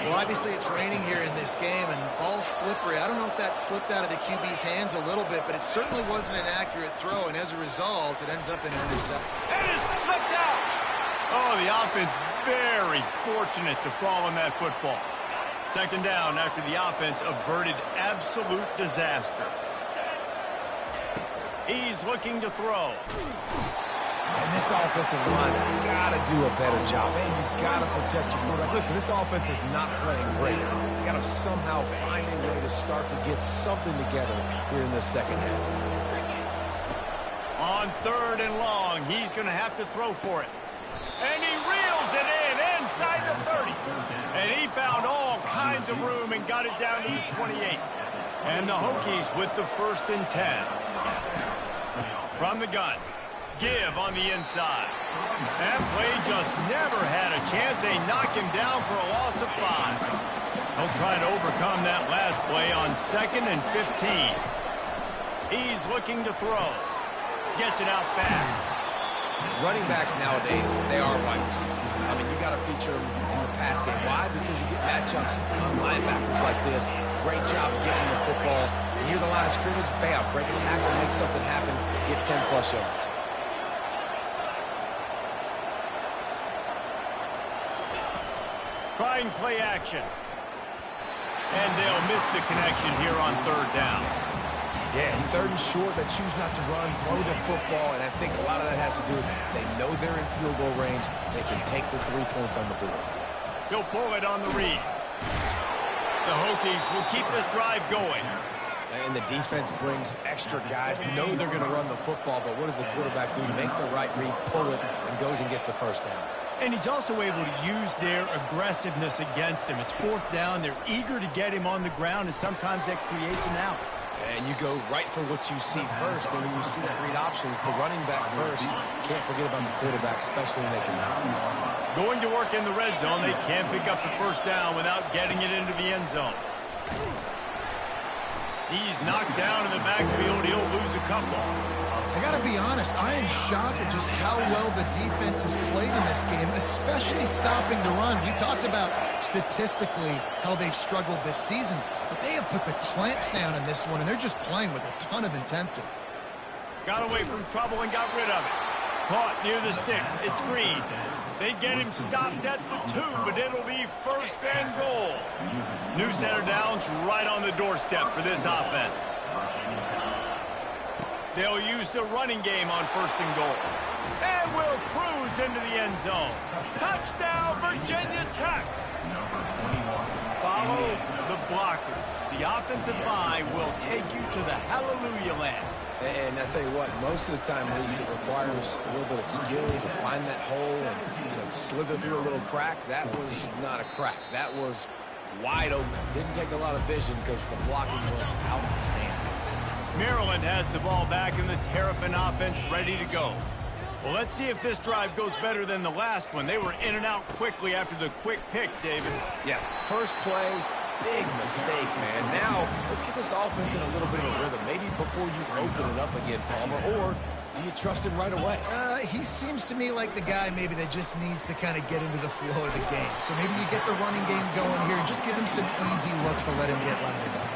Well, obviously it's raining here in this game, and ball's slippery. I don't know if that slipped out of the QB's hands a little bit, but it certainly wasn't an accurate throw, and as a result, it ends up in an interception. And it's slipped out! Oh, the offense very fortunate to fall on that football. 2nd down after the offense averted absolute disaster. He's looking to throw. And this offensive line's got to do a better job. Man, you got to protect your quarterback. Listen, this offense is not playing great. They got to somehow find a way to start to get something together here in the second half. On 3rd and long, he's going to have to throw for it. And he reels it in inside the 30. And he found all kinds of room and got it down to the 28. And the Hokies with the 1st and 10. From the gun. Give on the inside. That play just never had a chance. They knock him down for a loss of 5. He'll try to overcome that last play on 2nd and 15. He's looking to throw. Gets it out fast. Running backs nowadays, they are wide receivers. I mean, you got to feature them in the pass game. Why? Because you get matchups on linebackers like this. Great job getting the football near the line of scrimmage. Bam, break a tackle, make something happen, get 10-plus yards. Trying play action. And they'll miss the connection here on 3rd down. Yeah, and 3rd and short, they choose not to run, throw the football, and I think a lot of that has to do with they know they're in field goal range. They can take the 3 points on the board. He'll pull it on the read. The Hokies will keep this drive going. And the defense brings extra guys, know they're going to run the football, but what does the quarterback do? Make the right read, pull it, and goes and gets the 1st down. And he's also able to use their aggressiveness against him. It's 4th down. They're eager to get him on the ground, and sometimes that creates an out. And you go right for what you see first. And when you see that read option, it's the running back first. Can't forget about the quarterback, especially when they can run. Going to work in the red zone. They can't pick up the 1st down without getting it into the end zone. He's knocked down in the backfield. He'll lose a couple. I got to be honest, I am shocked at just how well the defense has played in this game, especially stopping the run. We talked about statistically how they've struggled this season, but they have put the clamps down in this one, and they're just playing with a ton of intensity. Got away from trouble and got rid of it. Caught near the sticks. It's Green. They get him stopped at the 2, but it'll be 1st and goal. New center down's right on the doorstep for this offense. They'll use the running game on 1st and goal. And will cruise into the end zone. Touchdown, Virginia Tech. Follow the blockers. The offensive line will take you to the hallelujah land. And I tell you what, most of the time, Reese, it requires a little bit of skill to find that hole and slither through a little crack. That was not a crack. That was wide open. Didn't take a lot of vision because the blocking was outstanding. Maryland has the ball back in the Terrapin offense ready to go. Well, let's see if this drive goes better than the last one. They were in and out quickly after the quick pick, David. Yeah, first play, big mistake, man. Now, let's get this offense in a little bit of a rhythm. Maybe before you open it up again, Palmer, or do you trust him right away? He seems to me like the guy maybe that just needs to kind of get into the flow of the game. So maybe you get the running game going here and just give him some easy looks to let him get lined up.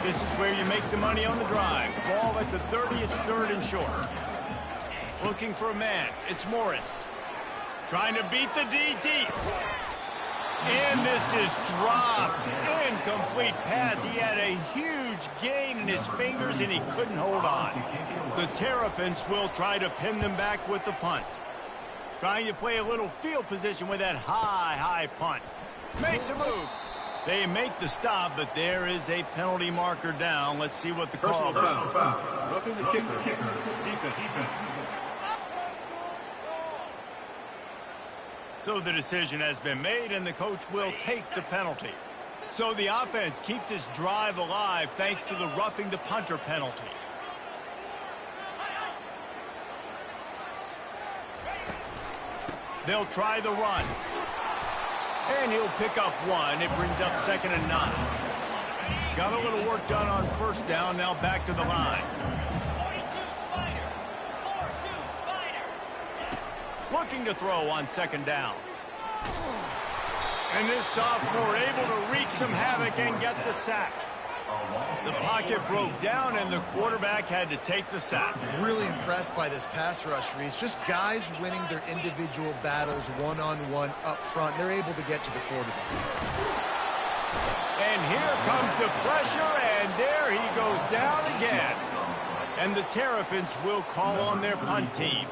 This is where you make the money on the drive. Ball at the 30, it's 3rd and short. Looking for a man. It's Morris. Trying to beat the D deep. And this is dropped. Incomplete pass. He had a huge gain in his fingers, and he couldn't hold on. The Terrapins will try to pin them back with the punt. Trying to play a little field position with that high punt. Makes a move. They make the stop, but there is a penalty marker down. Let's see what the call is. Roughing the kicker. Defense. So the decision has been made, and the coach will take the penalty. So the offense keeps this drive alive thanks to the roughing the punter penalty. They'll try the run. And he'll pick up 1. It brings up 2nd and 9. Got a little work done on 1st down. Now back to the line. Looking to throw on 2nd down. And this sophomore able to wreak some havoc and get the sack. The pocket broke down, and the quarterback had to take the sack. Really impressed by this pass rush, Reese. Just guys winning their individual battles one-on-one up front. They're able to get to the quarterback. And here comes the pressure, and there he goes down again. And the Terrapins will call on their punt team.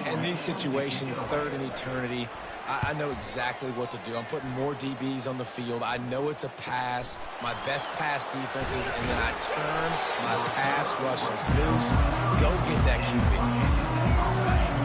In these situations, 3rd and eternity, I know exactly what to do. I'm putting more DBs on the field. I know it's a pass, my best pass defenses, and then I turn my pass rushers loose. Go get that QB.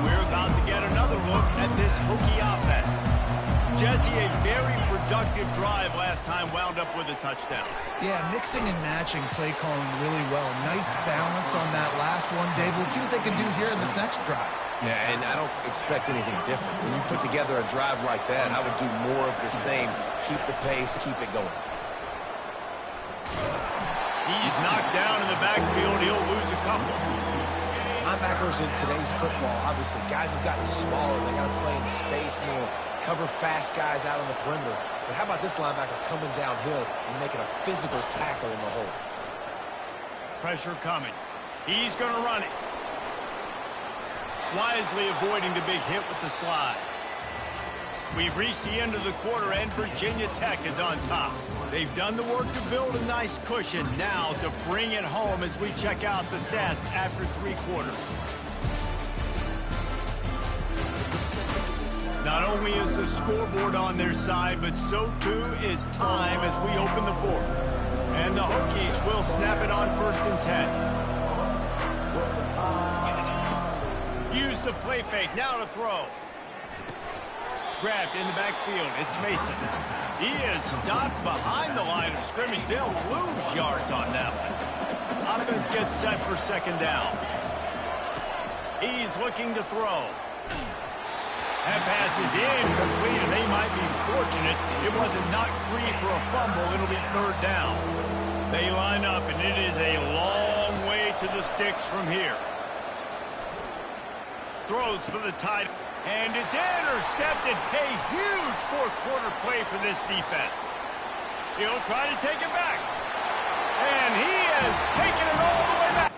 We're about to get another look at this Hokie offense. Jesse, a very productive drive last time wound up with a touchdown. Yeah, mixing and matching play calling really well. Nice balance on that last one, Dave. Let's see what they can do here in this next drive. Yeah, and I don't expect anything different. When you put together a drive like that, I would do more of the same. Keep the pace, keep it going. He's knocked down in the backfield. He'll lose a couple. Linebackers in today's football, obviously, guys have gotten smaller. They got to play in space more, cover fast guys out on the perimeter. But how about this linebacker coming downhill and making a physical tackle in the hole? Pressure coming. He's going to run it. Wisely avoiding the big hit with the slide. We've reached the end of the quarter, and Virginia Tech is on top. They've done the work to build a nice cushion. Now to bring it home as we check out the stats after 3 quarters. Not only is the scoreboard on their side, but so too is time as we open the 4th. And the Hokies will snap it on 1st and 10. Use the play fake, now to throw. Grabbed in the backfield, it's Mason. He is stopped behind the line of scrimmage. They'll lose yards on that one. Offense gets set for 2nd down. He's looking to throw. That pass is incomplete, and they might be fortunate it wasn't knocked free for a fumble. It'll be 3rd down. They line up, and it is a long way to the sticks from here. Throws for the tight, and it's intercepted. A huge 4th quarter play for this defense. He'll try to take it back, and he has taken it all the way back.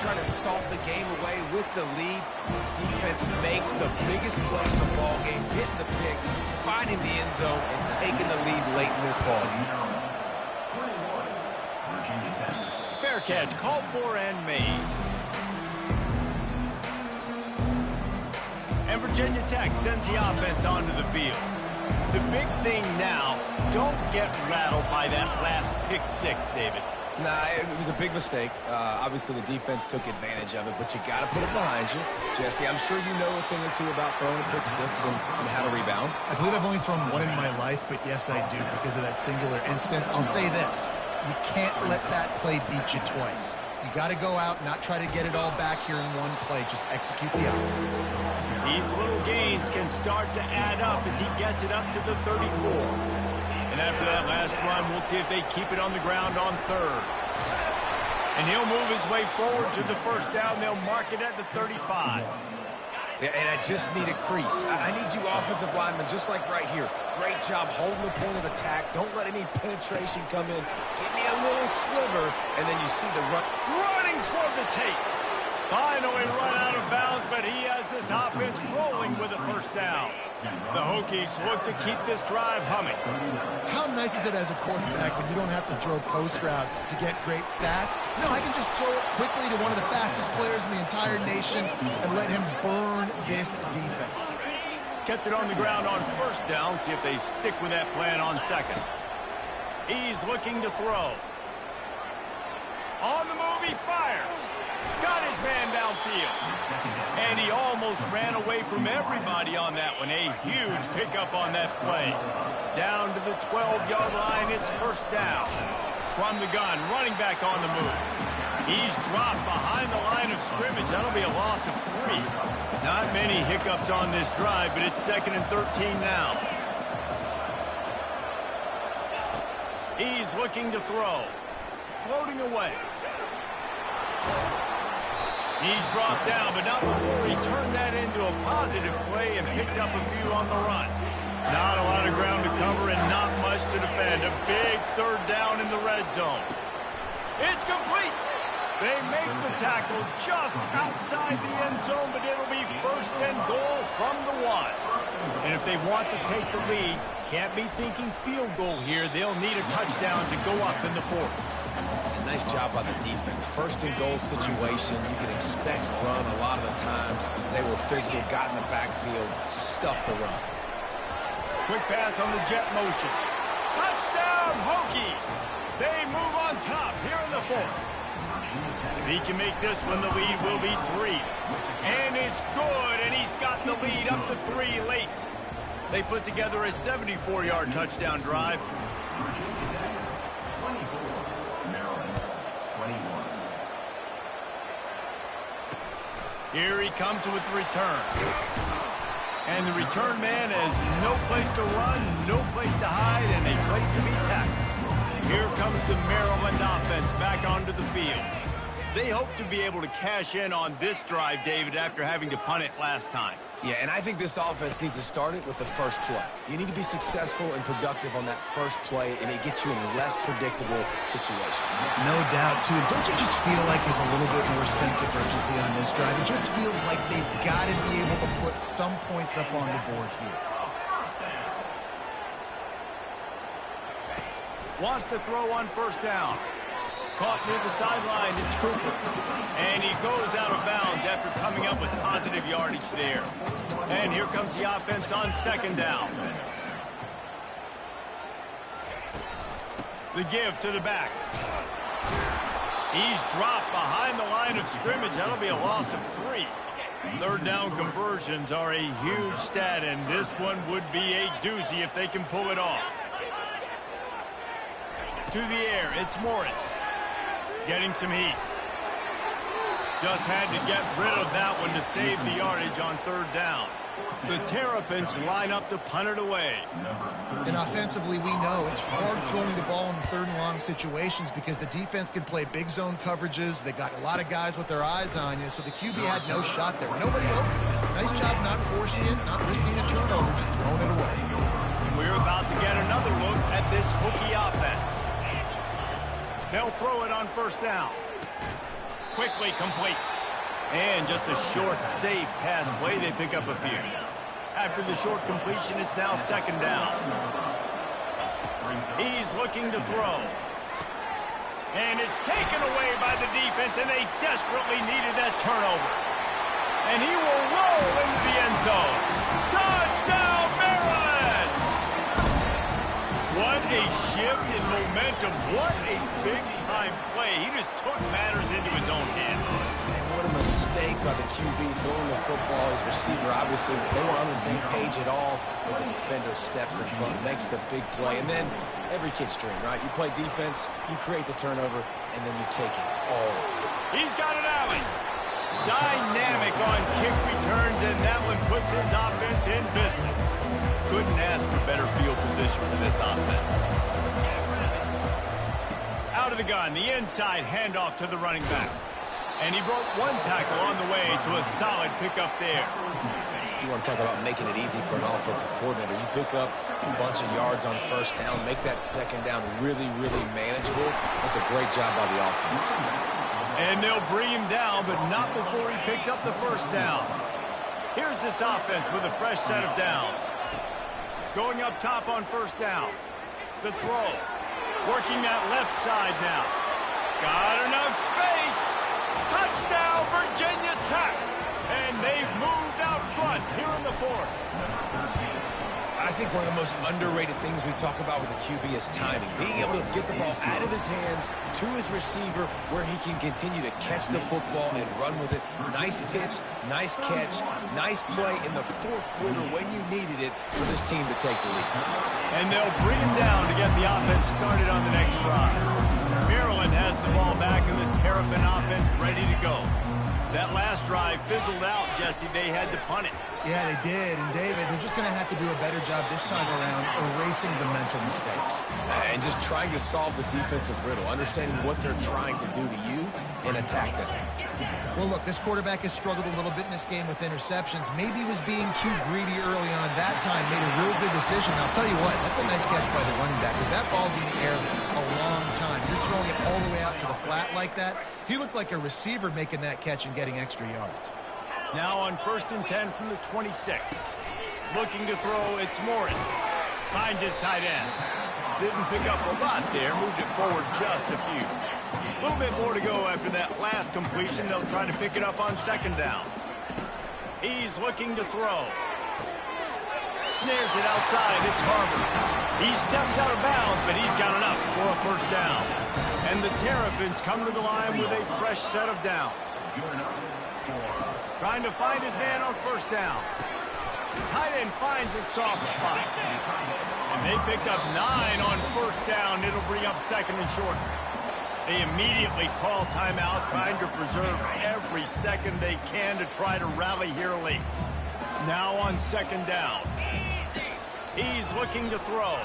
Trying to salt the game away with the lead. Defense makes the biggest play in the ball game, getting the pick, finding the end zone, and taking the lead late in this ball game. Fair catch, called for and made. And Virginia Tech sends the offense onto the field. The big thing now, don't get rattled by that last pick 6, David. Nah, it was a big mistake. Obviously, the defense took advantage of it, but you got to put it behind you. Jesse, I'm sure you know a thing or two about throwing a pick 6 and how to rebound. I believe I've only thrown one in my life, but yes, I do because of that singular instance. I'll say this. You can't let that play beat you twice. You got to go out, not try to get it all back here in one play. Just execute the offense. These little gains can start to add up as he gets it up to the 34. And after that last run, we'll see if they keep it on the ground on 3rd. And he'll move his way forward to the 1st down. They'll mark it at the 35. Yeah, and I just need a crease. I need you offensive linemen, just like right here. Great job holding the point of attack. Don't let any penetration come in. Give me a little sliver, and then you see the run. Running toward the tape. Finally run out of bounds, but he has this offense rolling with a 1st down. The Hokies look to keep this drive humming. How nice is it as a quarterback when you don't have to throw post routes to get great stats? No, I can just throw it quickly to one of the fastest players in the entire nation and let him burn this defense. Kept it on the ground on 1st down. See if they stick with that plan on 2nd. He's looking to throw. On the move, he fires. Got his man downfield. And he almost ran away from everybody on that one. A huge pickup on that play. Down to the 12-yard line, it's 1st down. From the gun, running back on the move. He's dropped behind the line of scrimmage. That'll be a loss of 3. Not many hiccups on this drive, but it's 2nd and 13 now. He's looking to throw. Floating away. He's brought down, but not before he turned that into a positive play and picked up a few on the run. Not a lot of ground to cover and not much to defend. A big 3rd down in the red zone. It's complete. They make the tackle just outside the end zone, but it'll be 1st and goal from the 1. And if they want to take the lead, can't be thinking field goal here. They'll need a touchdown to go up in the 4th. And nice job by the defense. First and goal situation, you can expect run a lot of the times. They were physical, got in the backfield, stuffed the run. Quick pass on the jet motion. Touchdown, Hokies! They move on top here in the fourth. If he can make this one, the lead will be 3. And it's good, and he's got the lead up to 3 late. They put together a 74-yard touchdown drive. Here he comes with the return. And the return man has no place to run, no place to hide, and a place to be tackled. Here comes the Maryland offense back onto the field. They hope to be able to cash in on this drive, David, after having to punt it last time. Yeah, and I think this offense needs to start it with the first play. You need to be successful and productive on that first play, and it gets you in less predictable situations. No doubt, too. Don't you just feel like there's a little bit more sense of urgency on this drive? It just feels like they've got to be able to put some points up on the board here. Wants to throw on first down. Caught near the sideline, it's Cooper. And he goes out of bounds after coming up with positive yardage there. And here comes the offense on second down. The give to the back. He's dropped behind the line of scrimmage. That'll be a loss of 3. Third down conversions are a huge stat, and this one would be a doozy if they can pull it off. To the air, it's Morris. Getting some heat. Just had to get rid of that one to save the yardage on third down. The Terrapins line up to punt it away. And offensively, we know it's hard throwing the ball in third and long situations because the defense can play big zone coverages. They got a lot of guys with their eyes on you, so the QB had no shot there. Nobody open. Nice job not forcing it, not risking a turnover, just throwing it away. And we're about to get another look at this Hokie offense. They'll throw it on first down. Quickly complete. And just a short, safe pass play. They pick up a few. After the short completion, it's now second down. He's looking to throw. And it's taken away by the defense, and they desperately needed that turnover. And he will roll into the end zone. Touchdown, Maryland! What a shift in momentum. What a big-time play. He just took matters into his own hands. Man, what a mistake by the QB throwing the football. His receiver, obviously, they weren't on the same page at all. But the defender steps in front, makes the big play. And then every kid's dream, right? You play defense, you create the turnover, and then you take it all. He's got an alley. Dynamic on kick returns, and that one puts his offense in business. Couldn't ask for better field position for this offense. Out of the gun, the inside handoff to the running back. And he broke one tackle on the way to a solid pickup there. You want to talk about making it easy for an offensive coordinator. You pick up a bunch of yards on first down, make that second down really, really manageable. That's a great job by the offense. And they'll bring him down, but not before he picks up the first down. Here's this offense with a fresh set of downs. Going up top on first down. The throw. Working that left side now. Got enough space. Touchdown, Virginia Tech. And they've moved out front here in the fourth. I think one of the most underrated things we talk about with a QB is timing. Being able to get the ball out of his hands to his receiver where he can continue to catch the football and run with it. Nice pitch, nice catch, nice play in the fourth quarter when you needed it for this team to take the lead. And they'll bring him down to get the offense started on the next drive. Maryland has the ball back and the Terrapin offense ready to go. That last drive fizzled out, Jesse. They had to punt it. Yeah, they did. And, David, they're just going to have to do a better job this time around erasing the mental mistakes. And just trying to solve the defensive riddle, understanding what they're trying to do to you and attack them. Well, look, this quarterback has struggled a little bit in this game with interceptions. Maybe he was being too greedy early on that time, made a real good decision. I'll tell you what, that's a nice catch by the running back because that ball's in the air a long time. You're throwing it all the way out to the flat like that. He looked like a receiver making that catch and getting extra yards. Now on 1st and 10 from the 26. Looking to throw, it's Morris. Finds his tight end. Didn't pick up a lot there. Moved it forward just a few. A little bit more to go after that last completion. They'll try to pick it up on second down. He's looking to throw. Snares it outside. It's Harbor. He steps out of bounds, but he's got enough for a first down. And the Terrapins come to the line with a fresh set of downs. Trying to find his man on first down. Tight end finds a soft spot. And they picked up 9 on first down. It'll bring up second and short. They immediately call timeout, trying to preserve every second they can to try to rally here late. Now on second down. He's looking to throw.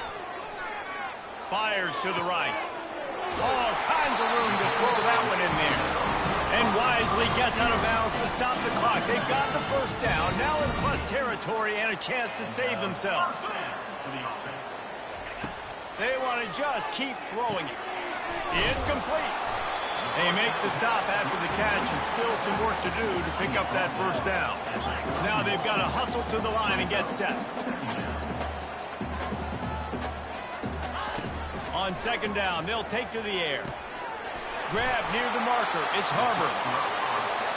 Fires to the right. All kinds of room to throw that one in there. And wisely gets out of bounds to stop the clock. They got the first down, now in plus territory and a chance to save themselves. They want to just keep throwing it. It's complete. They make the stop after the catch and still some work to do to pick up that first down. Now they've got to hustle to the line and get set. On second down, they'll take to the air. Grab near the marker. It's Harbor.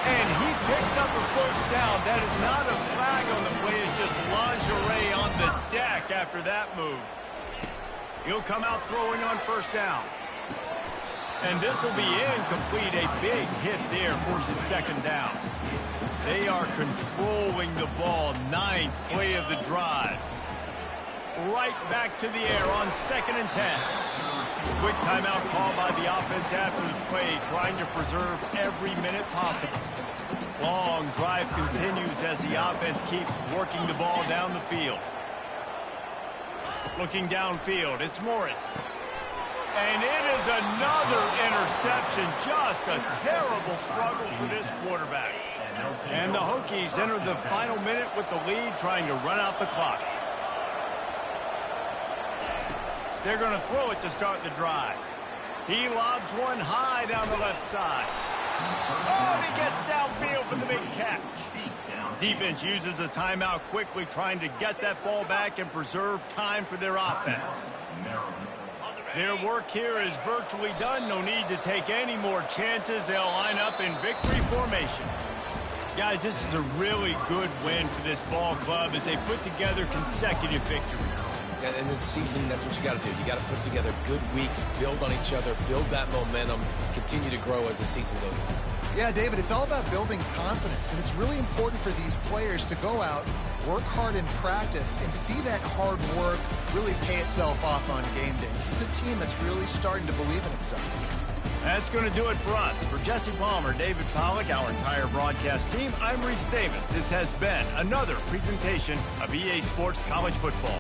And he picks up a first down. That is not a flag on the play. It's just lingerie on the deck after that move. He'll come out throwing on first down. And this will be incomplete. A big hit there forces second down. They are controlling the ball. 9th play of the drive. Right back to the air on second and 10. Quick timeout call by the offense after the play, trying to preserve every minute possible. Long drive continues as the offense keeps working the ball down the field. Looking downfield, it's Morris. And it is another interception. Just a terrible struggle for this quarterback. And the Hokies enter the final minute with the lead, trying to run out the clock. They're going to throw it to start the drive. He lobs one high down the left side. Oh, and he gets downfield for the big catch. Defense uses a timeout quickly, trying to get that ball back and preserve time for their offense. Their work here is virtually done. No need to take any more chances. They'll line up in victory formation. Guys, this is a really good win for this ball club as they put together consecutive victories. In this season, that's what you got to do. You got to put together good weeks, build on each other, build that momentum, continue to grow as the season goes on. Yeah, David, it's all about building confidence, and it's really important for these players to go out, work hard in practice, and see that hard work really pay itself off on game day. This is a team that's really starting to believe in itself. That's going to do it for us. For Jesse Palmer, David Pollack, our entire broadcast team, I'm Reese Davis. This has been another presentation of EA Sports College Football.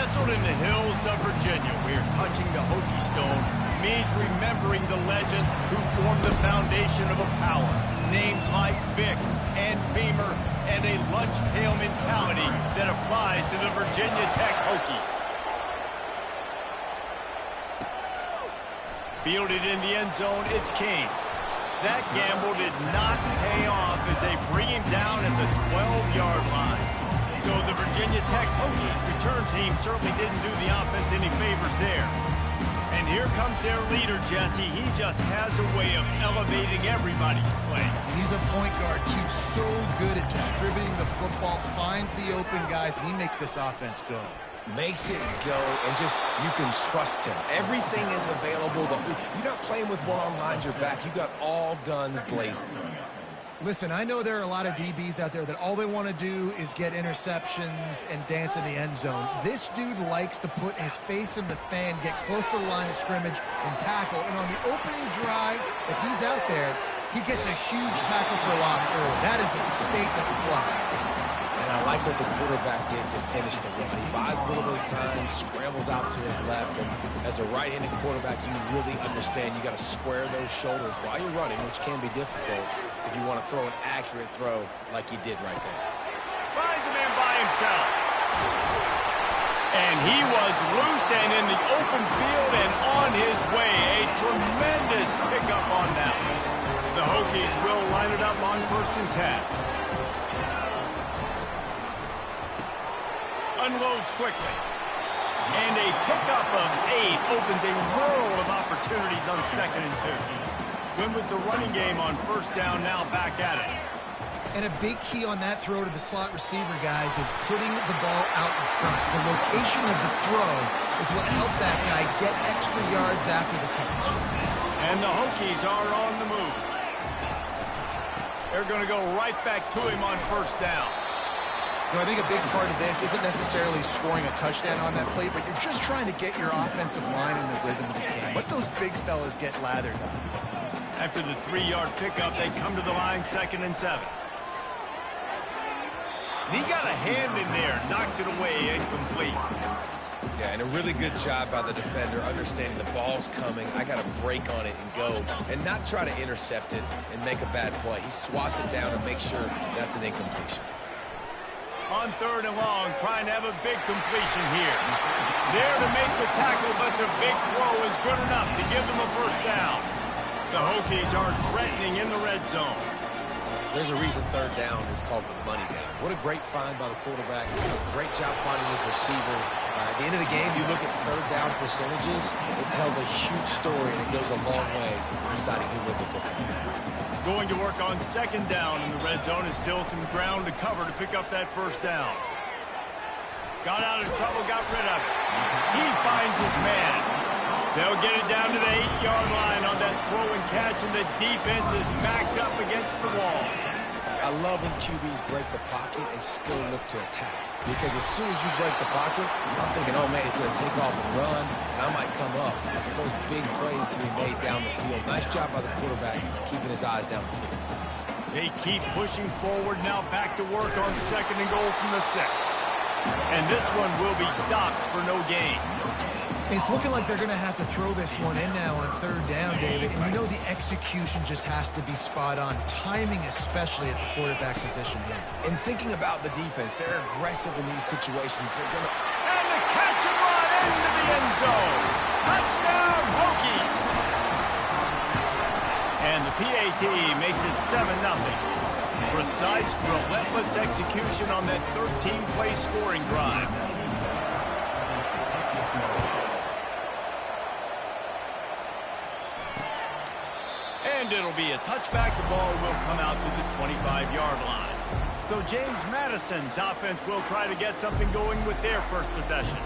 Nestled in the hills of Virginia, where touching the Hokie Stone means remembering the legends who formed the foundation of a power. Names like Vic and Beamer, and a lunch pail mentality that applies to the Virginia Tech Hokies. Fielded in the end zone, it's King. That gamble did not pay off as they bring him down at the 12-yard line. So the Virginia Tech Hokies return team certainly didn't do the offense any favors there. And here comes their leader, Jesse. He just has a way of elevating everybody's play. He's a point guard, too, so good at distributing the football, finds the open guys, and he makes this offense go. Makes it go, and just, you can trust him. Everything is available. You're not playing with one arm behind your back. You got all guns blazing. Listen, I know there are a lot of DBs out there that all they want to do is get interceptions and dance in the end zone. This dude likes to put his face in the fan, get close to the line of scrimmage, and tackle. And on the opening drive, if he's out there, he gets a huge tackle for loss early. That is a statement play. And I like what the quarterback did to finish the run. He buys a little bit of time, scrambles out to his left, and as a right-handed quarterback, you really understand you got to square those shoulders while you're running, which can be difficult if you want to throw an accurate throw like he did right there. Finds a man by himself. And he was loose and in the open field and on his way. A tremendous pickup on that one. The Hokies will line it up on 1st and 10. Unloads quickly. And a pickup of 8 opens a world of opportunities on 2nd and 2. Win with the running game on 1st down, now back at it. And a big key on that throw to the slot receiver, guys, is putting the ball out in front. The location of the throw is what helped that guy get extra yards after the catch. And the Hokies are on the move. They're going to go right back to him on 1st down. I think a big part of this isn't necessarily scoring a touchdown on that play, but you're just trying to get your offensive line in the rhythm of the game. Let those big fellas get lathered up. After the 3-yard pickup, they come to the line 2nd and 7. He got a hand in there, knocks it away, incomplete. Yeah, and a really good job by the defender, understanding the ball's coming. I got to break on it and go, and not try to intercept it and make a bad play. He swats it down and makes sure that's an incompletion. On 3rd and long, trying to have a big completion here. There to make the tackle, but the big throw is good enough to give them a 1st down. The Hokies are threatening in the red zone. There's a reason 3rd down is called the money down. What a great find by the quarterback. Great job finding his receiver. At the end of the game, you look at 3rd down percentages, it tells a huge story, and it goes a long way in deciding who wins a football game. Going to work on 2nd down in the red zone, is still some ground to cover to pick up that 1st down. Got out of trouble, got rid of it. He finds his man. They'll get it down to the 8-yard line on that throw and catch, and the defense is backed up against the wall. I love when QBs break the pocket and still look to attack. Because as soon as you break the pocket, I'm thinking, oh man, he's going to take off and run, and I might come up. Those big plays can be made down the field. Nice job by the quarterback keeping his eyes down the field. They keep pushing forward, now back to work on 2nd and goal from the 6. And this one will be stopped for no gain. It's looking like they're going to have to throw this one in now on 3rd down, David. And you know the execution just has to be spot on. Timing, especially at the quarterback position here. And thinking about the defense, they're aggressive in these situations. They're going to... And the catch and run into the end zone. Touchdown, Hokies. And the PAT makes it 7-0. Precise, relentless execution on that 13-play scoring drive. And it'll be a touchback. The ball will come out to the 25-yard line. So James Madison's offense will try to get something going with their first possession.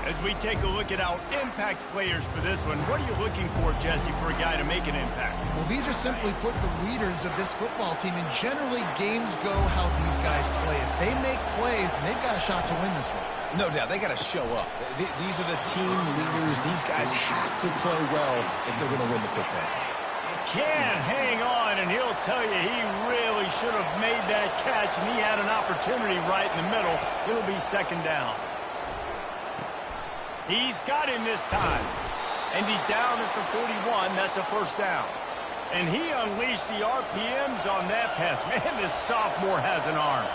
As we take a look at our impact players for this one, what are you looking for, Jesse, for a guy to make an impact? Well, these are simply put the leaders of this football team, and generally games go how these guys play. If they make plays, then they've got a shot to win this one. No doubt, they got to show up. These are the team leaders. These guys have to play well if they're going to win the football game. Can hang on, and he'll tell you he really should have made that catch, and he had an opportunity right in the middle. It'll be 2nd down. He's got him this time. And he's down at the 41. That's a first down. And he unleashed the RPMs on that pass. Man, this sophomore has an arm.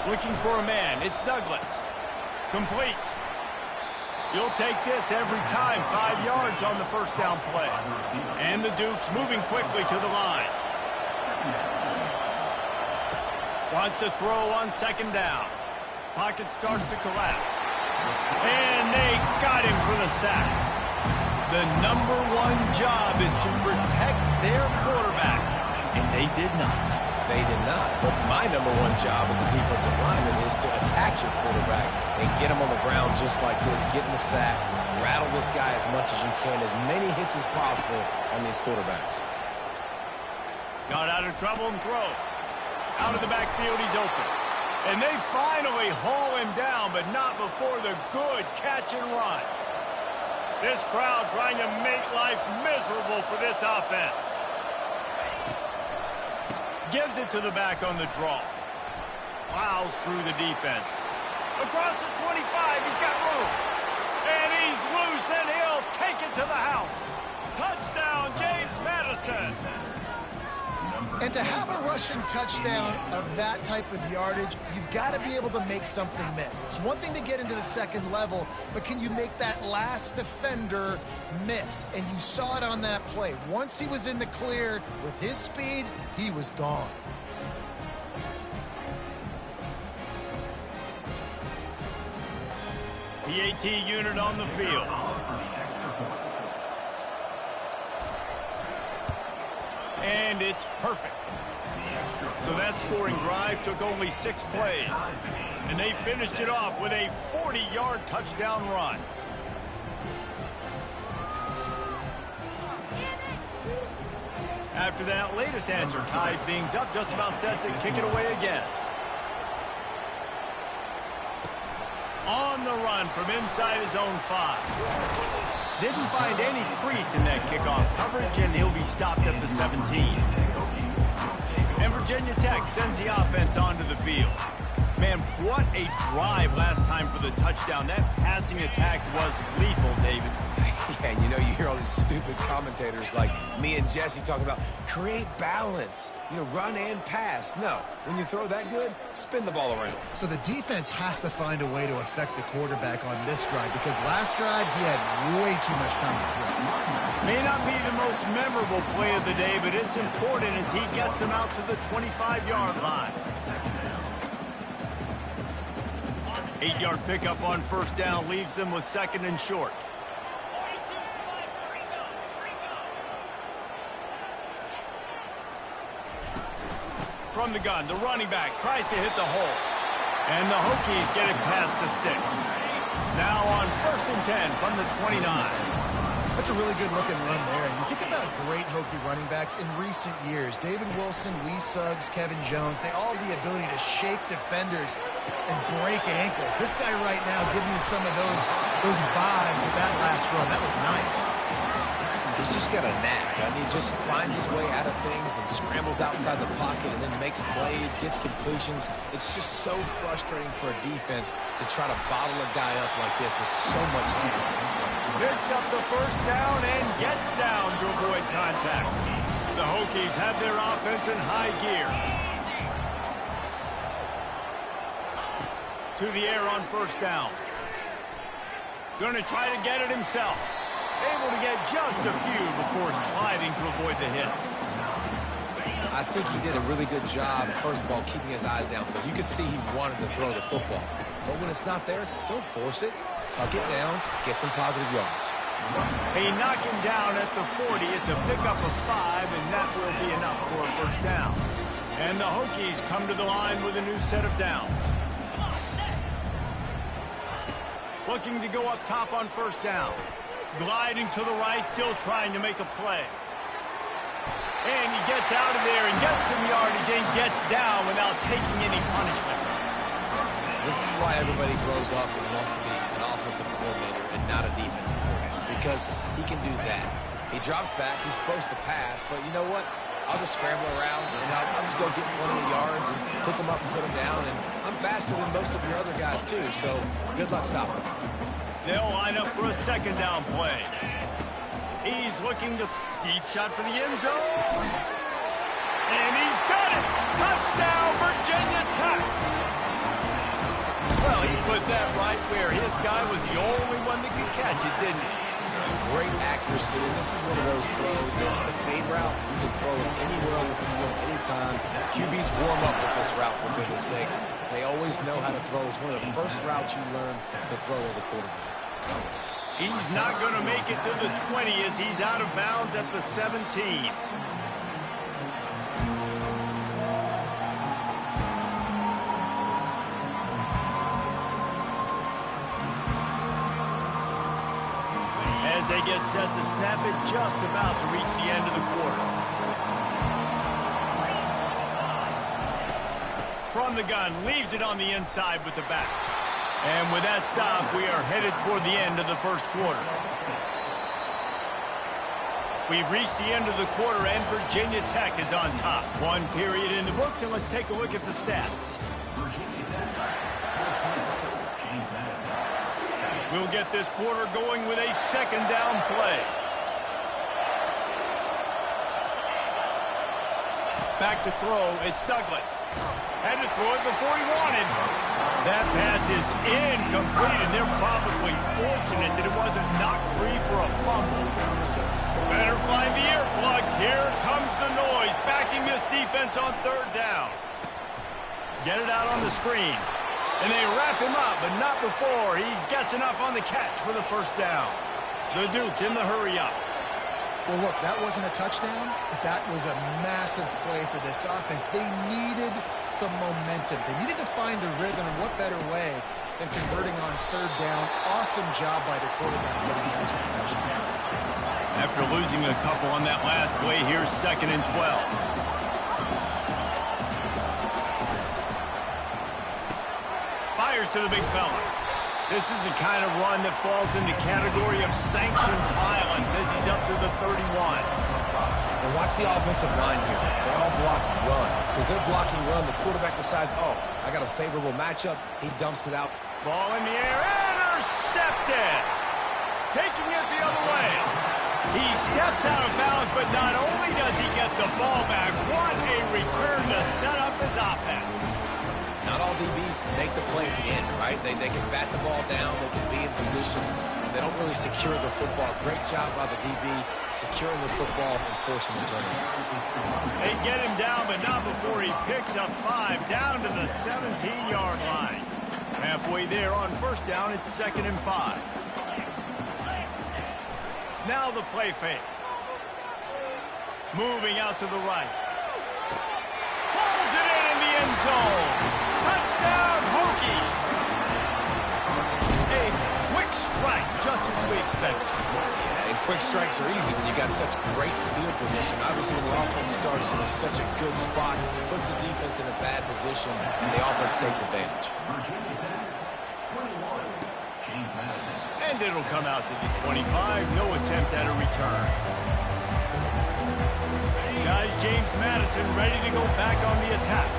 Looking for a man. It's Douglas. Complete. You'll take this every time. 5 yards on the first down play. And the Dukes moving quickly to the line. Wants to throw on second down. Pocket starts to collapse. And they got him for the sack. The #1 job is to protect their quarterback. And they did not. They did not. But my #1 job as a defensive lineman is to attack your quarterback and get him on the ground just like this, get in the sack, rattle this guy as much as you can, as many hits as possible on these quarterbacks. Got out of trouble and throws. Out of the backfield, he's open. And they finally haul him down, but not before the good catch and run. This crowd trying to make life miserable for this offense. Gives it to the back on the draw. Plows through the defense. Across the 25, he's got room. And he's loose, and he'll take it to the house. Touchdown, James Madison. And to have a rushing touchdown of that type of yardage, you've got to be able to make something miss. It's one thing to get into the second level, but can you make that last defender miss? And you saw it on that play. Once he was in the clear with his speed, he was gone. PAT unit on the field. And it's perfect. So that scoring drive took only 6 plays. And they finished it off with a 40-yard touchdown run. After that latest answer tied things up, just about set to kick it away again. On the run from inside his own 5. Didn't find any crease in that kickoff coverage, and he'll be stopped at the 17. And Virginia Tech sends the offense onto the field. Man, what a drive last time for the touchdown. That passing attack was lethal, David. Yeah, and you know, you hear all these stupid commentators like me and Jesse talking about create balance, you know, run and pass. No, when you throw that good, spin the ball around. So the defense has to find a way to affect the quarterback on this drive, because last drive he had way too much time to throw. May not be the most memorable play of the day, but it's important as he gets him out to the 25-yard line. 8-yard pickup on first down leaves them with second and short. From the gun, the running back tries to hit the hole. And the Hokies get it past the sticks. Now on first and 10 from the 29. That's a really good-looking run there. And you think about great Hokie running backs in recent years. David Wilson, Lee Suggs, Kevin Jones, they all have the ability to shake defenders and break ankles. This guy right now giving you some of those vibes with that last run. That was nice. He's just got a knack. I mean, he just finds his way out of things and scrambles outside the pocket and then makes plays, gets completions. It's just so frustrating for a defense to try to bottle a guy up like this with so much time. Picks up the first down and gets down to avoid contact. The Hokies have their offense in high gear. To the air on first down. Going to try to get it himself. Able to get just a few before sliding to avoid the hits. I think he did a really good job, first of all, keeping his eyes downfield. You could see he wanted to throw the football. But when it's not there, don't force it. Tuck it down, get some positive yards. They knock him down at the 40. It's a pickup of 5, and that will be enough for a first down. And the Hokies come to the line with a new set of downs. Looking to go up top on first down. Gliding to the right, still trying to make a play. And he gets out of there and gets some yardage and gets down without taking any punishment. This is why everybody grows up and wants to be an offensive coordinator and not a defensive coordinator, because he can do that. He drops back, he's supposed to pass, but you know what? I'll just scramble around, and I'll just go get plenty of yards and pick them up and put them down. And I'm faster than most of your other guys, too, so good luck stopping them. They'll line up for a second down play. He's looking to deep shot for the end zone. And he's got it! Touchdown, Virginia Tech! Well, he put that right where his guy was the only one that could catch it, didn't he? Great accuracy, and this is one of those throws that the fade route, you can throw it anywhere on the field, anytime. QBs warm up with this route, for goodness sakes. They always know how to throw. It's one of the first routes you learn to throw as a quarterback. He's not going to make it to the 20 as he's out of bounds at the 17. As they get set to snap it, just about to reach the end of the quarter. From the gun, leaves it on the inside with the back. And with that stop, we are headed toward the end of the first quarter. We've reached the end of the quarter, and Virginia Tech is on top. One period in the books, and let's take a look at the stats. We'll get this quarter going with a second down play. Back to throw, it's Douglas. Had to throw it before he wanted. That pass is incomplete, and they're probably fortunate that it wasn't knocked free for a fumble. Better find the earplugs. Here comes the noise, backing this defense on third down. Get it out on the screen. And they wrap him up, but not before he gets enough on the catch for the first down. The Dukes in the hurry-up. Well, look, that wasn't a touchdown, but that was a massive play for this offense. They needed some momentum. They needed to find a rhythm, and what better way than converting on third down. Awesome job by the quarterback getting the extra possession. After losing a couple on that last play, here's 2nd and 12. Fires to the big fella. This is the kind of run that falls in the category of sanctioned violence as he's up to the 31. And watch the offensive line here. They all block run. Because they're blocking run, the quarterback decides, oh, I got a favorable matchup. He dumps it out. Ball in the air. Intercepted. Taking it the other way. He steps out of bounds, but not only does he get the ball back, what a return to set up his offense. Not all DBs make the play at the end, right? They can bat the ball down. They can be in position. They don't really secure the football. Great job by the DB securing the football and forcing the turnover. They get him down, but not before he picks up 5 down to the 17-yard line. Halfway there on first down, it's 2nd and 5. Now the play fake. Moving out to the right. Pulls it in the end zone. Touchdown, Hokies! A quick strike, just as we expected. Yeah, and quick strikes are easy when you got such great field position. Obviously, when the offense starts in such a good spot, puts the defense in a bad position, and the offense takes advantage. And it'll come out to the 25. No attempt at a return. Guys, James Madison ready to go back on the attack.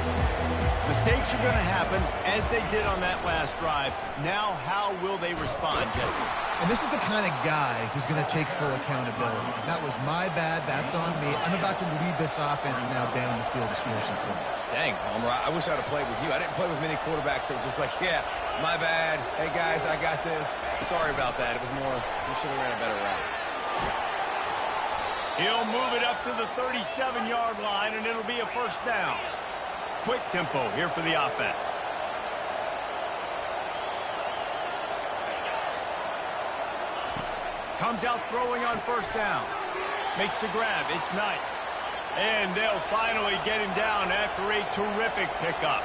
Mistakes are going to happen, as they did on that last drive. Now, how will they respond, Jesse? And this is the kind of guy who's going to take full accountability. That was my bad. That's on me. I'm about to lead this offense now down the field to score some points. Dang, Palmer, I wish I'd have played with you. I didn't play with many quarterbacks that were just like, yeah, my bad. Hey, guys, I got this. Sorry about that. It was more, we should have ran a better route. He'll move it up to the 37-yard line, and it'll be a first down. Quick tempo here for the offense. Comes out throwing on first down. Makes the grab. It's Knight. And they'll finally get him down after a terrific pickup.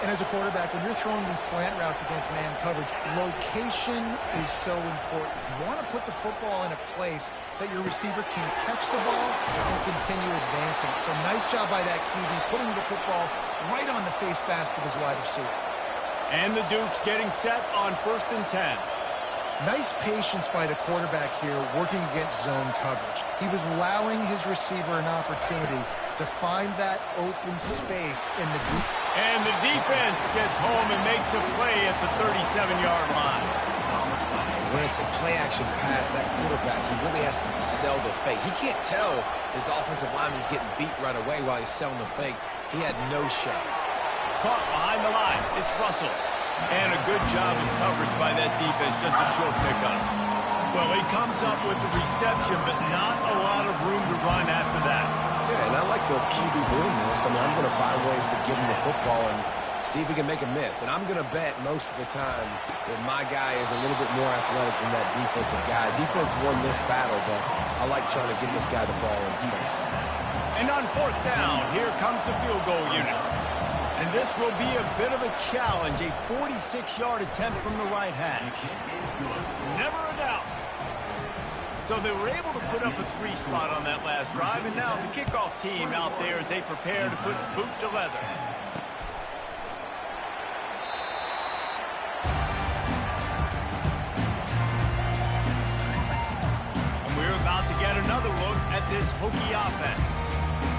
And as a quarterback, when you're throwing these slant routes against man coverage, location is so important. You want to put the football in a place that your receiver can catch the ball and continue advancing. So nice job by that QB, putting the football right on the face mask of his wide receiver. And the Dukes getting set on 1st and 10. Nice patience by the quarterback here working against zone coverage. He was allowing his receiver an opportunity to find that open space in the deep. And the defense gets home and makes a play at the 37-yard line. When it's a play-action pass, that quarterback, he really has to sell the fake. He can't tell his offensive lineman's getting beat right away while he's selling the fake. He had no shot. Caught behind the line. It's Russell. And a good job of coverage by that defense, just a short pickup. Well, he comes up with the reception, but not a lot of room to run after that. Yeah, and I like the QB doing this. I mean, I'm going to find ways to give him the football and see if he can make a miss. And I'm going to bet most of the time that my guy is a little bit more athletic than that defensive guy. Defense won this battle, but I like trying to get this guy the ball in space. And on 4th down, here comes the field goal unit. And this will be a bit of a challenge, a 46-yard attempt from the right hash. Never a doubt. So they were able to put up a 3-spot on that last drive, and now the kickoff team out there as they prepare to put boot to leather. And we're about to get another look at this Hokie offense.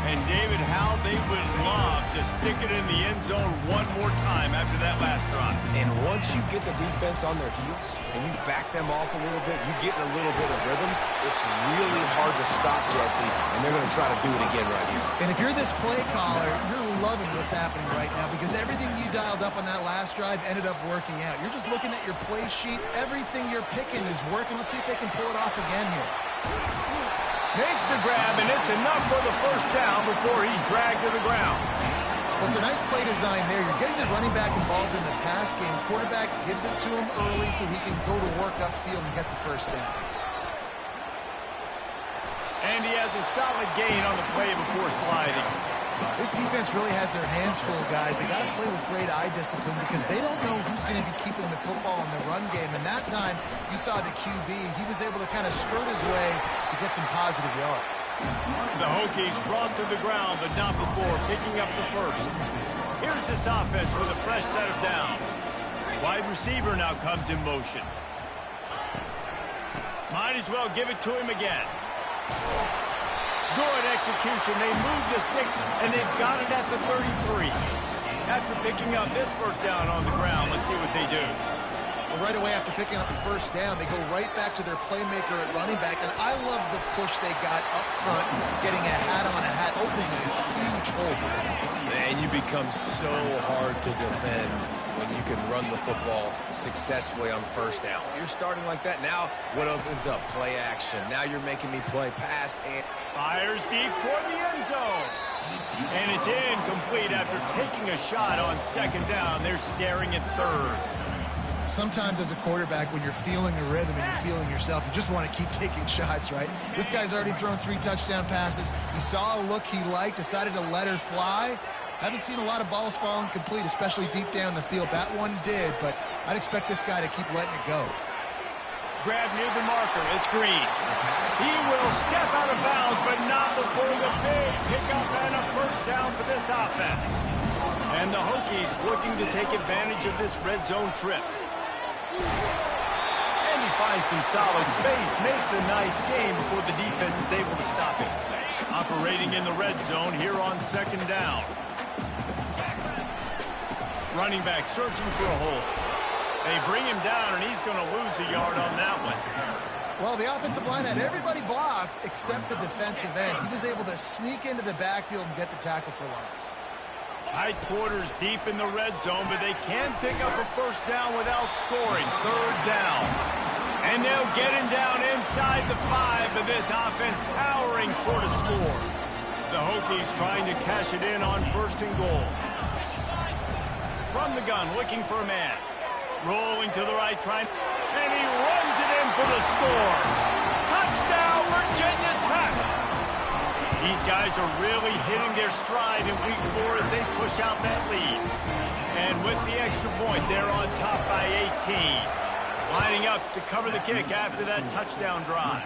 And David, how they would love to stick it in the end zone one more time after that last drive. And once you get the defense on their heels and you back them off a little bit, you get in a little bit of rhythm, it's really hard to stop, Jesse, and they're going to try to do it again right here. And if you're this play caller, you're loving what's happening right now because everything you dialed up on that last drive ended up working out. You're just looking at your play sheet. Everything you're picking is working. Let's see if they can pull it off again here. Makes the grab, and it's enough for the first down before he's dragged to the ground. Well, it's a nice play design there. You're getting the running back involved in the pass game. Quarterback gives it to him early so he can go to work upfield and get the first down. And he has a solid gain on the play before sliding. This defense really has their hands full, guys. They got to play with great eye discipline because they don't know who's going to be keeping the football in the run game. And that time, you saw the QB. He was able to kind of skirt his way to get some positive yards. The Hokies brought to the ground, but not before picking up the first. Here's this offense with a fresh set of downs. Wide receiver now comes in motion. Might as well give it to him again. Good execution. They move the sticks, and they've got it at the 33. After picking up this first down on the ground, let's see what they do. Well, right away after picking up the first down, they go right back to their playmaker at running back, and I love the push they got up front, getting a hat on a hat, opening a huge hole for them. And you become so hard to defend when you can run the football successfully on first down. You're starting like that. Now, what opens up? Play action. Now you're making me play pass. And fires deep toward the end zone. And it's incomplete after taking a shot on second down. They're staring at third. Sometimes as a quarterback, when you're feeling the rhythm and you're feeling yourself, you just want to keep taking shots, right? This guy's already thrown 3 touchdown passes. He saw a look he liked, decided to let her fly. Haven't seen a lot of balls falling complete, especially deep down the field. That one did, but I'd expect this guy to keep letting it go. Grab near the marker. It's Green. He will step out of bounds, but not before the big pickup and a first down for this offense. And the Hokies looking to take advantage of this red zone trip. And he finds some solid space, makes a nice game before the defense is able to stop him. Operating in the red zone here on second down. Running back searching for a hole. They bring him down, and he's going to lose a yard on that one. Well, the offensive line had everybody blocked except the defensive end. He was able to sneak into the backfield and get the tackle for loss. Tight quarters deep in the red zone, but they can pick up a first down without scoring. Third down. And they'll get him down inside the 5, but this offense powering toward a score. The Hokies trying to cash it in on first and goal. From the gun, looking for a man. Rolling to the right, trying, and he runs it in for the score. Touchdown, Virginia Tech! These guys are really hitting their stride in week 4 as they push out that lead. And with the extra point, they're on top by 18. Lining up to cover the kick after that touchdown drive.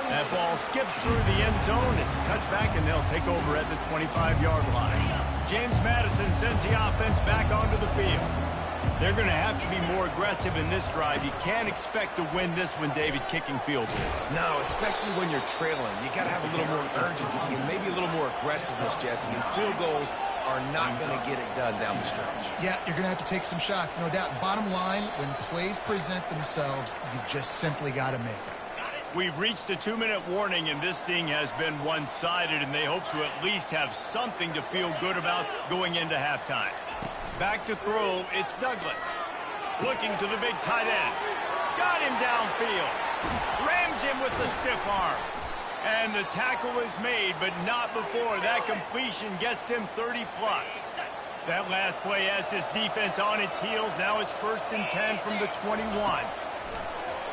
That ball skips through the end zone. It's a touchback, and they'll take over at the 25-yard line. James Madison sends the offense back onto the field. They're going to have to be more aggressive in this drive. You can't expect to win this one, David, kicking field goals. No, especially when you're trailing. You got to have a little more urgency and maybe a little more aggressiveness, Jesse. And field goals are not going to get it done down the stretch. Yeah, you're going to have to take some shots, no doubt. Bottom line, when plays present themselves, you've just simply got to make it. We've reached the 2-minute warning, and this thing has been one-sided, and they hope to at least have something to feel good about going into halftime. Back to throw, it's Douglas. Looking to the big tight end. Got him downfield. Rams him with the stiff arm. And the tackle is made, but not before that completion gets him 30+. That last play has this defense on its heels. Now it's 1st and 10 from the 21.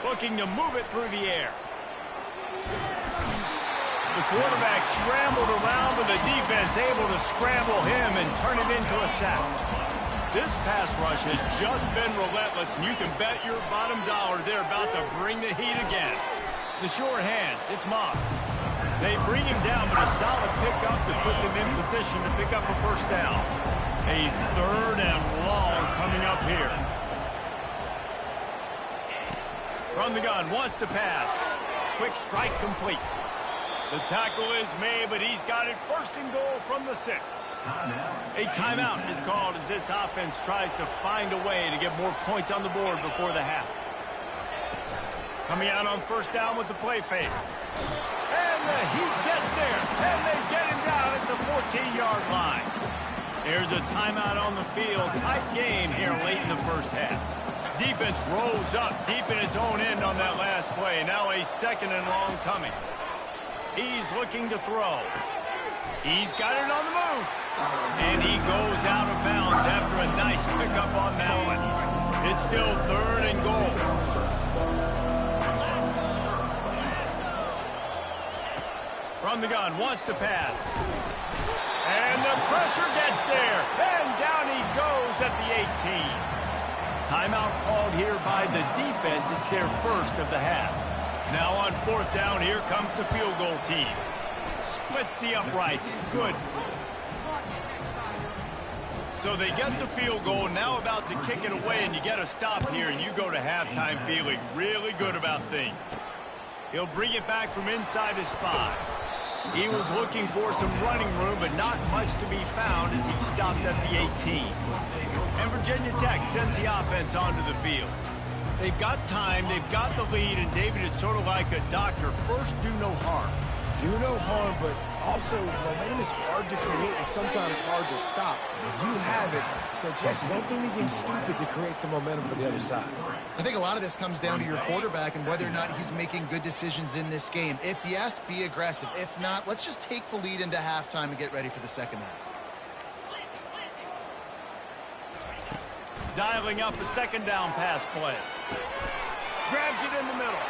Looking to move it through the air. The quarterback scrambled around, but the defense able to scramble him and turn it into a sack. This pass rush has just been relentless, and you can bet your bottom dollar they're about to bring the heat again. The sure hands, it's Moss. They bring him down, but a solid pickup to put them in position to pick up a 1st down. A 3rd and long coming up here. From the gun, wants to pass. Quick strike complete. The tackle is made, but he's got it 1st and goal from the 6. A timeout is called as this offense tries to find a way to get more points on the board before the half. Coming out on 1st down with the play fake. And the heat gets there, and they get him down at the 14-yard line. There's a timeout on the field. Tight game here late in the 1st half. Defense rolls up deep in its own end on that last play. Now a 2nd and long coming. He's looking to throw. He's got it on the move. And he goes out of bounds after a nice pickup on that one. It's still 3rd and goal. From the gun, wants to pass. And the pressure gets there. And down he goes at the 18. Timeout called here by the defense. It's their 1st of the half. Now on 4th down, here comes the field goal team. Splits the uprights. Good. So they get the field goal, now about to kick it away, and you get a stop here, and you go to halftime feeling really good about things. He'll bring it back from inside his 5. He was looking for some running room, but not much to be found as he stopped at the 18. And Virginia Tech sends the offense onto the field. They've got time, they've got the lead, and David, it's sort of like a doctor. First, do no harm. Do no harm, but also momentum is hard to create and sometimes hard to stop. You have it, so Jesse, don't do anything stupid to create some momentum for the other side. I think a lot of this comes down to your quarterback and whether or not he's making good decisions in this game. If yes, be aggressive. If not, let's just take the lead into halftime and get ready for the 2nd half. Dialing up a 2nd down pass play. Grabs it in the middle.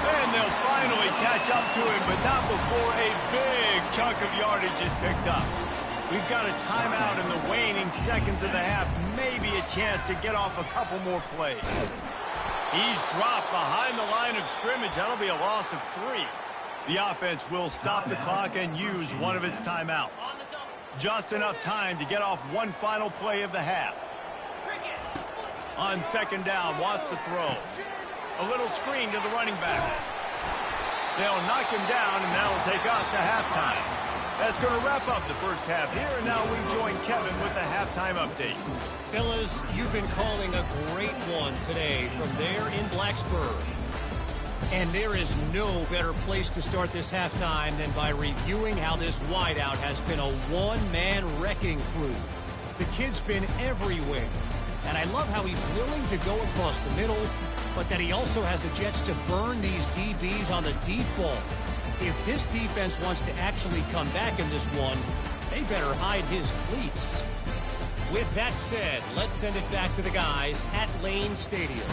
And they'll finally catch up to him, but not before a big chunk of yardage is picked up. We've got a timeout in the waning seconds of the half. Maybe a chance to get off a couple more plays. He's dropped behind the line of scrimmage. That'll be a loss of 3. The offense will stop the clock and use one of its timeouts. Just enough time to get off one final play of the half. On 2nd down, wants to throw. A little screen to the running back. They'll knock him down, and that'll take us to halftime. That's going to wrap up the 1st half here, and now we join Kevin with the halftime update. Fellas, you've been calling a great one today from there in Blacksburg. And there is no better place to start this halftime than by reviewing how this wideout has been a one-man wrecking crew. The kid's been everywhere. And I love how he's willing to go across the middle, but that he also has the jets to burn these DBs on the deep ball. If this defense wants to actually come back in this one, they better hide his cleats. With that said, let's send it back to the guys at Lane Stadium.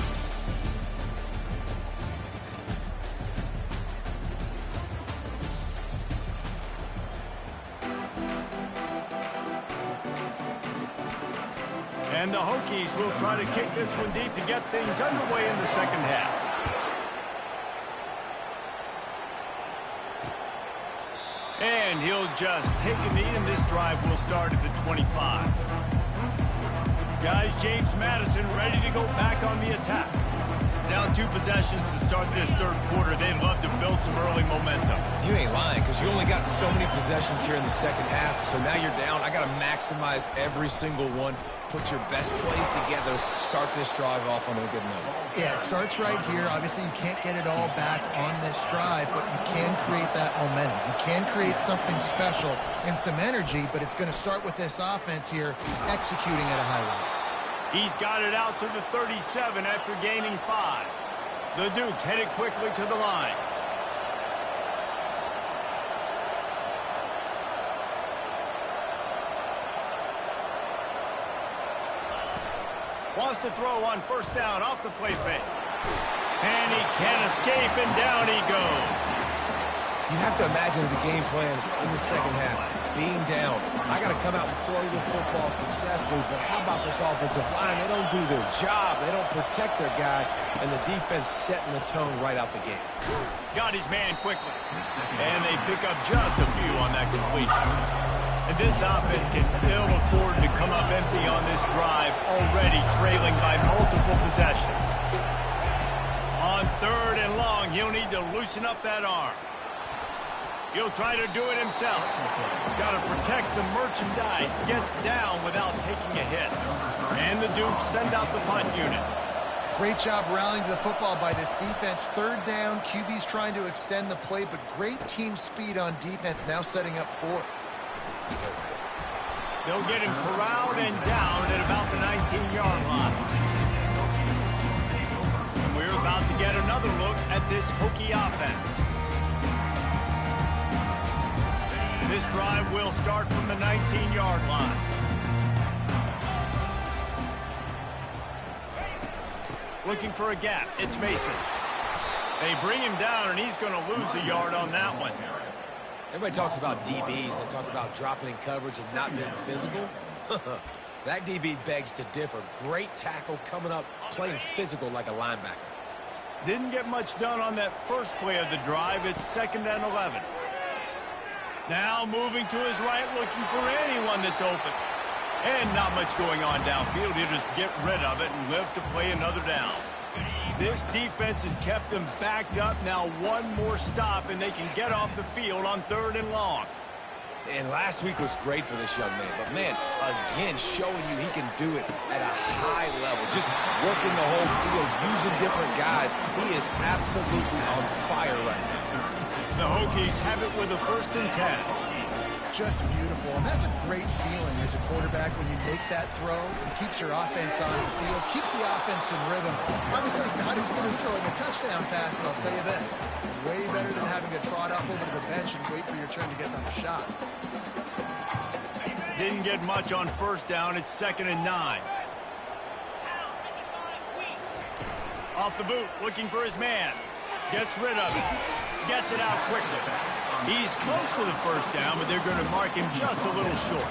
And the Hokies will try to kick this one deep to get things underway in the 2nd half. And And he'll just take a knee, and this drive will start at the 25. Guys, James Madison ready to go back on the attack. Down 2 possessions to start this third quarter. They'd love to build some early momentum. You ain't lying, because you only got so many possessions here in the second half. So now you're down. I got to maximize every single one. Put your best plays together. Start this drive off on a good note. Yeah, it starts right here. Obviously, you can't get it all back on this drive, but you can create that momentum. You can create something special and some energy, but it's going to start with this offense here executing at a high level. He's got it out to the 37 after gaining 5. The Dukes headed quickly to the line. Wants to throw on first down off the play fake. And he can't escape, and down he goes. You have to imagine the game plan in the second half. Being down, I got to come out and throw the football successfully, but how about this offensive line? They don't do their job. They don't protect their guy, and the defense setting the tone right out the gate. Got his man quickly, and they pick up just a few on that completion. And this offense can ill afford to come up empty on this drive, already trailing by multiple possessions. On 3rd and long, he'll need to loosen up that arm. He'll try to do it himself. Got to protect the merchandise. Gets down without taking a hit. And the Dukes send out the punt unit. Great job rallying to the football by this defense. 3rd down, QB's trying to extend the play, but great team speed on defense, now setting up 4th. They'll get him corralled and down at about the 19-yard line. And we're about to get another look at this Hokie offense. This drive will start from the 19-yard line. Looking for a gap. It's Mason. They bring him down, and he's going to lose a yard on that one. Everybody talks about DBs. They talk about dropping in coverage and not being physical. That DB begs to differ. Great tackle coming up, playing physical like a linebacker. Didn't get much done on that first play of the drive. It's 2nd and 11. Now moving to his right, looking for anyone that's open. And not much going on downfield. He'll just get rid of it and live to play another down. This defense has kept them backed up. Now one more stop, and they can get off the field on 3rd and long. And last week was great for this young man. But, man, again, showing you he can do it at a high level. Just working the whole field, using different guys. He is absolutely on fire right now. The Hokies have it with a 1st and 10. Just beautiful, and that's a great feeling as a quarterback when you make that throw. It keeps your offense on the field, keeps the offense in rhythm. Obviously, not as good as throwing a touchdown pass, but I'll tell you this, way better than having to trot up over to the bench and wait for your turn to get another shot. Didn't get much on first down. It's 2nd and 9. Off the boot, looking for his man. Gets rid of it. Gets it out quickly. He's close to the first down, but they're going to mark him just a little short.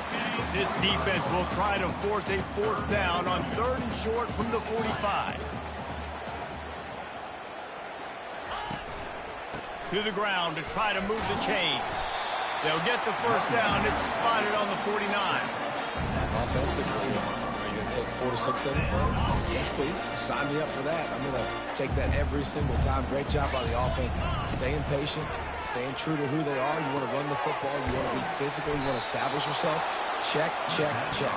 This defense will try to force a 4th down on 3rd and short from the 45. To the ground to try to move the chains. They'll get the first down. It's spotted on the 49. Offensively, are you going to take 4 to 6 every play? Yes, please. Sign me up for that. I'm going to take that every single time. Great job by the offense. Staying patient, staying true to who they are. You want to run the football. You want to be physical. You want to establish yourself. Check, check, check.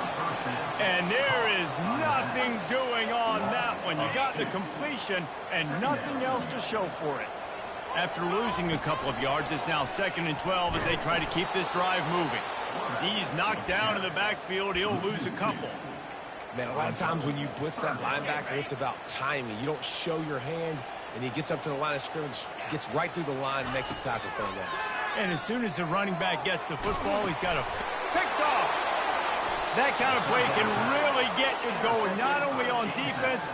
And there is nothing doing on that one. You got the completion and nothing else to show for it. After losing a couple of yards, it's now 2nd and 12 as they try to keep this drive moving. He's knocked down in the backfield. He'll lose a couple. Man, a lot of times when you blitz that linebacker, it's about timing. You don't show your hand, and he gets up to the line of scrimmage, gets right through the line, and makes a tackle for a loss. And as soon as the running back gets the football, he's got a picked off. That kind of play can really get you going, not only on defense,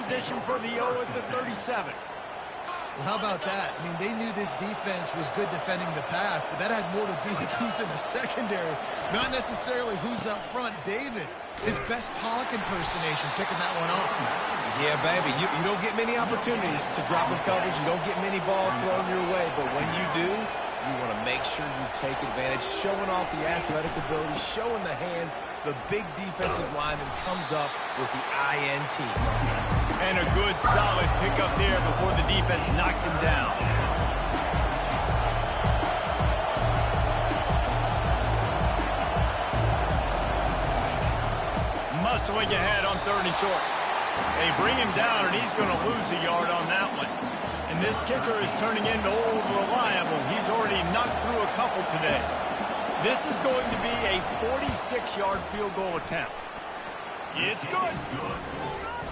position for the O at the 37. Well, how about that? I mean, they knew this defense was good defending the pass, but that had more to do with who's in the secondary, not necessarily who's up front. David, his best Pollock impersonation, picking that one off. Yeah, baby, you don't get many opportunities to drop in coverage. You don't get many balls thrown your way, but when you do, you want to make sure you take advantage, showing off the athletic ability, showing the hands. The big defensive lineman comes up with the INT. And a good, solid pickup there before the defense knocks him down. Muscling ahead on 3rd and short. They bring him down, and he's going to lose a yard on that one. And this kicker is turning into old reliable. He's already knocked through a couple today. This is going to be a 46-yard field goal attempt. It's good.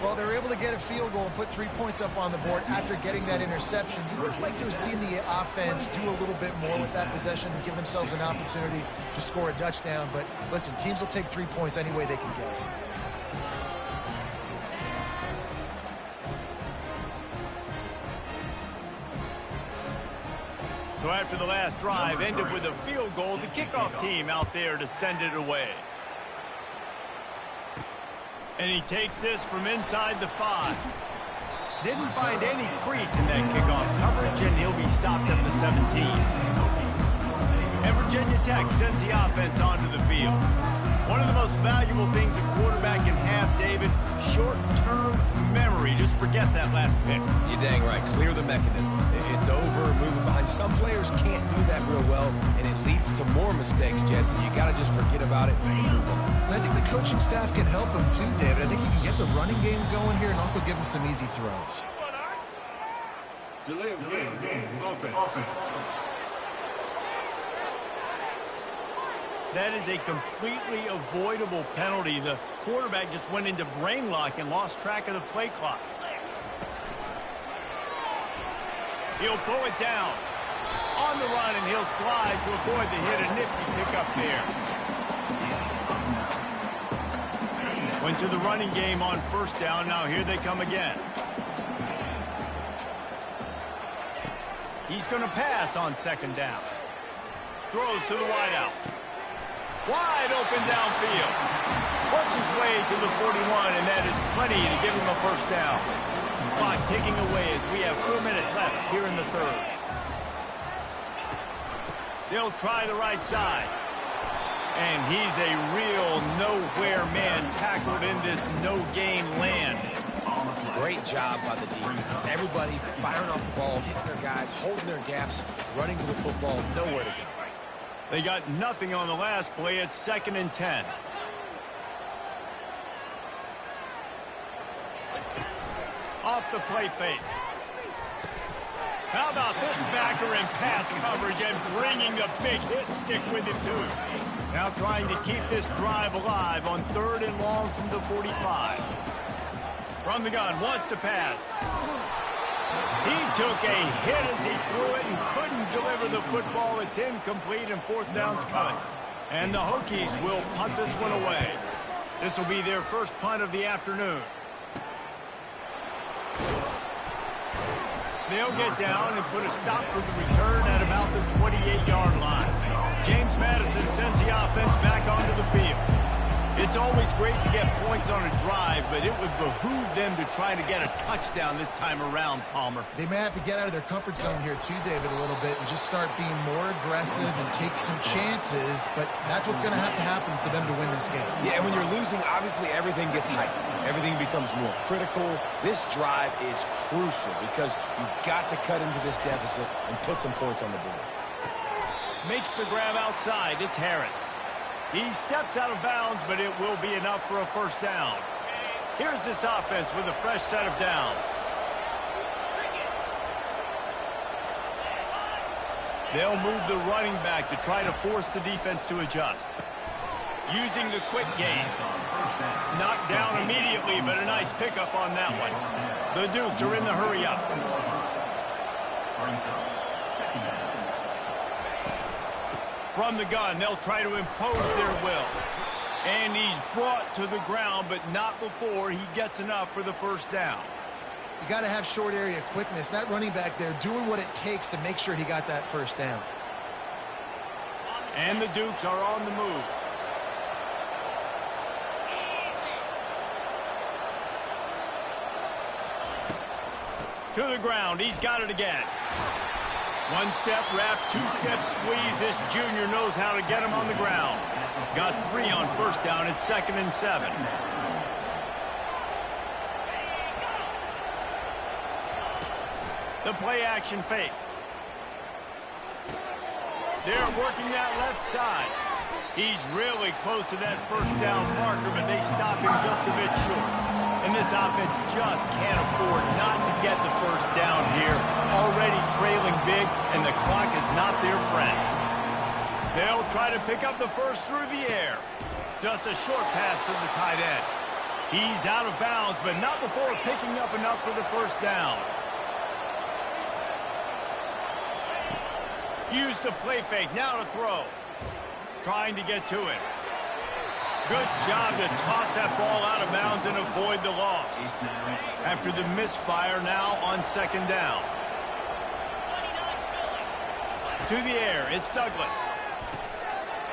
Well, they were able to get a field goal and put 3 points up on the board after getting that interception. You would have liked to have seen the offense do a little bit more with that possession and give themselves an opportunity to score a touchdown. But listen, teams will take 3 points any way they can get it. So after the last drive ended with a field goal, the kickoff team out there to send it away. And he takes this from inside the 5. Didn't find any crease in that kickoff coverage, and he'll be stopped at the 17. And Virginia Tech sends the offense onto the field. One of the most valuable things a quarterback can have, David, short-term memory. Just forget that last pick. You're dang right. Clear the mechanism. It's over, moving behind. Some players can't do that real well, and it leads to more mistakes, Jesse. You got to just forget about it and move on. And I think the coaching staff can help him too, David. I think you can get the running game going here and also give him some easy throws. Delay of game. Offense. That is a completely avoidable penalty. The quarterback just went into brain lock and lost track of the play clock. He'll pull it down. On the run, and he'll slide to avoid the hit. A nifty pickup there. Went to the running game on 1st down. Now here they come again. He's going to pass on 2nd down. Throws to the wideout. Wide open downfield. Works his way to the 41, and that is plenty to give him a 1st down. Clock ticking away as we have 4 minutes left here in the 3rd. They'll try the right side. And he's a real nowhere man tackled in this no-game land. Great job by the defense. Everybody firing off the ball, hitting their guys, holding their gaps, running to the football, nowhere to go. They got nothing on the last play. It's 2nd and 10. Off the play fake. How about this backer in pass coverage and bringing the big hit stick with him, too. Now trying to keep this drive alive on 3rd and long from the 45. From the gun, wants to pass. He took a hit as he threw it and couldn't deliver the football. It's incomplete, and 4th down's coming. And the Hokies will punt this one away. This will be their first punt of the afternoon. They'll get down and put a stop for the return at about the 28-yard line. James Madison sends the offense back onto the field. It's always great to get points on a drive, but it would behoove them to try to get a touchdown this time around, Palmer. They may have to get out of their comfort zone here too, David, a little bit and just start being more aggressive and take some chances, but that's what's going to happen for them to win this game. Yeah, and when you're losing, obviously everything gets heightened. Everything becomes more critical. This drive is crucial because you've got to cut into this deficit and put some points on the board. Makes the grab outside. It's Harris. He steps out of bounds, but it will be enough for a 1st down. Here's this offense with a fresh set of downs. They'll move the running back to try to force the defense to adjust. Using the quick game. Knocked down immediately, but a nice pickup on that one. The Dukes are in the hurry up. From the gun, they'll try to impose their will. And he's brought to the ground, but not before he gets enough for the 1st down. You got to have short area quickness. That running back there doing what it takes to make sure he got that first down. And the Dukes are on the move. To the ground. He's got it again. One-step wrap, two-step squeeze. This junior knows how to get him on the ground. Got 3 on first down. It's 2nd and 7. The play action fake. They're working that left side. He's really close to that first down marker, but they stop him just a bit short. And this offense just can't afford not to get the first down here. Already trailing big, and the clock is not their friend. They'll try to pick up the first through the air. Just a short pass to the tight end. He's out of bounds, but not before picking up enough for the first down. Use the play fake, now to throw. Trying to get to it. Good job to toss that ball out of bounds and avoid the loss. After the misfire, now on 2nd down. To the air, it's Douglas.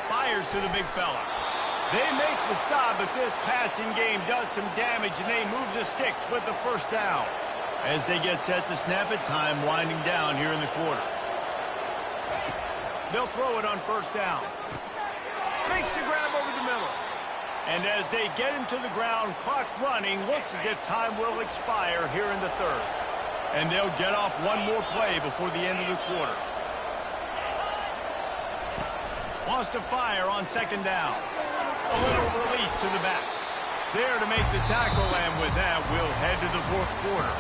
Fires to the big fella. They make the stop, but this passing game does some damage, and they move the sticks with the first down. As they get set to snap it, time winding down here in the quarter. They'll throw it on first down. Makes the grab over the middle. And as they get him to the ground, clock running, looks as if time will expire here in the 3rd. And they'll get off one more play before the end of the quarter. Wants to fire on 2nd down. A little release to the back. There to make the tackle, and with that, we'll head to the 4th quarter.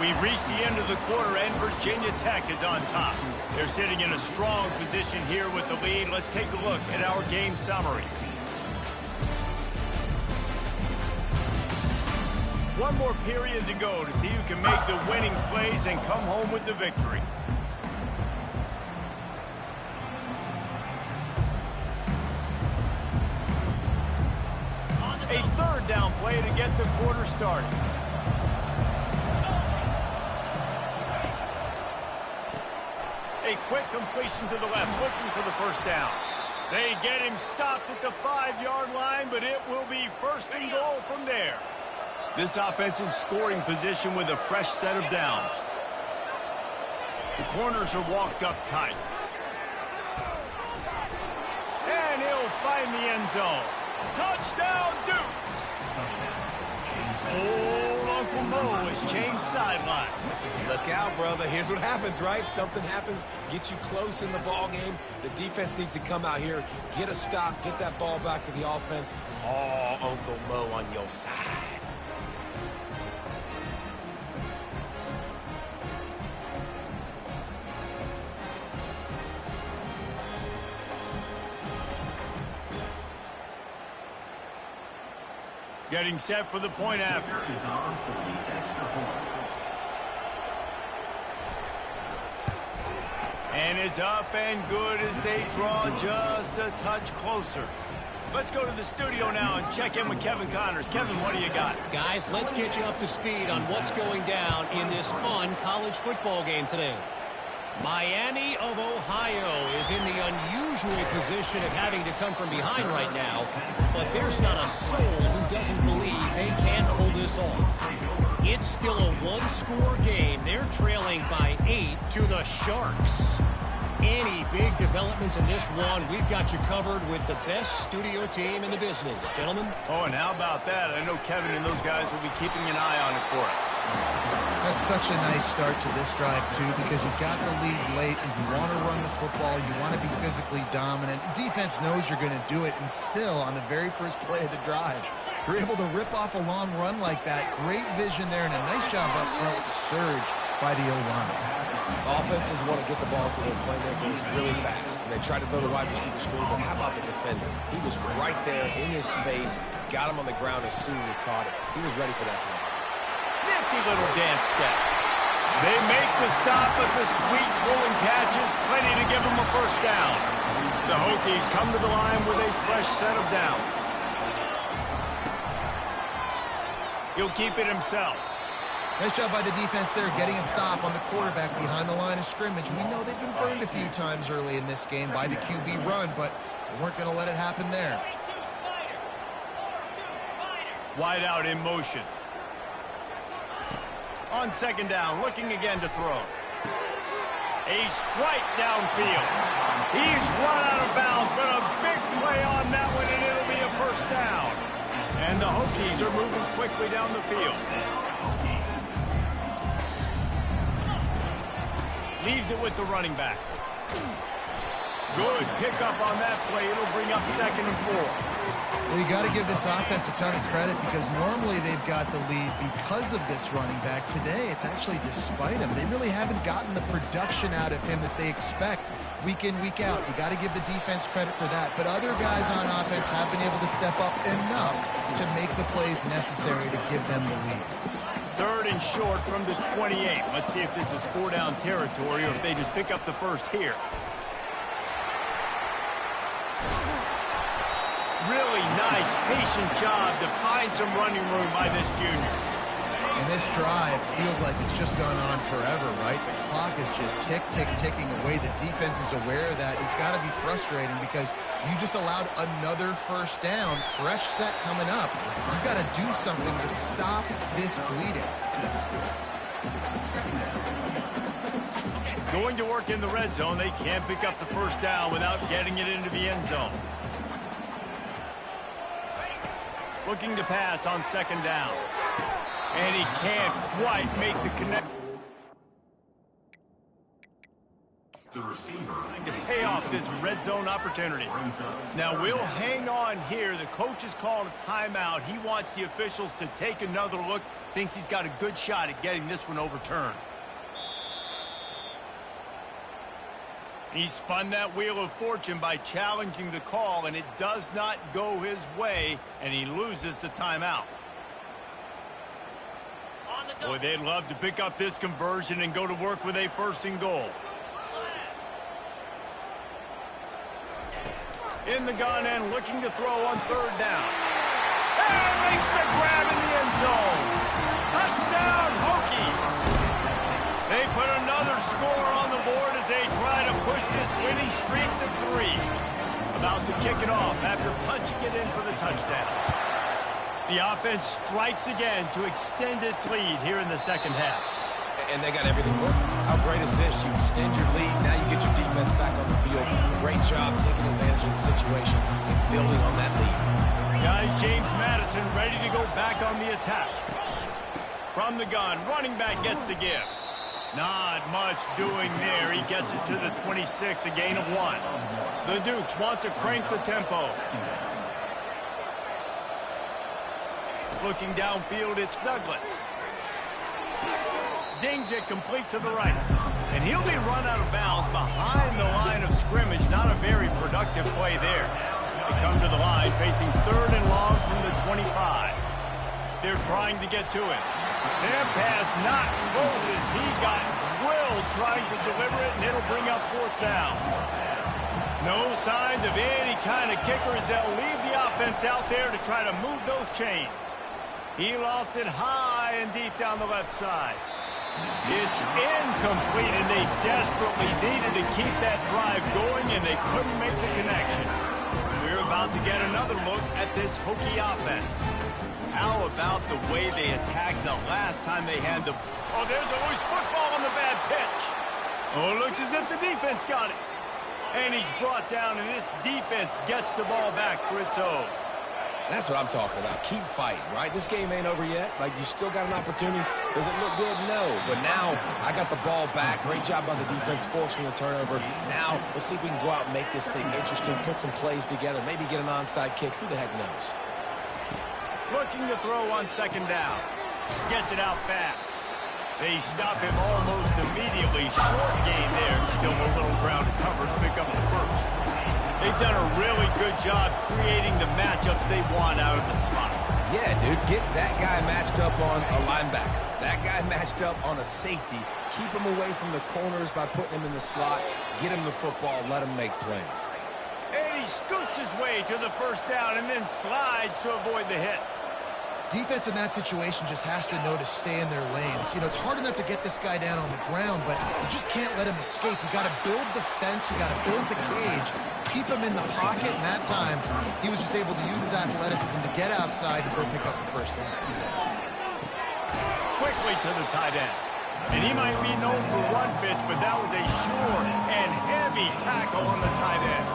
We've reached the end of the quarter, and Virginia Tech is on top. They're sitting in a strong position here with the lead. Let's take a look at our game summary. One more period to go to see who can make the winning plays and come home with the victory. A 3rd down play to get the quarter started. A quick completion to the left, looking for the first down. They get him stopped at the 5-yard line, but it will be 1st and goal from there. This offense in scoring position with a fresh set of downs. The corners are walked up tight. And he'll find the end zone. Touchdown, Dukes! Old Uncle Mo has changed sidelines. Look out, brother. Here's what happens, right? Something happens, get you close in the ball game. The defense needs to come out here, get a stop, get that ball back to the offense. Oh, Uncle Mo on your side. Getting set for the point after. And it's up and good as they draw just a touch closer. Let's go to the studio now and check in with Kevin Connors. Kevin, what do you got? Guys, let's get you up to speed on what's going down in this fun college football game today. Miami of Ohio is in the unusual position of having to come from behind right now, but there's not a soul who doesn't believe they can't pull this off. It's still a one-score game. They're trailing by 8 to the Sharks. Any big developments in this one, we've got you covered with the best studio team in the business. Gentlemen? Oh, and how about that? I know Kevin and those guys will be keeping an eye on it for us. That's such a nice start to this drive, too, because you got the lead late and you want to run the football. You want to be physically dominant. Defense knows you're going to do it, and still, on the very first play of the drive, you're able to rip off a long run like that. Great vision there, and a nice job up front with the surge by the O-line. Offenses want to get the ball to their playmakers really fast. And they try to throw the wide receiver screen, but how about the defender? He was right there in his space, got him on the ground as soon as he caught it. He was ready for that play. Nifty little dance step. They make the stop, but the sweet pulling catch is plenty to give them a first down. The Hokies come to the line with a fresh set of downs. He'll keep it himself. Nice job by the defense there, getting a stop on the quarterback behind the line of scrimmage. We know they've been burned a few times early in this game by the QB run, but we weren't going to let it happen there. Wide out in motion. On second down, looking again to throw. A strike downfield. He's run out of bounds, but a big play on that one, and it'll be a first down. And the Hokies are moving quickly down the field. Leaves it with the running back. Good pickup on that play. It'll bring up 2nd and 4. Well, you got to give this offense a ton of credit because normally they've got the lead because of this running back. Today, it's actually despite him. They really haven't gotten the production out of him that they expect week in, week out. You got to give the defense credit for that. But other guys on offense have been able to step up enough to make the plays necessary to give them the lead. 3rd and short from the 28. Let's see if this is 4-down territory or if they just pick up the first here. Really nice, patient job to find some running room by this junior. And this drive feels like it's just gone on forever, right? The clock is just ticking away. The defense is aware of that. It's got to be frustrating because you just allowed another first down, fresh set coming up. You've got to do something to stop this bleeding. Going to work in the red zone. They can't pick up the first down without getting it into the end zone. Looking to pass on 2nd down. And he can't quite make the connection. Trying to pay off this red zone opportunity. Now we'll hang on here. The coach is calling a timeout. He wants the officials to take another look. Thinks he's got a good shot at getting this one overturned. He spun that wheel of fortune by challenging the call, and it does not go his way, and he loses the timeout. Boy, they'd love to pick up this conversion and go to work with a 1st and goal. In the gun and looking to throw on 3rd down. And makes the grab in the end zone. Touchdown, Hokies! They put another score on the board as they try to push this winning streak to 3. About to kick it off after punching it in for the touchdown. The offense strikes again to extend its lead here in the 2nd half. And they got everything working. How great is this? You extend your lead, now you get your defense back on the field. Great job taking advantage of the situation and building on that lead. Guys, James Madison ready to go back on the attack. From the gun, running back gets to give. Not much doing there. He gets it to the 26, a gain of 1. The Dukes want to crank the tempo. Looking downfield, it's Douglas. Zings it complete to the right. And he'll be run out of bounds behind the line of scrimmage. Not a very productive play there. They come to the line facing 3rd and long from the 25. They're trying to get to it. Their pass not Moses. He got drilled trying to deliver it, and it'll bring up 4th down. No signs of any kind of kickers. They'll leave the offense out there to try to move those chains. He lost it high and deep down the left side. It's incomplete, and they desperately needed to keep that drive going, and they couldn't make the connection. We're about to get another look at this Hokie offense. How about the way they attacked the last time they had the... Oh, there's a loose football on the bad pitch. Oh, looks as if the defense got it. And he's brought down, and this defense gets the ball back for its own. That's what I'm talking about. Keep fighting, right? This game ain't over yet. Like, you still got an opportunity. Does it look good? No. But now, I got the ball back. Great job by the defense forcing the turnover. Now, let's see if we can go out and make this thing interesting, put some plays together, maybe get an onside kick. Who the heck knows? Looking to throw on 2nd down. Gets it out fast. They stop him almost immediately. Short gain there. Still a little ground to cover to pick up the first. They've done a really good job creating the matchups they want out of the slot. Yeah, dude, get that guy matched up on a linebacker. That guy matched up on a safety. Keep him away from the corners by putting him in the slot. Get him the football. Let him make plays. And he scoots his way to the first down and then slides to avoid the hit. defense in that situation just has to know to stay in their lanes. You know, it's hard enough to get this guy down on the ground, but you just can't let him escape. You got to build the fence. You got to build the cage. Keep him in the pocket. And that time, he was just able to use his athleticism to get outside and go pick up the first down. Quickly to the tight end. And he might be known for run fits, but that was a sure and heavy tackle on the tight end.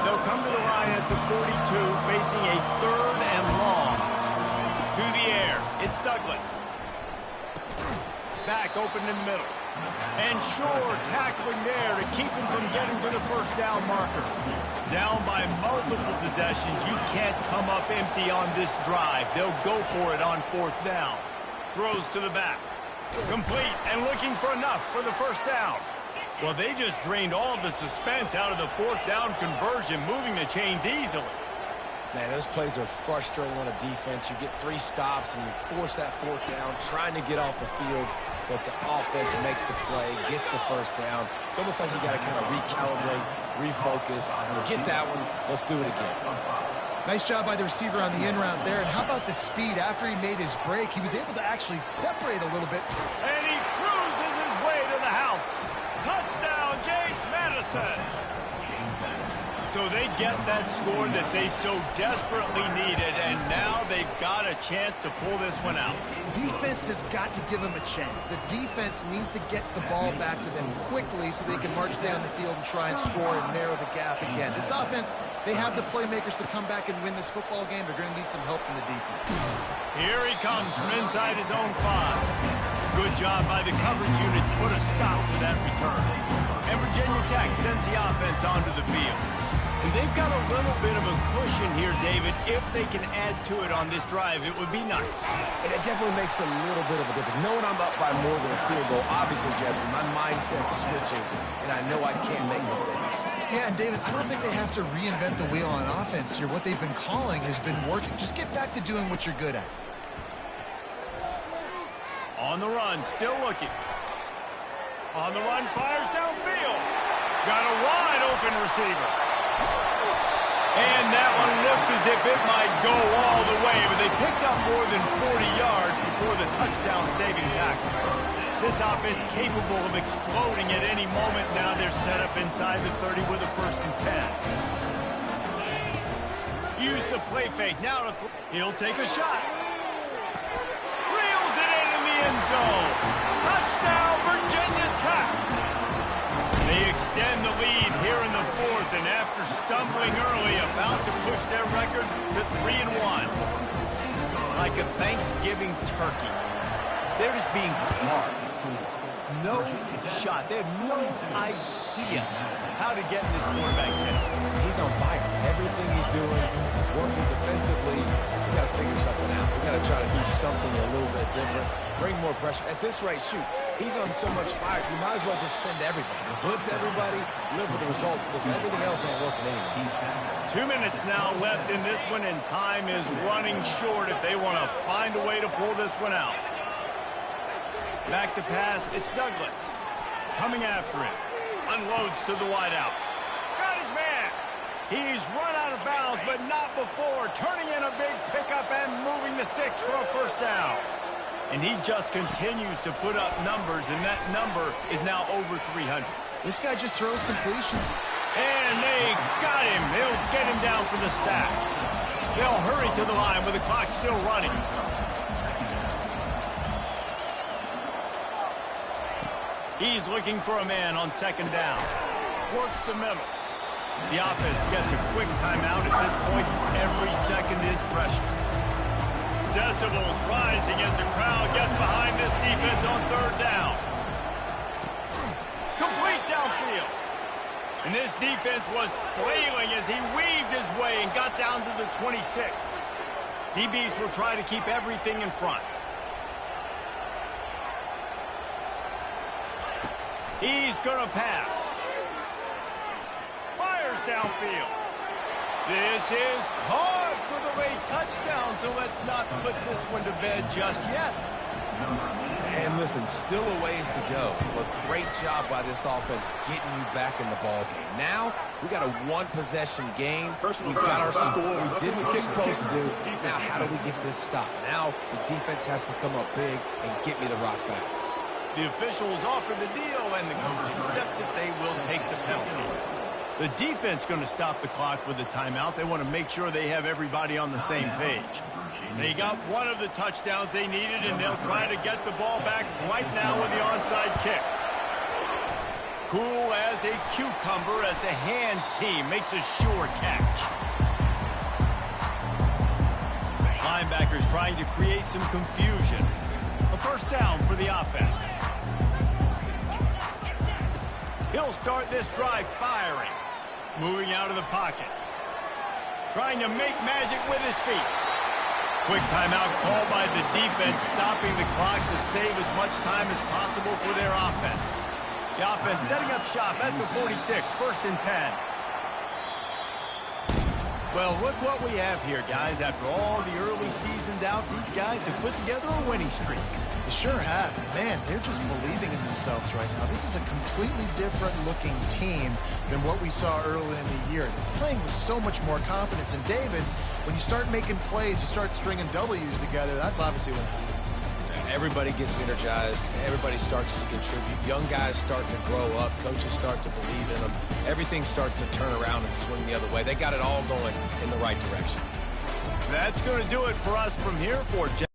They'll come to the line at the 42, facing a 3rd and long. To the air, it's Douglas. Back open in the middle. And sure, tackling there to keep him from getting to the first down marker. Down by multiple possessions, you can't come up empty on this drive. They'll go for it on 4th down. Throws to the back. Complete and looking for enough for the first down. Well, they just drained all of the suspense out of the 4th down conversion, moving the chains easily. Man, those plays are frustrating on a defense. You get 3 stops and you force that 4th down, trying to get off the field, but the offense makes the play, gets the first down. It's almost like you got to kind of recalibrate, refocus. Forget that one. Let's do it again. Nice job by the receiver on the in route there. And how about the speed? After he made his break, he was able to actually separate a little bit. And he cruises his way to the house. Touchdown, James Madison. So they get that score that they so desperately needed, and now they've got a chance to pull this one out. Defense has got to give them a chance. The defense needs to get the ball back to them quickly so they can march down the field and try and score and narrow the gap again. This offense, they have the playmakers to come back and win this football game. They're going to need some help from the defense. Here he comes from inside his own 5. Good job by the coverage unit to put a stop to that return. And Virginia Tech sends the offense onto the field. And they've got a little bit of a cushion here, David. If they can add to it on this drive, it would be nice. And it definitely makes a little bit of a difference. Knowing I'm up by more than a field goal, obviously, Jesse, my mindset switches, and I know I can't make mistakes. Yeah, and David, I don't think they have to reinvent the wheel on offense here. What they've been calling has been working. Just get back to doing what you're good at. On the run, still looking. On the run, fires downfield. Got a wide open receiver. And that one looked as if it might go all the way, but they picked up more than 40 yards before the touchdown-saving tackle. This offense capable of exploding at any moment. Now they're set up inside the 30 with a 1st and 10. Use the play fake. Now to he'll take a shot. Reels it in the end zone. Touchdown, Virginia Tech. They extend the lead here in the 4th, and after stumbling early, about to push their record to 3-1. Like a Thanksgiving turkey. They're just being carved. No shot. They have no idea how to get in this quarterback's head. He's on fire. Everything he's doing is working defensively. We got to figure something out. We got to try to do something a little bit different. Bring more pressure. At this rate, shoot, he's on so much fire. You might as well just send everybody. Blitz everybody, live with the results, because everything else ain't working anyway. 2 minutes now left in this one, and time is running short if they want to find a way to pull this one out. Back to pass, it's Douglas. Coming after him. Unloads to the wideout. Got his man. He's run out of bounds, but not before. Turning in a big pickup and moving the sticks for a 1st down. And he just continues to put up numbers, and that number is now over 300. This guy just throws completions. And they got him. They'll get him down for the sack. They'll hurry to the line with the clock still running. He's looking for a man on 2nd down. Works the middle. The offense gets a quick timeout at this point. Every second is precious. Decibels rising as the crowd gets behind this defense on 3rd down. Complete downfield. And this defense was flailing as he weaved his way and got down to the 26. DBs will try to keep everything in front. He's going to pass. Fires downfield. This is caught for the late touchdown, so let's not put this one to bed just yet. And listen, still a ways to go, but great job by this offense getting you back in the ball game. Now, we got a one-possession game. We got our score. We did what we're supposed to do. Now, how do we get this stopped? Now, the defense has to come up big and get me the rock back. The officials offer the deal, and the coach accepts it. They will take the penalty. The defense going to stop the clock with a timeout. They want to make sure they have everybody on the same page. They got one of the touchdowns they needed, and they'll try to get the ball back right now with the onside kick. Cool as a cucumber as the hands team makes a sure catch. Linebackers trying to create some confusion. A first down for the offense. He'll start this drive firing. Moving out of the pocket. Trying to make magic with his feet. Quick timeout called by the defense, stopping the clock to save as much time as possible for their offense. The offense setting up shop at the 46, first and 10. Well, look what we have here, guys. After all the early season doubts, these guys have put together a winning streak. They sure have. Man, they're just believing in themselves right now. This is a completely different-looking team than what we saw early in the year. They're playing with so much more confidence. And, David, when you start making plays, you start stringing W's together, that's obviously what happens. Everybody gets energized. Everybody starts to contribute. Young guys start to grow up. Coaches start to believe in them. Everything starts to turn around and swing the other way. They got it all going in the right direction. That's going to do it for us from here for Jeff.